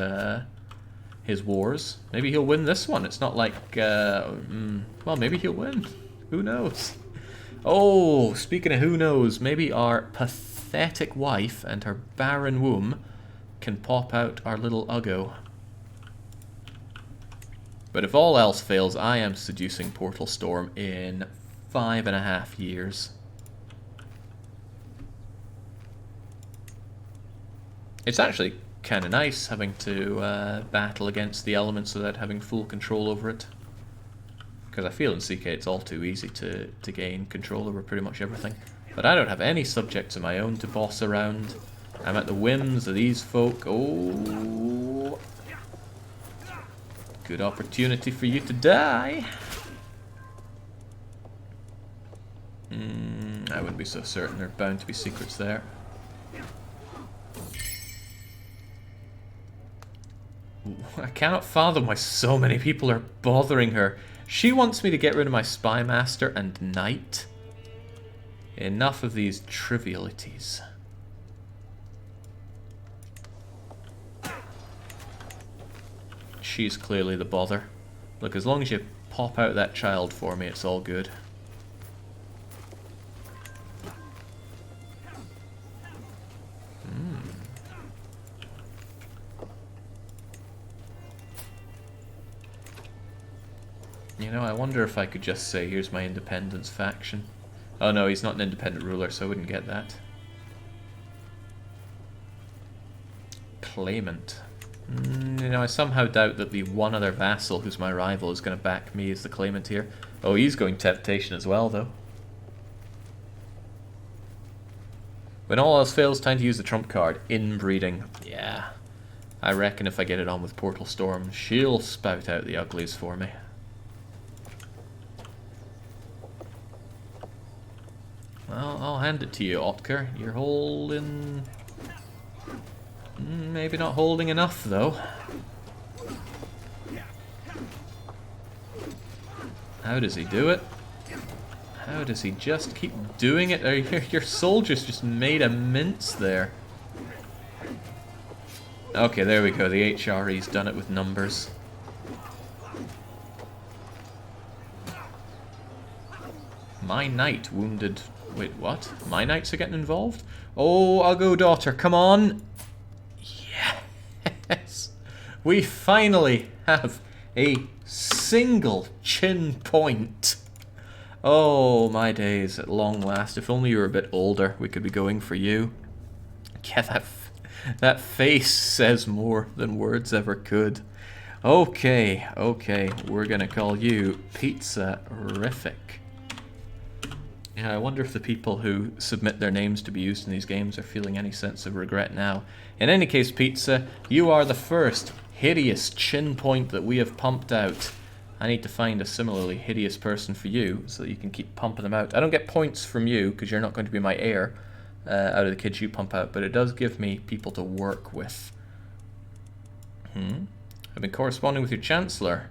wars. Maybe he'll win this one. It's not like... well, maybe he'll win. Who knows? Oh, speaking of who knows, maybe our pathetic wife and her barren womb can pop out our little Uggo. But if all else fails, I am seducing Portal Storm in 5.5 years. It's actually kind of nice having to battle against the elements without having full control over it. Because I feel in CK it's all too easy to gain control over pretty much everything. But I don't have any subjects of my own to boss around. I'm at the whims of these folk. Oh, good opportunity for you to die. I wouldn't be so certain. There are bound to be secrets there. I cannot fathom why so many people are bothering her. She wants me to get rid of my spy master and knight. Enough of these trivialities. She's clearly the bother. Look, as long as you pop out that child for me, it's all good. You know, I wonder if I could just say, here's my independence faction. Oh no, he's not an independent ruler, so I wouldn't get that. Claimant. You know, I somehow doubt that the one other vassal who's my rival is going to back me as the claimant here. Oh, he's going temptation as well, though. When all else fails, time to use the trump card. Inbreeding. Yeah. I reckon if I get it on with Portal Storm, she'll spout out the uglies for me. Well, I'll hand it to you, Otker. You're holding... maybe not holding enough, though. How does he do it? How does he just keep doing it? Your soldiers just made a mince there. Okay, there we go. The HRE's done it with numbers. My knight wounded... Wait, what? My knights are getting involved? Oh, Uggo daughter, come on! Yes! We finally have a single chin point. Oh, my days, at long last. If only you were a bit older, we could be going for you. Yeah, That face says more than words ever could. Okay, okay, we're gonna call you Pizza-rific. Yeah, I wonder if the people who submit their names to be used in these games are feeling any sense of regret now. In any case, Pizza, you are the first hideous chin point that we have pumped out. I need to find a similarly hideous person for you so that you can keep pumping them out. I don't get points from you because you're not going to be my heir out of the kids you pump out, but it does give me people to work with. I've been corresponding with your Chancellor.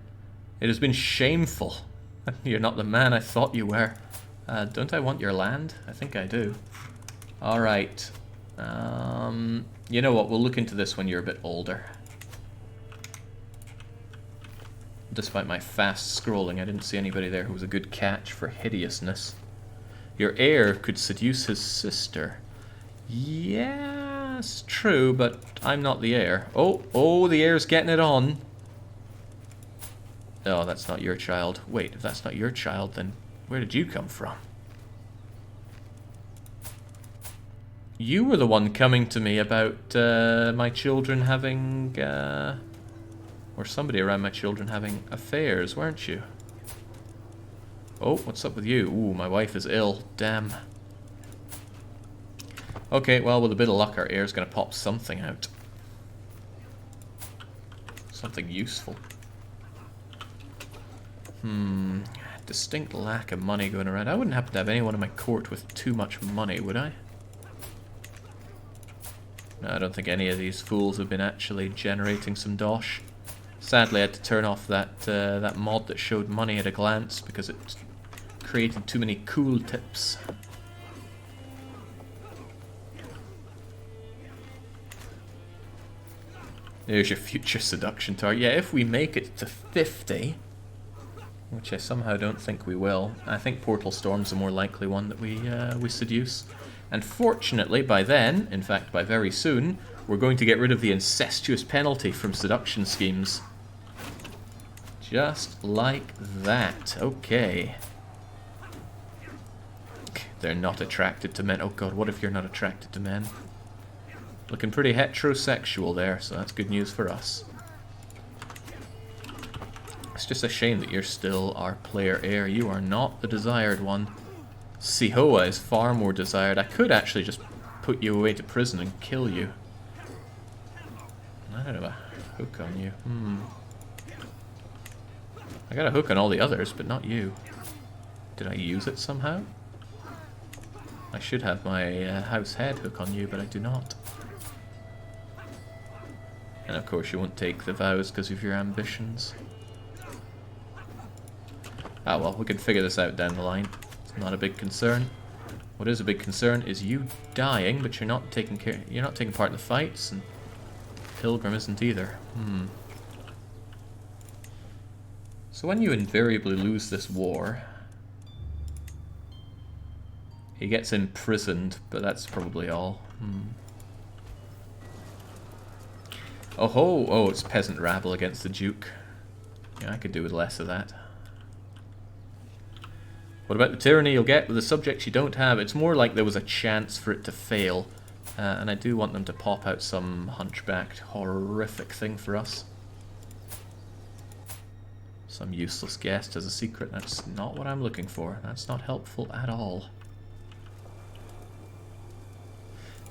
It has been shameful. You're not the man I thought you were. Don't I want your land? I think I do. Alright. You know what, we'll look into this when you're a bit older. Despite my fast scrolling, I didn't see anybody there who was a good catch for hideousness. Your heir could seduce his sister. Yes, true, but I'm not the heir. Oh, the heir's getting it on. Oh, that's not your child. Wait, if that's not your child, then where did you come from? You were the one coming to me about my children having, or somebody around my children having affairs, weren't you? Oh, what's up with you? Ooh, my wife is ill. Damn. Okay, well, with a bit of luck, our heir's gonna pop something out. Something useful. Distinct lack of money going around. I wouldn't happen to have anyone in my court with too much money, would I? No, I don't think any of these fools have been actually generating some dosh. Sadly, I had to turn off that mod that showed money at a glance because it created too many cool tips. There's your future seduction target. Yeah, if we make it to 50, which I somehow don't think we will, I think Portal Storm's the more likely one that we seduce. And fortunately, by then, in fact by very soon, we're going to get rid of the incestuous penalty from seduction schemes. Just like that. Okay. They're not attracted to men. Oh god, what if you're not attracted to men? Looking pretty heterosexual there, so that's good news for us. It's just a shame that you're still our player heir. You are not the desired one. Sihoa is far more desired. I could actually just put you away to prison and kill you. I don't have a hook on you. I got a hook on all the others, but not you. Did I use it somehow? I should have my house head hook on you, but I do not. And of course you won't take the vows because of your ambitions. Ah well, we can figure this out down the line. It's not a big concern. What is a big concern is you dying, but you're not taking part in the fights, and Pilgrim isn't either. So when you invariably lose this war, he gets imprisoned, but that's probably all. Oh ho! Oh, it's peasant rabble against the Duke. Yeah, I could do with less of that. What about the tyranny you'll get with the subjects you don't have? It's more like there was a chance for it to fail. And I do want them to pop out some hunchbacked, horrific thing for us. Some useless guest as a secret. That's not what I'm looking for. That's not helpful at all.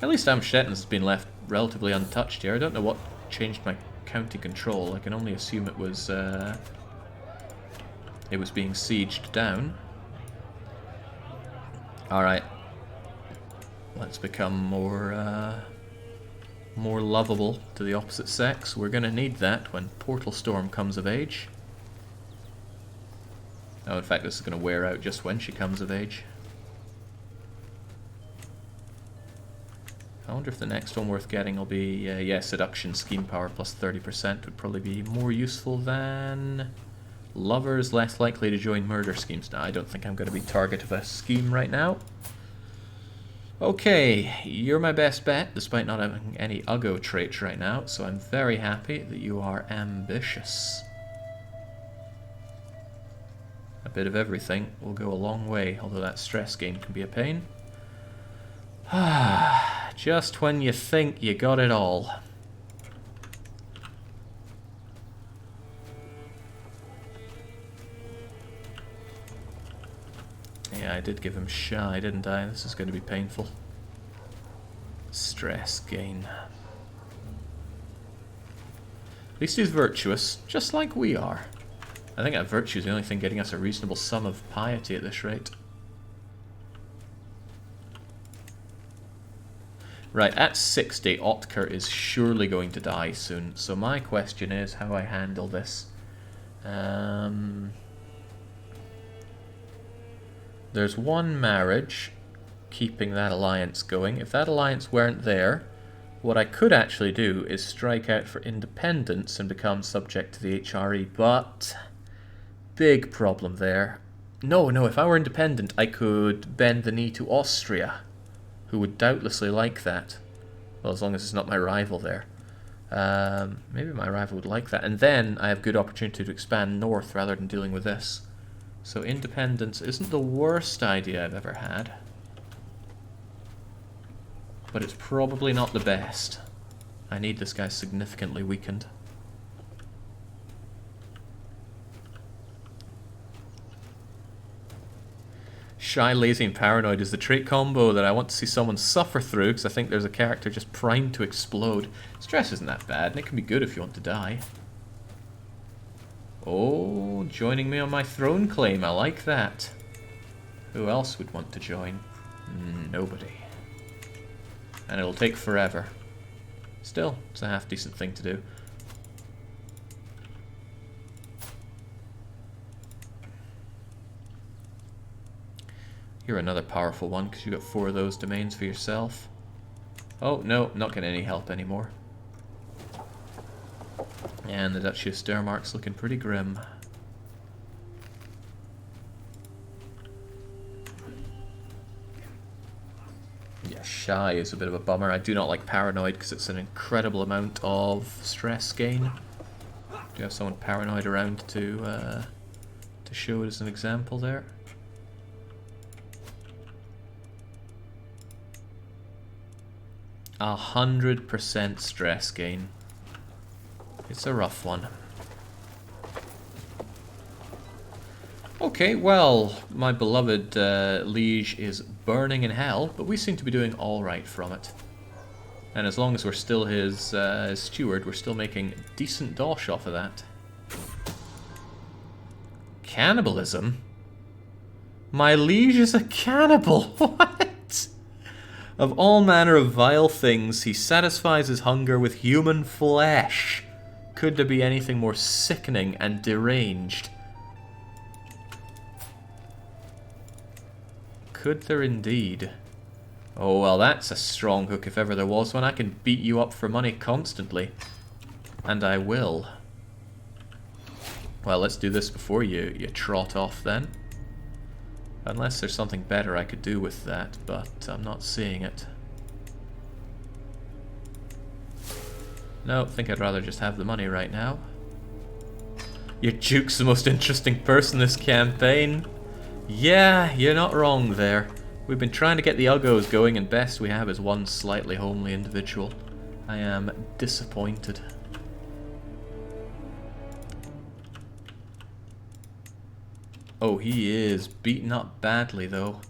At least Amstetten's been left relatively untouched here. I don't know what changed my county control. I can only assume it was being sieged down. Alright. Let's become more lovable to the opposite sex. We're gonna need that when Portal Storm comes of age. Oh, in fact, this is gonna wear out just when she comes of age. I wonder if the next one worth getting will be, yeah, Seduction, Scheme Power plus 30% would probably be more useful than Lovers, less likely to join murder schemes. Now, I don't think I'm going to be target of a scheme right now. Okay, you're my best bet, despite not having any Uggo traits right now, so I'm very happy that you are ambitious. A bit of everything will go a long way, although that stress game can be a pain. Just when you think you got it all. Yeah, I did give him shy, didn't I? This is going to be painful. Stress gain. At least he's virtuous, just like we are. I think that virtue is the only thing getting us a reasonable sum of piety at this rate. Right, at 60, Otkar is surely going to die soon. So my question is how I handle this. There's one marriage, keeping that alliance going. If that alliance weren't there, what I could actually do is strike out for independence and become subject to the HRE, but big problem there. No, if I were independent, I could bend the knee to Austria, who would doubtlessly like that. Well, as long as it's not my rival there. Maybe my rival would like that. And then I have good opportunity to expand north rather than dealing with this. So independence isn't the worst idea I've ever had. But it's probably not the best. I need this guy significantly weakened. Shy, lazy, and paranoid is the trait combo that I want to see someone suffer through, because I think there's a character just primed to explode. Stress isn't that bad, and it can be good if you want to die. Oh, joining me on my throne claim, I like that. Who else would want to join? Nobody. And it'll take forever. Still, it's a half-decent thing to do. You're another powerful one, because you got 4 of those domains for yourself. Oh, no, not getting any help anymore. And the Duchy of Stermark's looking pretty grim. Yeah, shy is a bit of a bummer. I do not like paranoid because it's an incredible amount of stress gain. Do you have someone paranoid around to show it as an example there? A 100% stress gain. It's a rough one. Okay, well, my beloved liege is burning in hell, but we seem to be doing alright from it. And as long as we're still his steward, we're still making decent dosh off of that. Cannibalism? My liege is a cannibal! What? Of all manner of vile things, he satisfies his hunger with human flesh. Could there be anything more sickening and deranged? Could there indeed? Oh, well, that's a strong hook if ever there was one. I can beat you up for money constantly. And I will. Well, let's do this before you trot off then. Unless there's something better I could do with that, but I'm not seeing it. No, I think I'd rather just have the money right now. Your Duke's the most interesting person this campaign. Yeah, you're not wrong there. We've been trying to get the Uggos going, and best we have is one slightly homely individual. I am disappointed. Oh, he is beaten up badly, though.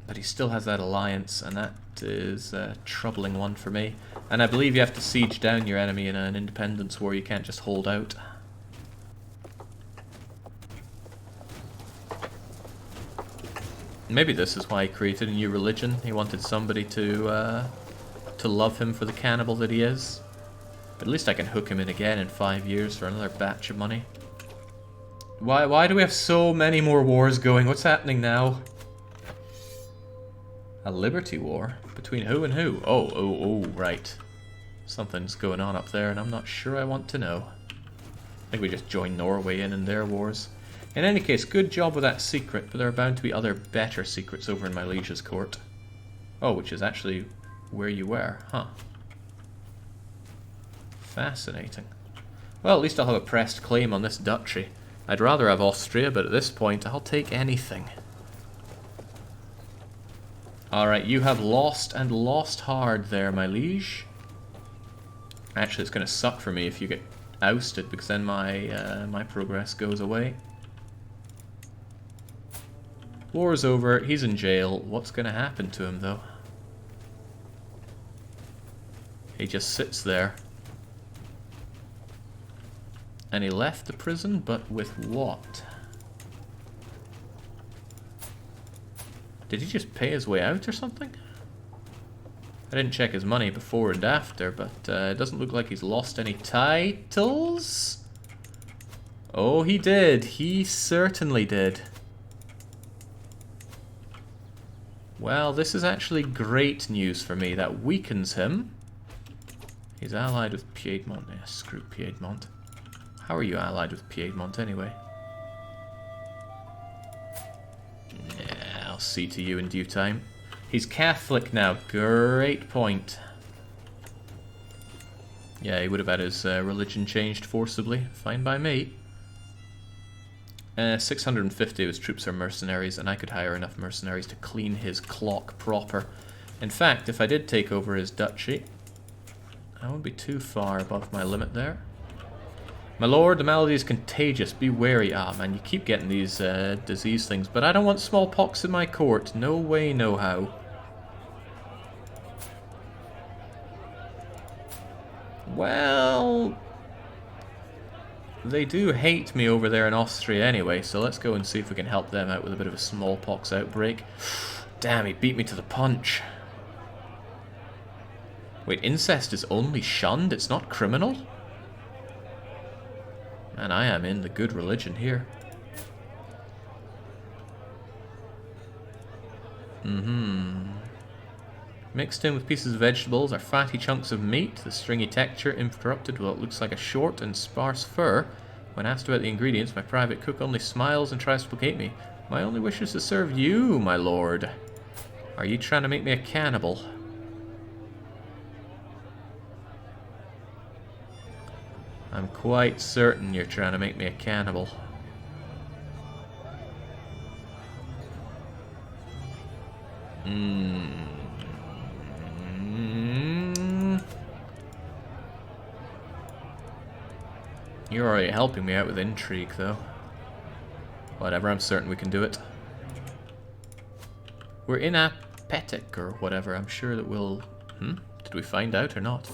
But he still has that alliance, and that is a troubling one for me. And I believe you have to siege down your enemy in an independence war. You can't just hold out. Maybe this is why he created a new religion. He wanted somebody to love him for the cannibal that he is. But at least I can hook him in again in 5 years for another batch of money. Why do we have so many more wars going? What's happening now? A liberty war? Between who and who? Oh, right. Something's going on up there, and I'm not sure I want to know. I think we just joined Norway in their wars. In any case, good job with that secret, but there are bound to be other better secrets over in my liege's court. Oh, which is actually where you were, huh? Fascinating. Well, at least I'll have a pressed claim on this duchy. I'd rather have Austria, but at this point, I'll take anything. Alright, you have lost and lost hard there, my liege. Actually, it's going to suck for me if you get ousted, because then my progress goes away. War's over, he's in jail. What's going to happen to him, though? He just sits there. And he left the prison, but with what? Did he just pay his way out or something? I didn't check his money before and after, but it doesn't look like he's lost any titles. Oh, he did. He certainly did. Well, this is actually great news for me. That weakens him. He's allied with Piedmont. Yeah, screw Piedmont. How are you allied with Piedmont anyway? Yeah, I'll see to you in due time. He's Catholic now. Great point. Yeah, he would have had his religion changed forcibly. Fine by me. 650 of his troops are mercenaries, and I could hire enough mercenaries to clean his clock proper. In fact, if I did take over his duchy, I won't be too far above my limit there. My lord, the malady is contagious. Be wary. Ah, man, you keep getting these disease things, but I don't want smallpox in my court. No way, no how. Well, they do hate me over there in Austria anyway, so let's go and see if we can help them out with a bit of a smallpox outbreak. Damn, he beat me to the punch. Wait, incest is only shunned? It's not criminal? Man, I am in the good religion here. Mixed in with pieces of vegetables are fatty chunks of meat, the stringy texture interrupted with what looks like a short and sparse fur. When asked about the ingredients, my private cook only smiles and tries to placate me. My only wish is to serve you, my lord. Are you trying to make me a cannibal? I'm quite certain you're trying to make me a cannibal. You're already helping me out with intrigue, though. Whatever, I'm certain we can do it. We're in Apetic or whatever, I'm sure that we'll... Did we find out or not?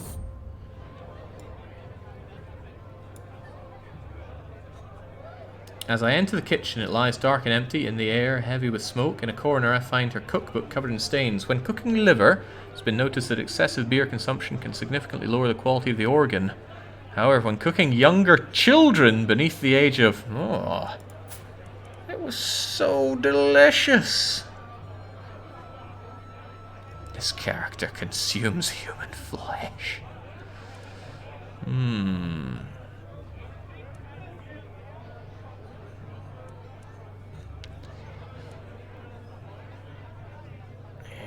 As I enter the kitchen, it lies dark and empty, in the air heavy with smoke. In a corner I find her cookbook covered in stains. When cooking liver, it's been noticed that excessive beer consumption can significantly lower the quality of the organ. However, when cooking younger children beneath the age of... Oh, it was so delicious. This character consumes human flesh.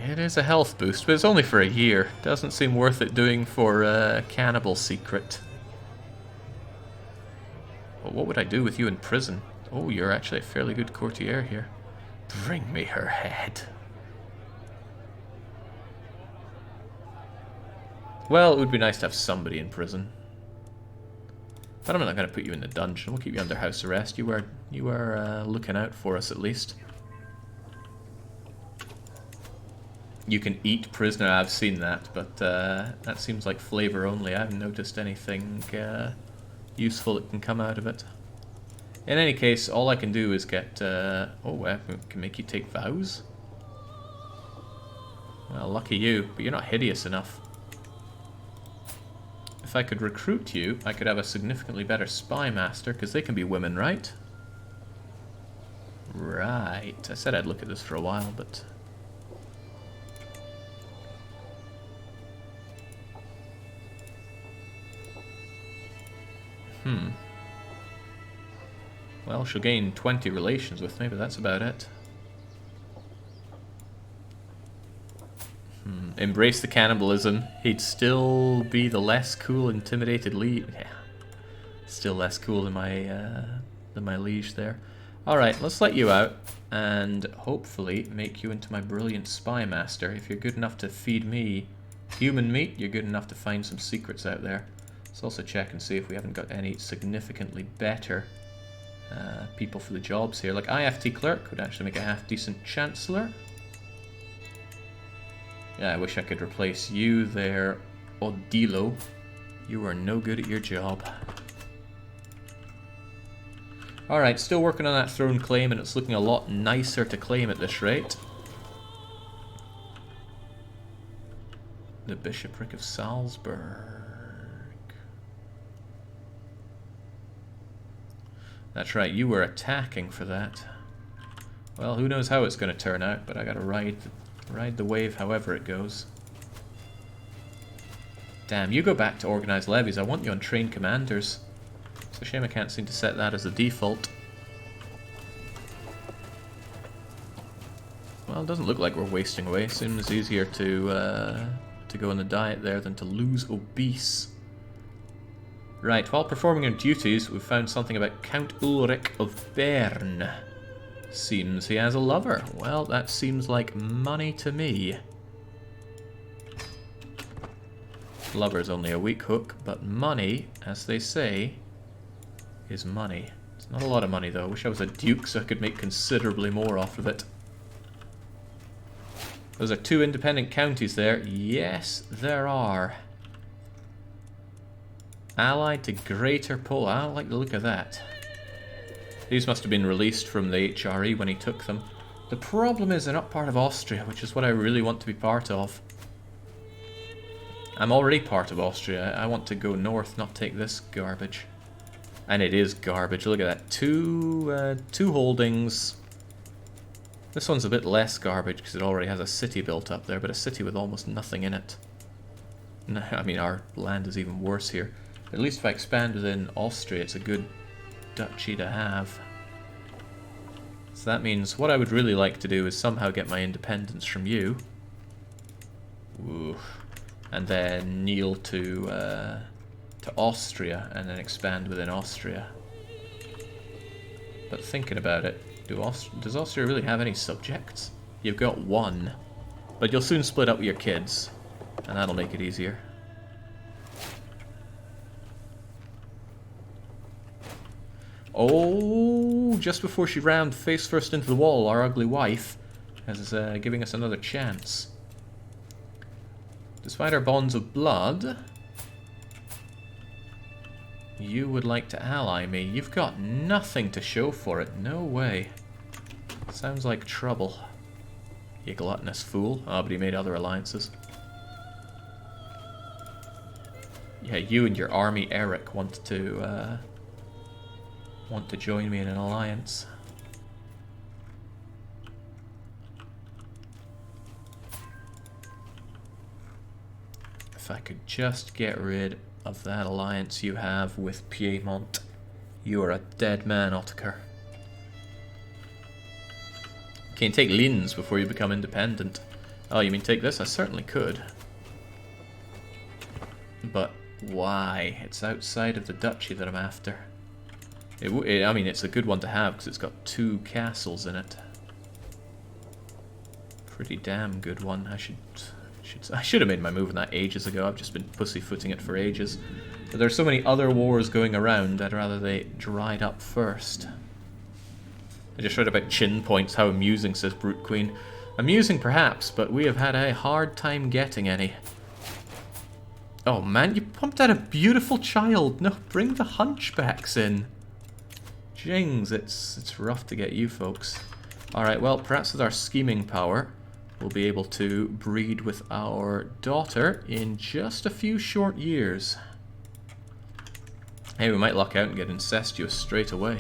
It is a health boost, but it's only for a year. Doesn't seem worth it doing for a cannibal secret. Well, what would I do with you in prison? Oh, you're actually a fairly good courtier here. Bring me her head. Well, it would be nice to have somebody in prison. But I'm not going to put you in the dungeon. We'll keep you under house arrest. You are looking out for us at least. You can eat prisoner. I've seen that, but that seems like flavor only. I haven't noticed anything useful that can come out of it. In any case, all I can do is get... oh, I can make you take vows? Well, lucky you, but you're not hideous enough. If I could recruit you, I could have a significantly better spy master, because they can be women, right? Right. I said I'd look at this for a while, but... Well, she'll gain 20 relations with me, but that's about it. Embrace the cannibalism. He'd still be the less cool, intimidated liege. Yeah, still less cool than my liege there. Alright, let's let you out and hopefully make you into my brilliant spy master. If you're good enough to feed me human meat, you're good enough to find some secrets out there. Let's also check and see if we haven't got any significantly better people for the jobs here. Like IFT clerk would actually make a half-decent chancellor. Yeah, I wish I could replace you there, Odilo. You are no good at your job. Alright, still working on that throne claim, and it's looking a lot nicer to claim at this rate. The Bishopric of Salzburg. That's right, you were attacking for that. Well, who knows how it's going to turn out, but I gotta ride the wave however it goes. Damn, you go back to organized levies. I want you on trained commanders. It's a shame I can't seem to set that as the default. Well, it doesn't look like we're wasting away. Seems easier to go on the diet there than to lose obese. Right, while performing our duties, we've found something about Count Ulrich of Bern. Seems he has a lover. Well, that seems like money to me. Lover's only a weak hook, but money, as they say, is money. It's not a lot of money though. I wish I was a duke so I could make considerably more off of it. Those are 2 independent counties there. Yes, there are. Allied to Greater Poland. I don't like the look of that. These must have been released from the HRE when he took them. The problem is they're not part of Austria, which is what I really want to be part of. I'm already part of Austria. I want to go north, not take this garbage. And it is garbage. Look at that. Two holdings. This one's a bit less garbage because it already has a city built up there, but a city with almost nothing in it. No, I mean, our land is even worse here. At least if I expand within Austria, it's a good duchy to have. So that means what I would really like to do is somehow get my independence from you. Ooh. And then kneel to Austria and then expand within Austria. But thinking about it, does Austria really have any subjects? You've got 1, but you'll soon split up with your kids, and that'll make it easier. Oh, just before she rammed face first into the wall, our ugly wife is giving us another chance. Despite our bonds of blood, you would like to ally me. You've got nothing to show for it. No way. Sounds like trouble. You gluttonous fool. Ah, but he made other alliances. Yeah, you and your army Eric want to join me in an alliance. If I could just get rid of that alliance you have with Piedmont, you are a dead man, Ottokar. Can you take Linz before you become independent? Oh, you mean take this? I certainly could. But why? It's outside of the duchy that I'm after. I mean, it's a good one to have because it's got 2 castles in it. Pretty damn good one. I should have made my move on that ages ago. I've just been pussyfooting it for ages. But there's so many other wars going around, I'd rather they dried up first. I just read about chin points. How amusing, says Brute Queen. Amusing perhaps, but we have had a hard time getting any. Oh man, you pumped out a beautiful child. No, bring the hunchbacks in. Jings, it's rough to get you folks. Alright, well, perhaps with our scheming power, we'll be able to breed with our daughter in just a few short years. Hey, we might luck out and get incestuous straight away.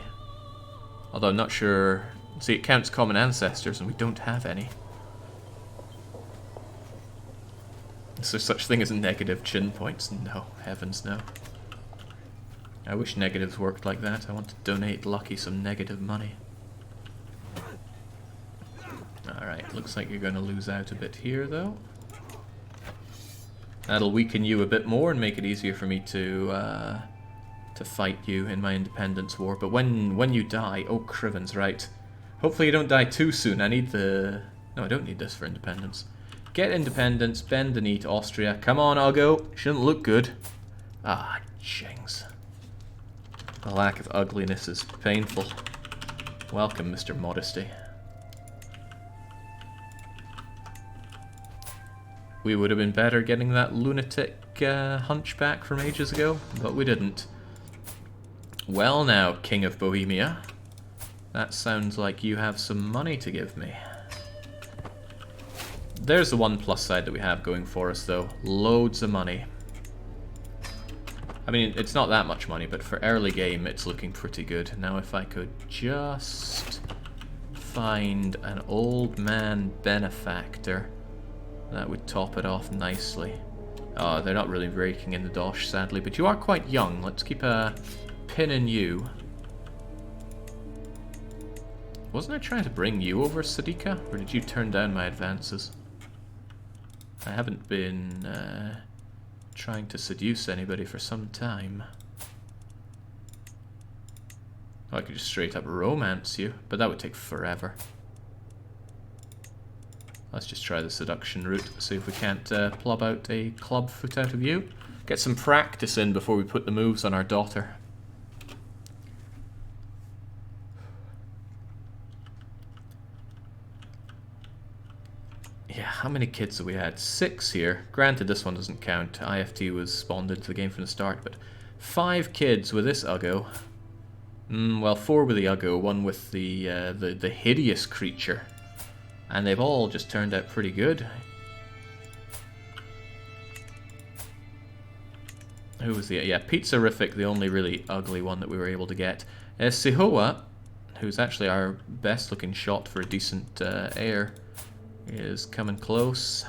Although I'm not sure... See, it counts common ancestors, and we don't have any. Is there such thing as negative chin points? No, heavens no. I wish negatives worked like that. I want to donate Lucky some negative money. Alright, looks like you're going to lose out a bit here, though. That'll weaken you a bit more and make it easier for me to to fight you in my independence war. But when you die... Oh, Criven's right. Hopefully you don't die too soon. I need the... No, I don't need this for independence. Get independence, bend the knee to Austria. Come on, Uggo. Shouldn't look good. Ah, jings. The lack of ugliness is painful. Welcome, Mr. Modesty. We would have been better getting that lunatic hunchback from ages ago, but we didn't. Well now, King of Bohemia. That sounds like you have some money to give me. There's the one plus side that we have going for us, though. Loads of money. I mean, it's not that much money, but for early game, it's looking pretty good. Now, if I could just find an old man benefactor, that would top it off nicely. Oh, they're not really raking in the dosh, sadly, but you are quite young. Let's keep a pin in you. Wasn't I trying to bring you over, Sadika? Or did you turn down my advances? I haven't been trying to seduce anybody for some time. Oh, I could just straight up romance you, but that would take forever. Let's just try the seduction route, see if we can't plub out a club foot out of you. Get some practice in before we put the moves on our daughter. Yeah, how many kids have we had? 6 here. Granted, this one doesn't count. IFT was spawned into the game from the start, but 5 kids with this Uggo. Well, 4 with the Uggo, 1 with the hideous creature. And they've all just turned out pretty good. Who was the... Yeah, Pizzarific, the only really ugly one that we were able to get. Sihoa, who's actually our best looking shot for a decent heir, is coming close.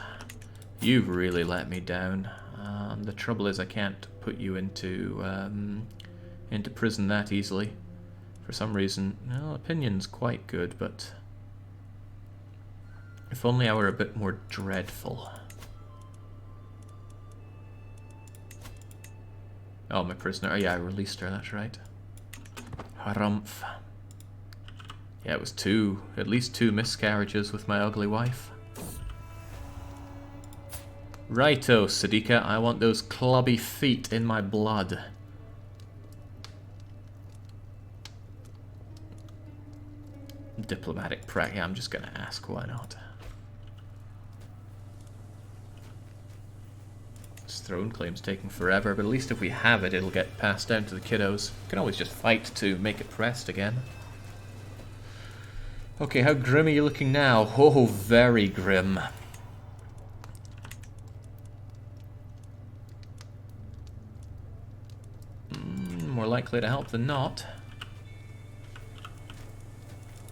You've really let me down. The trouble is I can't put you into prison that easily. For some reason, well, opinion's quite good, but if only I were a bit more dreadful. Oh, my prisoner. Oh yeah, I released her, that's right. Harumph. Yeah, it was at least two miscarriages with my ugly wife. Righto, Sadika, I want those clubby feet in my blood. Diplomatic practice. Yeah, I'm just gonna ask, why not? This throne claim's taking forever, but at least if we have it, it'll get passed down to the kiddos. We can always just fight to make it pressed again. Okay, how grim are you looking now? Oh, very grim. More likely to help than not.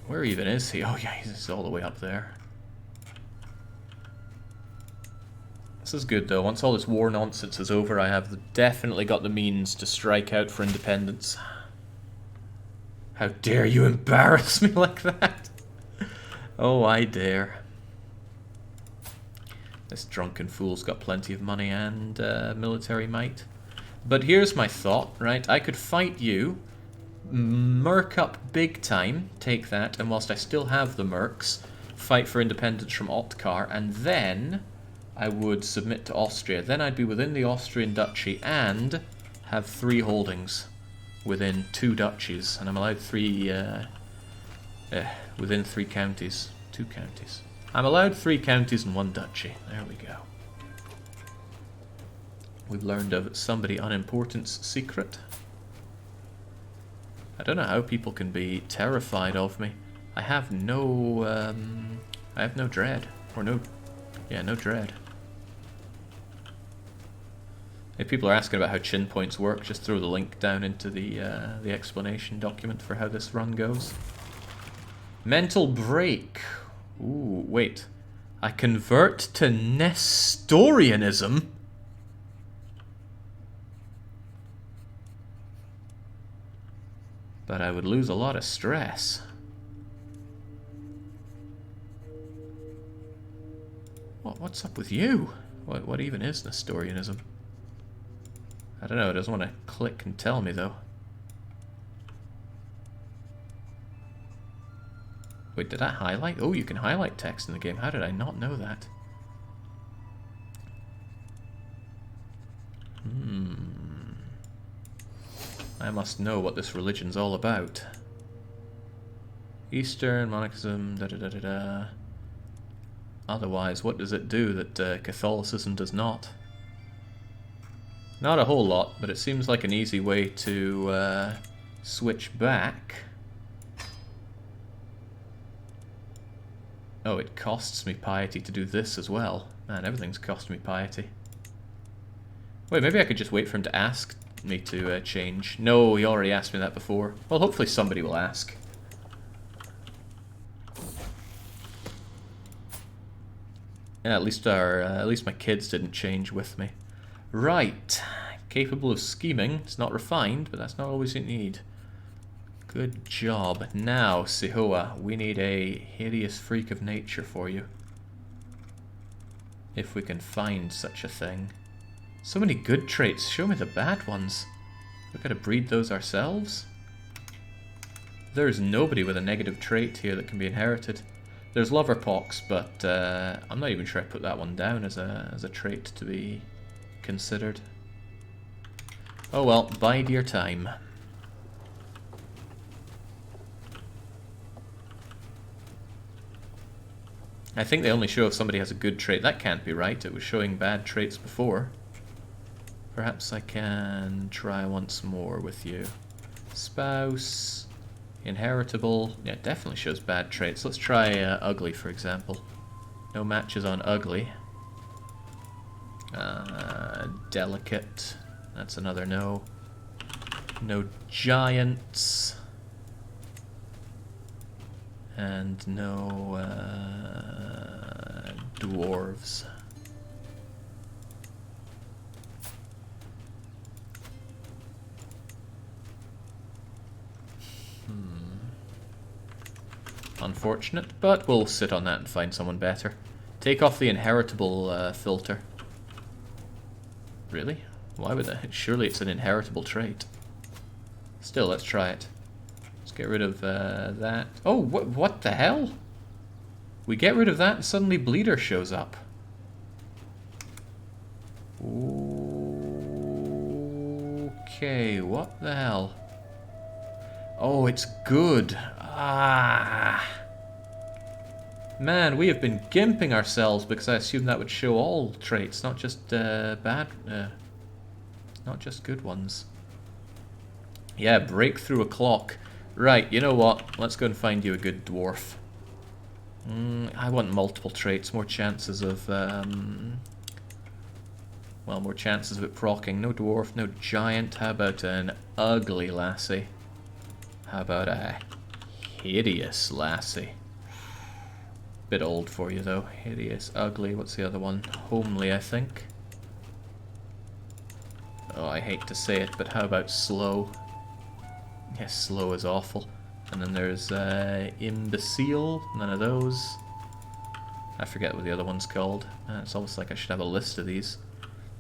Where even is he? Oh yeah, he's all the way up there. This is good though. Once all this war nonsense is over, I have definitely got the means to strike out for independence. How dare you embarrass me like that? Oh, I dare. This drunken fool's got plenty of money and military might. But here's my thought, right? I could fight you, merc up big time, take that, and whilst I still have the mercs, fight for independence from Otkar, and then I would submit to Austria. Then I'd be within the Austrian duchy and have 3 holdings within 2 duchies, and I'm allowed 3 within 3 counties. 2 counties. I'm allowed 3 counties and 1 duchy. There we go. We've learned of somebody unimportant's secret. I don't know how people can be terrified of me. I have no dread. Or no dread. If people are asking about how chin points work, just throw the link down into the explanation document for how this run goes. Mental break. Ooh, wait. I convert to Nestorianism? But I would lose a lot of stress. What's up with you? What even is Nestorianism? I don't know, it doesn't want to click and tell me though. Wait, did that highlight? Oh, you can highlight text in the game. How did I not know that? I must know what this religion's all about. Eastern, Monachism, da-da-da-da-da. Otherwise, what does it do that Catholicism does not? Not a whole lot, but it seems like an easy way to switch back. Oh, it costs me piety to do this as well. Man, everything's costing me piety. Wait, maybe I could just wait for him to ask me to change. No, he already asked me that before. Well, hopefully somebody will ask. Yeah, at least my kids didn't change with me. Right. Capable of scheming. It's not refined, but that's not always what you need. Good job. Now, Sihoa, we need a hideous freak of nature for you. If we can find such a thing. So many good traits. Show me the bad ones. We've got to breed those ourselves? There's nobody with a negative trait here that can be inherited. There's Loverpox, but I'm not even sure I put that one down as a trait to be considered. Oh well, bide your time. I think they only show if somebody has a good trait. That can't be right. It was showing bad traits before. Perhaps I can try once more with you. Spouse. Inheritable. Yeah, it definitely shows bad traits. Let's try ugly, for example. No matches on ugly. Delicate. That's another no. No giants. And no dwarves. Unfortunate, but we'll sit on that and find someone better. Take off the inheritable filter. Really? Why would that? Surely it's an inheritable trait. Still, let's try it. Let's get rid of that. Oh, what the hell? We get rid of that and suddenly Bleeder shows up. Okay, what the hell? Oh, it's good. Ah. Man, we have been gimping ourselves because I assumed that would show all traits, not just bad, not just good ones. Yeah, break through a clock. Right, you know what? Let's go and find you a good dwarf. I want multiple traits, more chances of, well, more chances of it proccing. No dwarf, no giant. How about an ugly lassie? How about a hideous lassie? Bit old for you though. Hideous, ugly. What's the other one? Homely, I think. Oh, I hate to say it, but how about slow? Yes, slow is awful. And then there's imbecile. None of those. I forget what the other one's called. It's almost like I should have a list of these.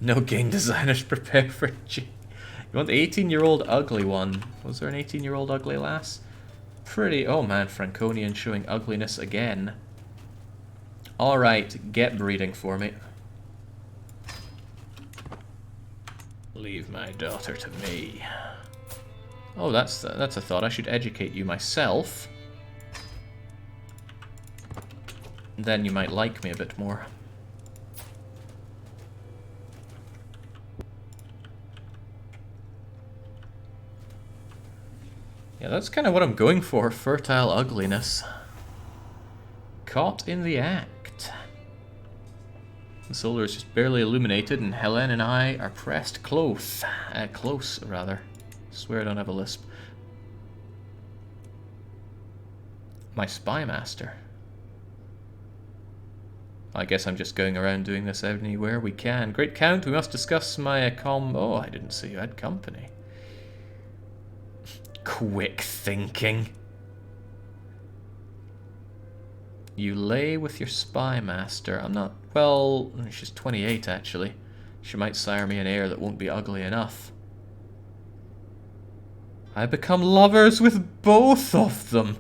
No game designers prepare for G. You want the 18-year-old ugly one. Was there an 18-year-old ugly lass? Pretty. Oh man, Franconian showing ugliness again. Alright, get breeding for me. Leave my daughter to me. Oh, that's a thought. I should educate you myself. Then you might like me a bit more. Yeah, that's kind of what I'm going for. Fertile ugliness. Caught in the act. The solar is just barely illuminated, and Helen and I are pressed close. Close, rather. Swear I don't have a lisp. My spy master. I guess I'm just going around doing this anywhere we can. Great Count, we must discuss my Oh, I didn't see you had company. Quick thinking. You lay with your spy master. I'm not... Well, she's 28, actually. She might sire me an heir that won't be ugly enough. I become lovers with both of them.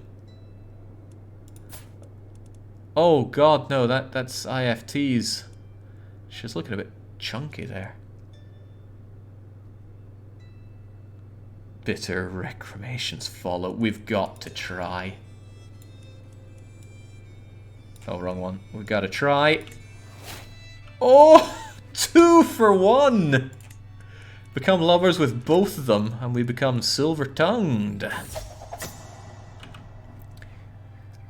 Oh god, no, that's IFTs. She's looking a bit chunky there. Bitter recriminations follow. We've got to try. Oh, wrong one. We've got to try. Oh! 2 for 1! Become lovers with both of them, and we become silver-tongued.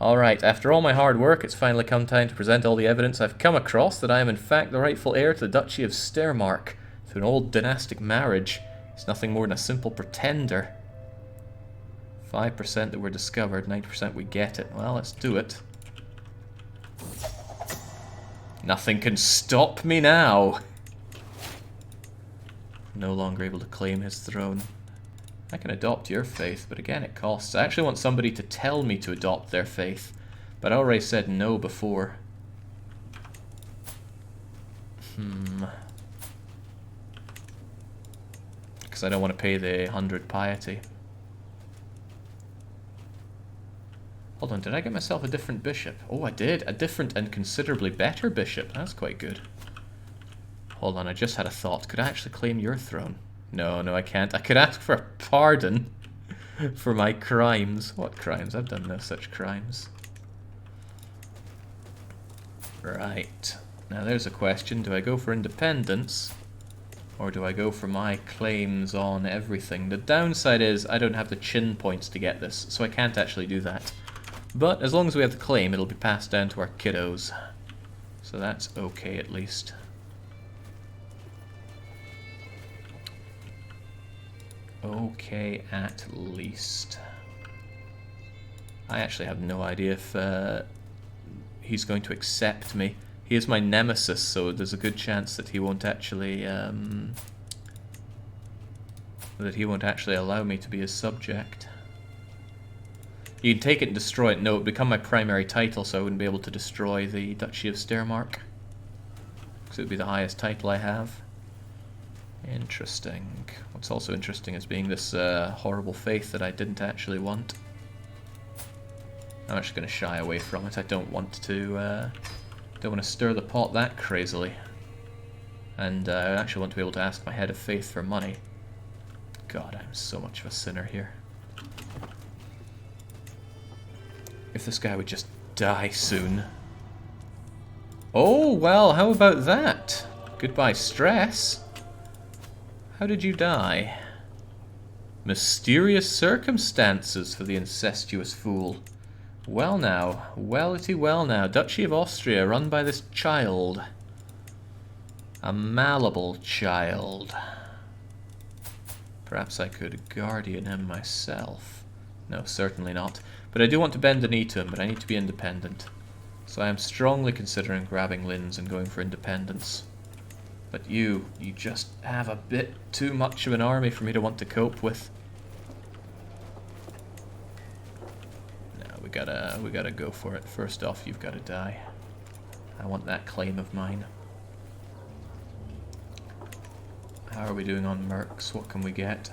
Alright, after all my hard work, it's finally come time to present all the evidence I've come across that I am in fact the rightful heir to the Duchy of Steiermark through an old dynastic marriage. It's nothing more than a simple pretender. 5% that we're discovered, 90% we get it. Well, let's do it. Nothing can stop me now. No longer able to claim his throne. I can adopt your faith, but again it costs. I actually want somebody to tell me to adopt their faith, but I already said no before. Because I don't want to pay the 100 piety. Hold on, did I get myself a different bishop? Oh, I did. A different and considerably better bishop. That's quite good. Hold on, I just had a thought. Could I actually claim your throne? No, I can't. I could ask for a pardon for my crimes. What crimes? I've done no such crimes. Right. Now there's a question. Do I go for independence? Or do I go for my claims on everything? The downside is I don't have the chin points to get this, so I can't actually do that. But as long as we have the claim, it'll be passed down to our kiddos. So that's okay at least. Okay, at least. I actually have no idea if he's going to accept me. He is my nemesis, so there's a good chance that he won't actually allow me to be his subject. You can take it and destroy it. No, it would become my primary title, so I wouldn't be able to destroy the Duchy of Steiermark. Because it would be the highest title I have. Interesting. What's also interesting is being this horrible faith that I didn't actually want. I'm actually going to shy away from it. I don't want to stir the pot that crazily. And I actually want to be able to ask my head of faith for money. God, I'm so much of a sinner here. If this guy would just die soon. Oh, well, how about that? Goodbye, stress. How did you die? Mysterious circumstances for the incestuous fool. Well now, wellity well now. Duchy of Austria run by this child. A malleable child. Perhaps I could guardian him myself. No, certainly not. But I do want to bend the knee to him, but I need to be independent. So I am strongly considering grabbing Linz and going for independence. But you just have a bit too much of an army for me to want to cope with. No, we gotta go for it. First off, you've gotta die. I want that claim of mine. How are we doing on mercs? What can we get?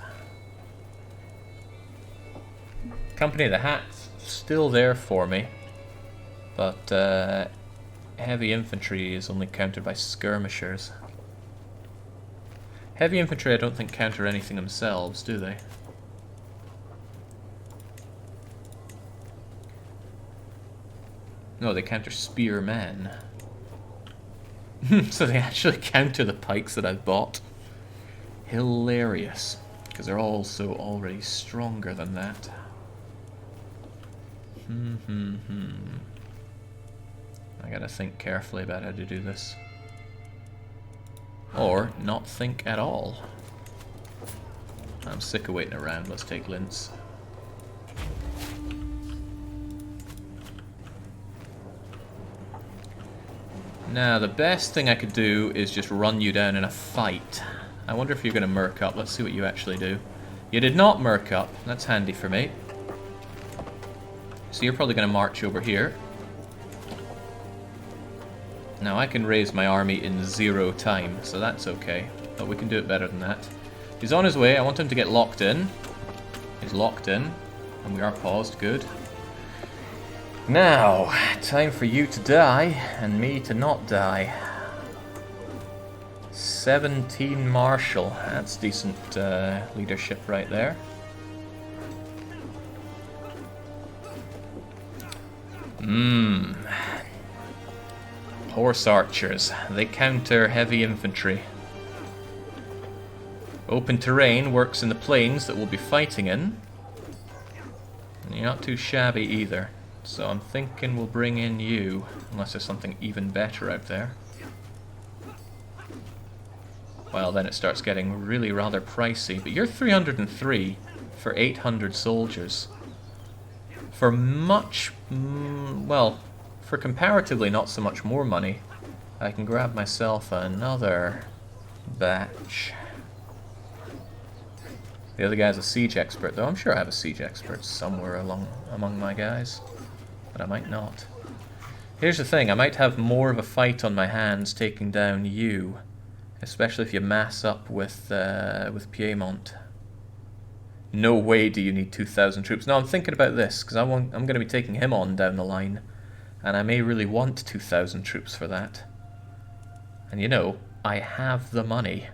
Company of the Hat's still there for me, but heavy infantry is only countered by skirmishers. Heavy infantry I don't think counter anything themselves, do they? No, they counter spearmen. So they actually counter the pikes that I've bought. Hilarious. Because they're also already stronger than that. I gotta think carefully about how to do this. Or not think at all. I'm sick of waiting around. Let's take Linz. Now, the best thing I could do is just run you down in a fight. I wonder if you're going to merc up. Let's see what you actually do. You did not merc up. That's handy for me. So you're probably going to march over here. Now I can raise my army in 0 time, so that's okay. But we can do it better than that. He's on his way. I want him to get locked in. He's locked in. And we are paused. Good. Now, time for you to die, and me to not die. 17 Marshal. That's decent leadership right there. Horse archers. They counter heavy infantry. Open terrain works in the plains that we'll be fighting in. And you're not too shabby either. So I'm thinking we'll bring in you, unless there's something even better out there. Well, then it starts getting really rather pricey. But you're 303 for 800 soldiers. For much, well, for comparatively not so much more money, I can grab myself another batch. The other guy's a siege expert, though. I'm sure I have a siege expert somewhere among my guys. But I might not. Here's the thing, I might have more of a fight on my hands taking down you. Especially if you mass up with Piedmont. No way do you need 2,000 troops. No, I'm thinking about this, because I'm going to be taking him on down the line. And I may really want 2,000 troops for that. And you know, I have the money.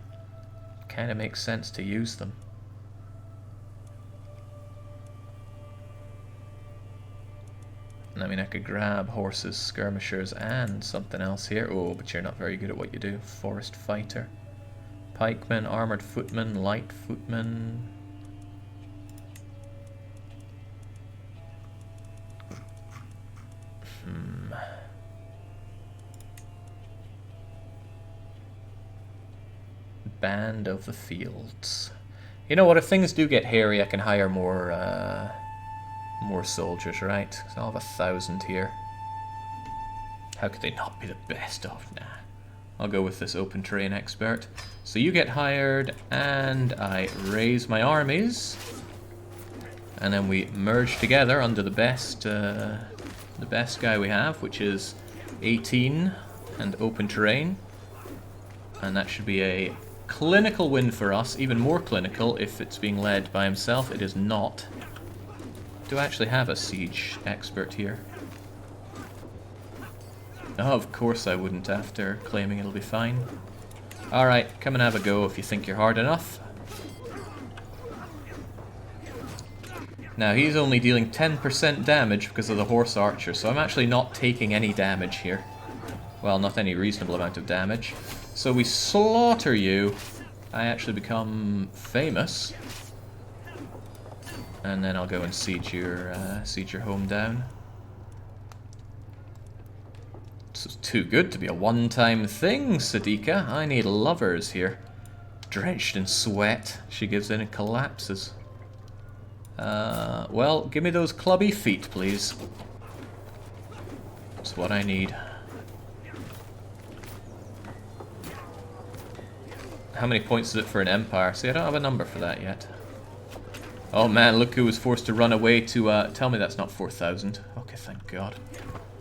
Kind of makes sense to use them. I mean, I could grab horses, skirmishers, and something else here. Oh, but you're not very good at what you do. Forest fighter. Pikemen, armored footmen, light footmen. Band of the Fields. You know what, if things do get hairy, I can hire more soldiers, right? So I'll have 1,000 here. How could they not be the best of? Nah. I'll go with this open terrain expert. So you get hired, and I raise my armies. And then we merge together under the best guy we have, which is 18 and open terrain. And that should be a clinical win for us, even more clinical if it's being led by himself. It is not. Do I actually have a siege expert here? Oh, of course I wouldn't, after claiming it'll be fine. Alright, come and have a go if you think you're hard enough. Now, he's only dealing 10% damage because of the horse archer, so I'm actually not taking any damage here. Well, not any reasonable amount of damage. So we slaughter you. I actually become famous. And then I'll go and siege your home down. This is too good to be a one-time thing, Sadika. I need lovers here. Drenched in sweat, she gives in and collapses. Well, give me those clubby feet, please. That's what I need. How many points is it for an empire? See, I don't have a number for that yet. Oh man, look who was forced to run away to, tell me that's not 4,000. Okay, thank God.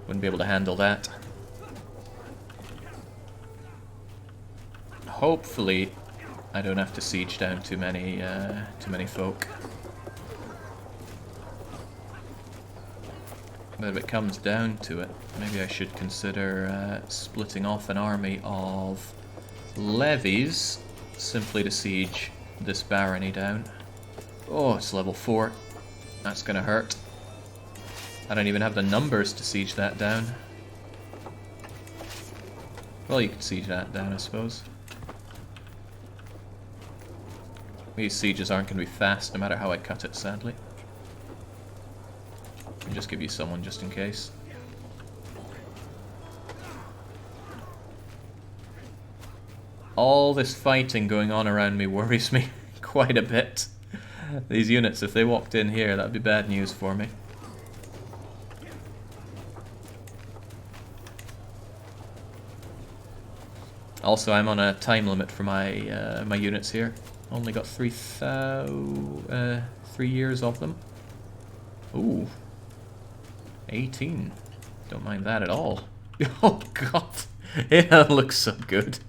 Wouldn't be able to handle that. Hopefully, I don't have to siege down too many folk. But if it comes down to it, maybe I should consider splitting off an army of levies simply to siege this barony down. Oh, it's level 4. That's gonna hurt. I don't even have the numbers to siege that down. Well, you can siege that down, I suppose. These sieges aren't going to be fast, no matter how I cut it, sadly. I'll just give you someone just in case. All this fighting going on around me worries me quite a bit. These units, if they walked in here, that'd be bad news for me. Also, I'm on a time limit for my my units here. Only got 3 years of them. Ooh, 18. Don't mind that at all. Oh God, It looks so good.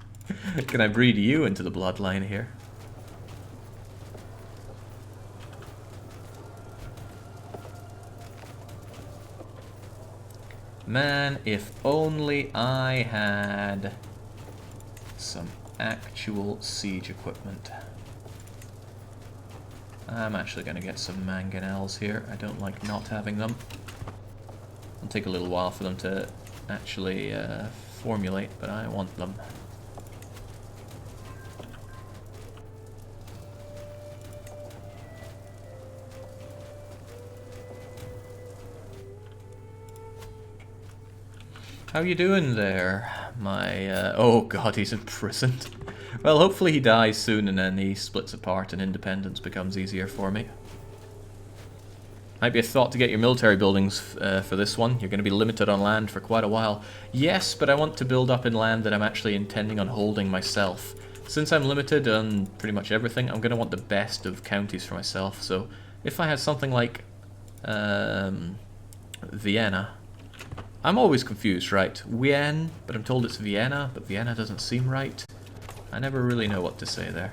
Can I breed you into the bloodline here? Man, if only I had some actual siege equipment. I'm actually going to get some mangonels here. I don't like not having them. It'll take a little while for them to actually formulate, but I want them. How you doing there, my... oh god, he's imprisoned. Well, hopefully he dies soon and then he splits apart and independence becomes easier for me. Might be a thought to get your military buildings for this one. You're going to be limited on land for quite a while. Yes, but I want to build up in land that I'm actually intending on holding myself. Since I'm limited on pretty much everything, I'm going to want the best of counties for myself. So if I had something like Vienna... I'm always confused, right? Wien, but I'm told it's Vienna, but Vienna doesn't seem right. I never really know what to say there.